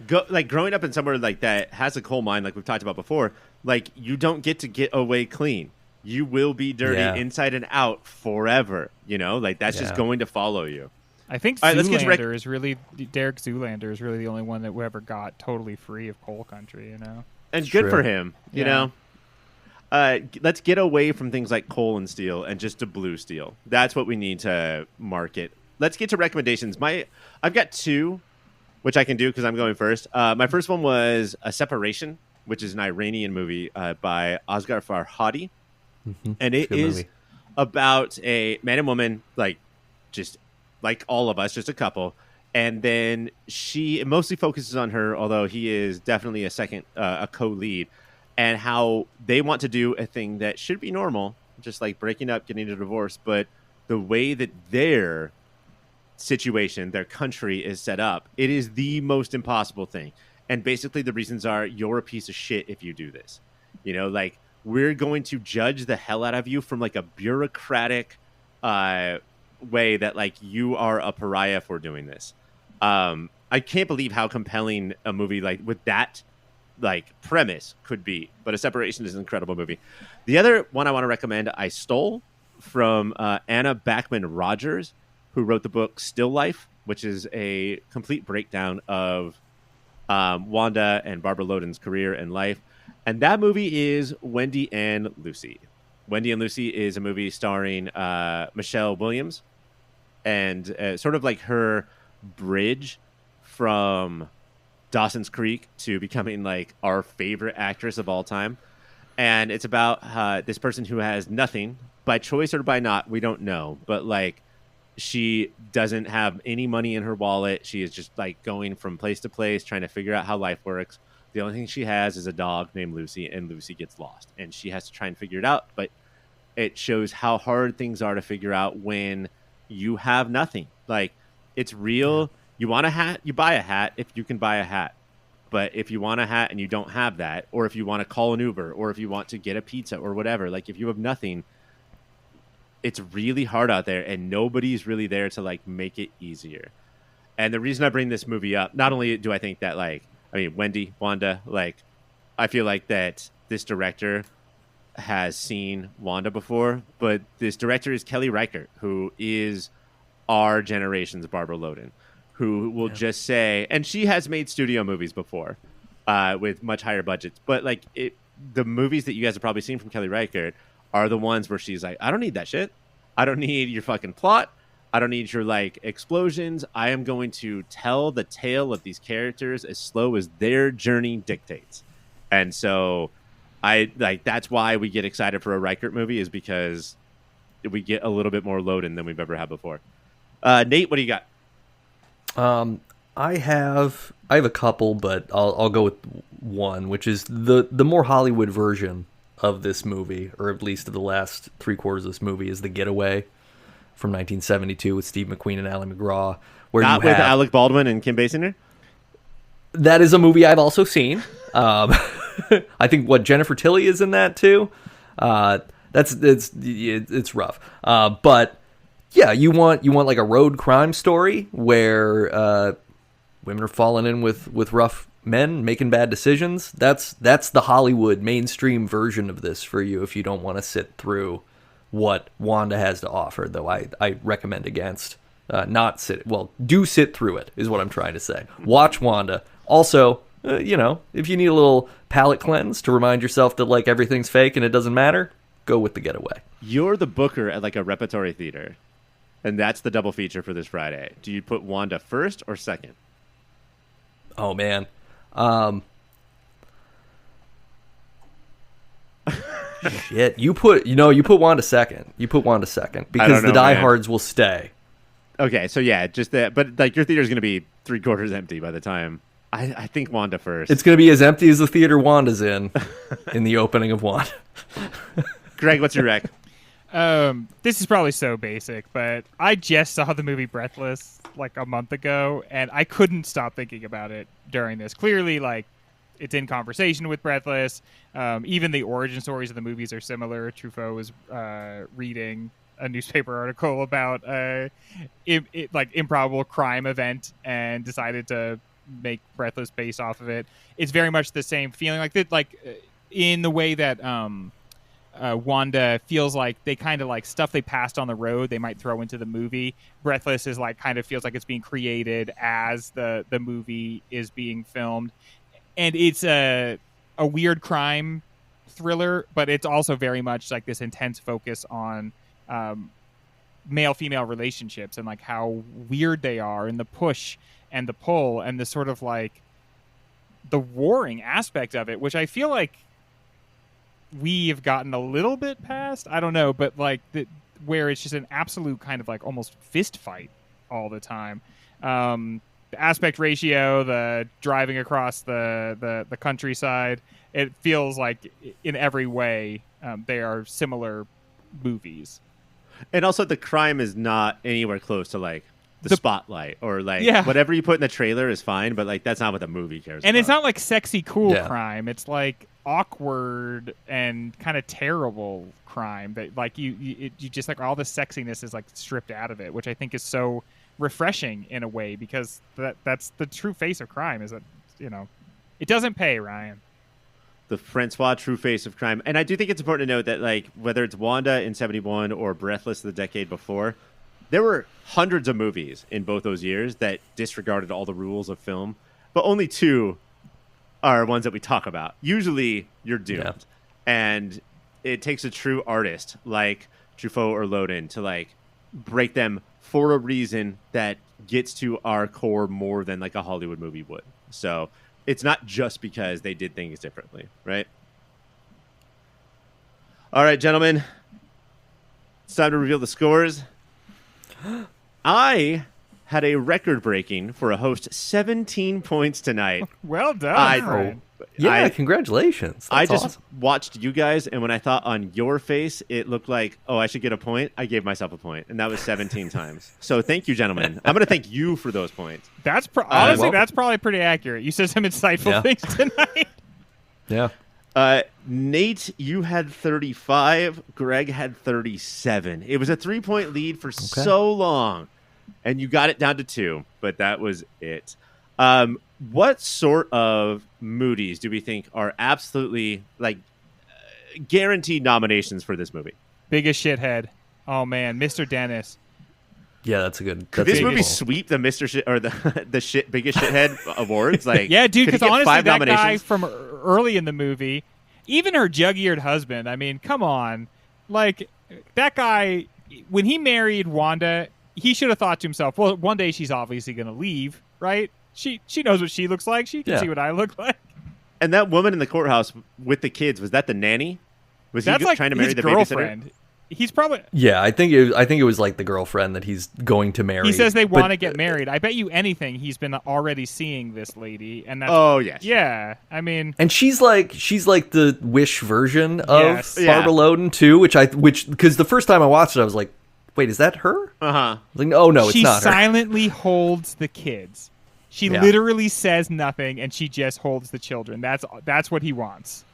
Growing up in somewhere like that has a coal mine, like we've talked about before, like you don't get to get away clean. You will be dirty inside and out forever. You know, like that's just going to follow you. I think Zoolander is really Derek Zoolander is really the only one that ever got totally free of coal country. You know, and good for him. You know. Let's get away from things like coal and steel and just to blue steel. That's what we need to market. Let's get to recommendations. I've got two, which I can do because I'm going first. My first one was A Separation, which is an Iranian movie by Asghar Farhadi. Mm-hmm. And it is about a man and woman, like just like all of us, just a couple. And then it mostly focuses on her, although he is definitely a co-lead. And how they want to do a thing that should be normal, just like breaking up, getting a divorce. But the way that their situation, their country is set up, it is the most impossible thing. And basically the reasons are, you're a piece of shit if you do this. You know, like, we're going to judge the hell out of you from like a bureaucratic way that like you are a pariah for doing this. I can't believe how compelling a movie like with that like premise could be, but A Separation is an incredible movie. The other one I want to recommend, I stole from Anna Bachman Rogers, who wrote the book Still Life, which is a complete breakdown of Wanda and Barbara Loden's career and life. And that movie is Wendy and Lucy. Wendy and Lucy is a movie starring Michelle Williams, and sort of like her bridge from Dawson's Creek to becoming like our favorite actress of all time. And it's about this person who has nothing, by choice or by not, we don't know, but like she doesn't have any money in her wallet. She is just like going from place to place trying to figure out how life works. The only thing she has is a dog named Lucy, and Lucy gets lost and she has to try and figure it out. But it shows how hard things are to figure out when you have nothing. Like, it's real. You want a hat, you buy a hat if you can buy a hat. But if you want a hat and you don't have that, or if you want to call an Uber, or if you want to get a pizza or whatever, like if you have nothing, it's really hard out there, and nobody's really there to like make it easier. And the reason I bring this movie up, not only do I think that like, I mean, Wendy, Wanda, like, I feel like that this director has seen Wanda before, but this director is Kelly Reichardt, who is our generation's Barbara Loden, who will just say, and she has made studio movies before with much higher budgets, but like the movies that you guys have probably seen from Kelly Reichardt are the ones where she's like, I don't need that shit. I don't need your fucking plot. I don't need your like explosions. I am going to tell the tale of these characters as slow as their journey dictates. And so that's why we get excited for a Reichardt movie, is because we get a little bit more Loden than we've ever had before. Nate, what do you got? I have a couple, but I'll go with one, which is the more Hollywood version of this movie, or at least of the last 3/4 of this movie, is The Getaway from 1972 with Steve McQueen and Ally McGraw. Where Not you with have, Alec Baldwin and Kim Basinger? That is a movie I've also seen. I think Jennifer Tilly is in that too. It's rough. But yeah, you want like a road crime story where women are falling in with rough men making bad decisions. That's the Hollywood mainstream version of this for you if you don't want to sit through what Wanda has to offer. Though I recommend against do sit through it is what I'm trying to say. Watch Wanda. Also, if you need a little palate cleanse to remind yourself that like everything's fake and it doesn't matter, go with The Getaway. You're the booker at like a repertory theater, and that's the double feature for this Friday. Do you put Wanda first or second? Oh man. Shit, you put Wanda second. You put Wanda second because the diehards will stay. Okay, so yeah, just that. But like your theater's going to be 3/4 empty by the time. I think Wanda first. It's going to be as empty as the theater Wanda's in the opening of Wanda. Greg, what's your rec? This is probably so basic, but I just saw the movie Breathless like a month ago, and I couldn't stop thinking about it during this. Clearly, like, it's in conversation with Breathless. Even the origin stories of the movies are similar. Truffaut was reading a newspaper article about improbable crime event and decided to make Breathless based off of it. It's very much the same feeling, in the way that Wanda feels like they kind of like stuff they passed on the road they might throw into the movie. Breathless is like kind of feels like it's being created as the movie is being filmed, and it's a weird crime thriller, but it's also very much like this intense focus on male-female relationships and like how weird they are, and the push and the pull and the sort of like the warring aspect of it, which I feel like we've gotten a little bit past. I don't know, but like where it's just an absolute kind of like almost fist fight all the time. The aspect ratio, the driving across the countryside, it feels like in every way they are similar movies. And also the crime is not anywhere close to like the spotlight or like whatever you put in the trailer is fine, but like that's not what the movie cares about. And it's not like sexy cool crime. It's like awkward and kind of terrible crime that like you just like all the sexiness is like stripped out of it, which I think is so refreshing in a way, because that's the true face of crime, is that it doesn't pay, Ryan. The Francois true face of crime. And I do think it's important to note that like whether it's Wanda in 71 or Breathless the decade before, there were hundreds of movies in both those years that disregarded all the rules of film, but only two are ones that we talk about. Usually you're doomed. Yeah. And it takes a true artist like Truffaut or Loden to like break them for a reason that gets to our core more than like a Hollywood movie would. So it's not just because they did things differently, right? All right, gentlemen. It's time to reveal the scores. I had a record-breaking for a host 17 points tonight. Well done. Congratulations. That's just awesome. Watched you guys, and when I thought on your face it looked like, oh, I should get a point, I gave myself a point, and that was 17 times. So thank you, gentlemen. I'm going to thank you for those points. That's honestly, that's probably pretty accurate. You said some insightful things tonight. Yeah. Nate, you had 35. Greg had 37. It was a 3-point lead for so long, and you got it down to 2, but that was it. What sort of moodies do we think are absolutely like guaranteed nominations for this movie? Biggest shithead. Oh man, Mr. Dennis. Yeah, that's a good. Could this movie sweep the Mr. Shit or the biggest shithead awards? Like, yeah, dude. Because honestly, that guy nominations? from early in the movie, even her jug-eared husband. I mean, come on, like that guy when he married Wanda, he should have thought to himself, well, one day she's obviously going to leave, right? She knows what she looks like. She can see what I look like. And that woman in the courthouse with the kids, was that the nanny? Was he like trying to marry his the girlfriend. babysitter? He's probably. Yeah, I think it was like the girlfriend that he's going to marry. He says they but- want to get married. I bet you anything he's been already seeing this lady, and that's. Oh yes. Yeah, I mean. And she's like the Wish version of Yes. Barbara Loden too, which because the first time I watched it, I was like, wait, is that her? Uh-huh. Like, oh no, it's She not her. silently holds the kids. She Yeah. literally says nothing, and she just holds the children. That's what he wants.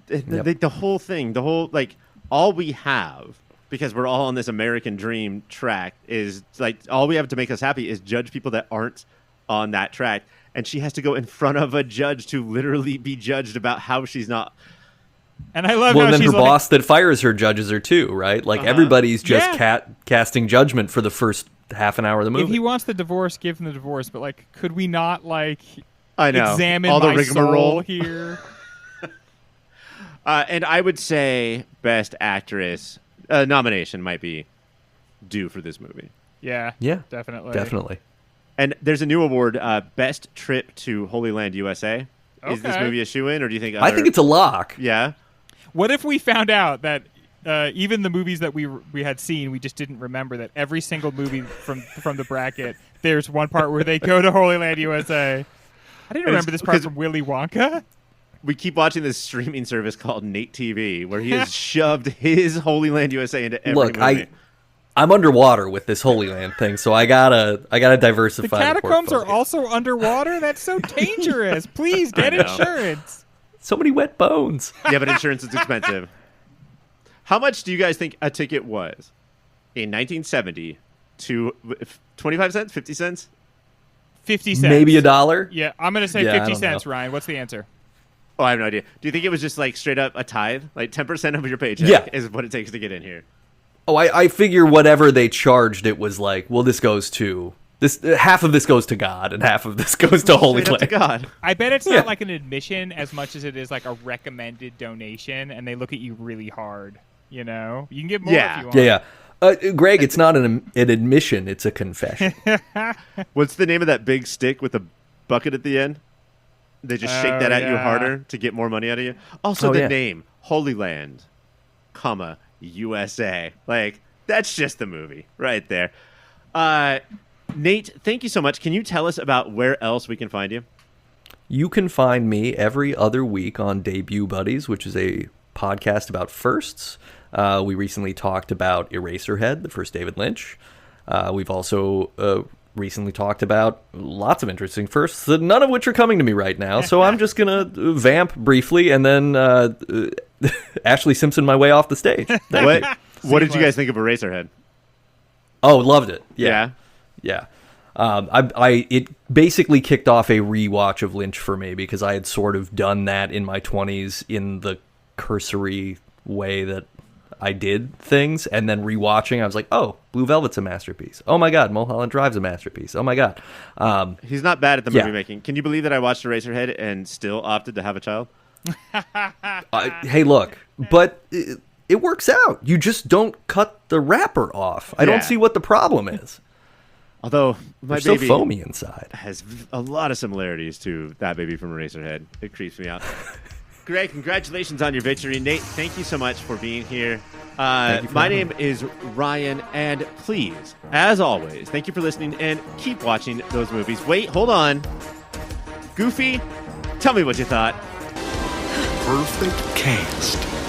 The whole thing, like all we have, because we're all on this American dream track, is like all we have to make us happy is judge people that aren't on that track, and she has to go in front of a judge to literally be judged about how she's not. And I love Well, how and then she's her like, boss that fires her judges her too, right? Like everybody's just casting judgment for the first half an hour of the movie. if he wants the divorce, give him the divorce. But like, could we not like I know examine all the my rigmarole soul here? And I would say Best Actress nomination might be due for this movie. Yeah, Yeah, definitely. And there's a new award, Best Trip to Holy Land, USA. Is this Okay. movie a shoe-in, or do you think? I think it's a lock. Yeah. What if we found out that even the movies that we had seen, we just didn't remember that every single movie from the bracket, there's one part where they go to Holy Land, USA. I didn't remember this part because- from Willy Wonka. We keep watching this streaming service called Nate TV, where he has shoved his Holy Land, USA into every Look, movie. I'm underwater with this Holy Land thing, so I gotta The diversify. catacombs are portfolio. also underwater. That's so dangerous. Please get I know. insurance. So many wet bones. Yeah, but insurance is expensive. How much do you guys think a ticket was in 1970 to 25 cents, 50 cents? 50 cents. Maybe $1. Yeah, I'm gonna say Yeah, I 50 don't cents. know. Ryan, what's the answer? Oh, I have no idea. Do you think it was just like straight up a tithe? Like 10% of your paycheck Yeah. is what it takes to get in here? Oh, I figure whatever they charged, it was like, well, this goes to this. Half of this goes to God, and half of this goes to Holy Straight up to Land. God. I bet it's Yeah. not like an admission as much as it is like a recommended donation, and they look at you really hard. You know, you can give more Yeah. if you want. Yeah. Greg, it's not an admission; it's a confession. What's the name of that big stick with the bucket at the end? They just shake that at you yeah. harder to get more money out of you. Also, Oh, the yeah. name Holy Land, comma USA. Like that's just the movie right there. Nate, thank you so much. Can you tell us about where else we can find you? You can find me every other week on Debut Buddies, which is a podcast about firsts. We recently talked about Eraserhead, the first David Lynch. We've also recently talked about lots of interesting firsts, none of which are coming to me right now. So I'm just going to vamp briefly and then Ashley Simpson my way off the stage. What did you guys think of Eraserhead? Oh, loved it. Yeah. Yeah. It basically kicked off a rewatch of Lynch for me because I had sort of done that in my 20s in the cursory way that I did things, and then rewatching, I was like, oh, Blue Velvet's a masterpiece. Oh my God, Mulholland Drive's a masterpiece. Oh my God. He's not bad at the movie Yeah. making. Can you believe that I watched Eraserhead and still opted to have a child? Hey, look, but it works out. You just don't cut the wrapper off. I Yeah. don't see what the problem is. Although my They're so baby foamy inside. has a lot of similarities to that baby from Eraserhead. It creeps me out. Greg, congratulations on your victory. Nate, thank you so much for being here. Thank you for My having name is Ryan, and please, as always, thank you for listening and keep watching those movies. Wait, hold on. Goofy, tell me what you thought. Perfect cast.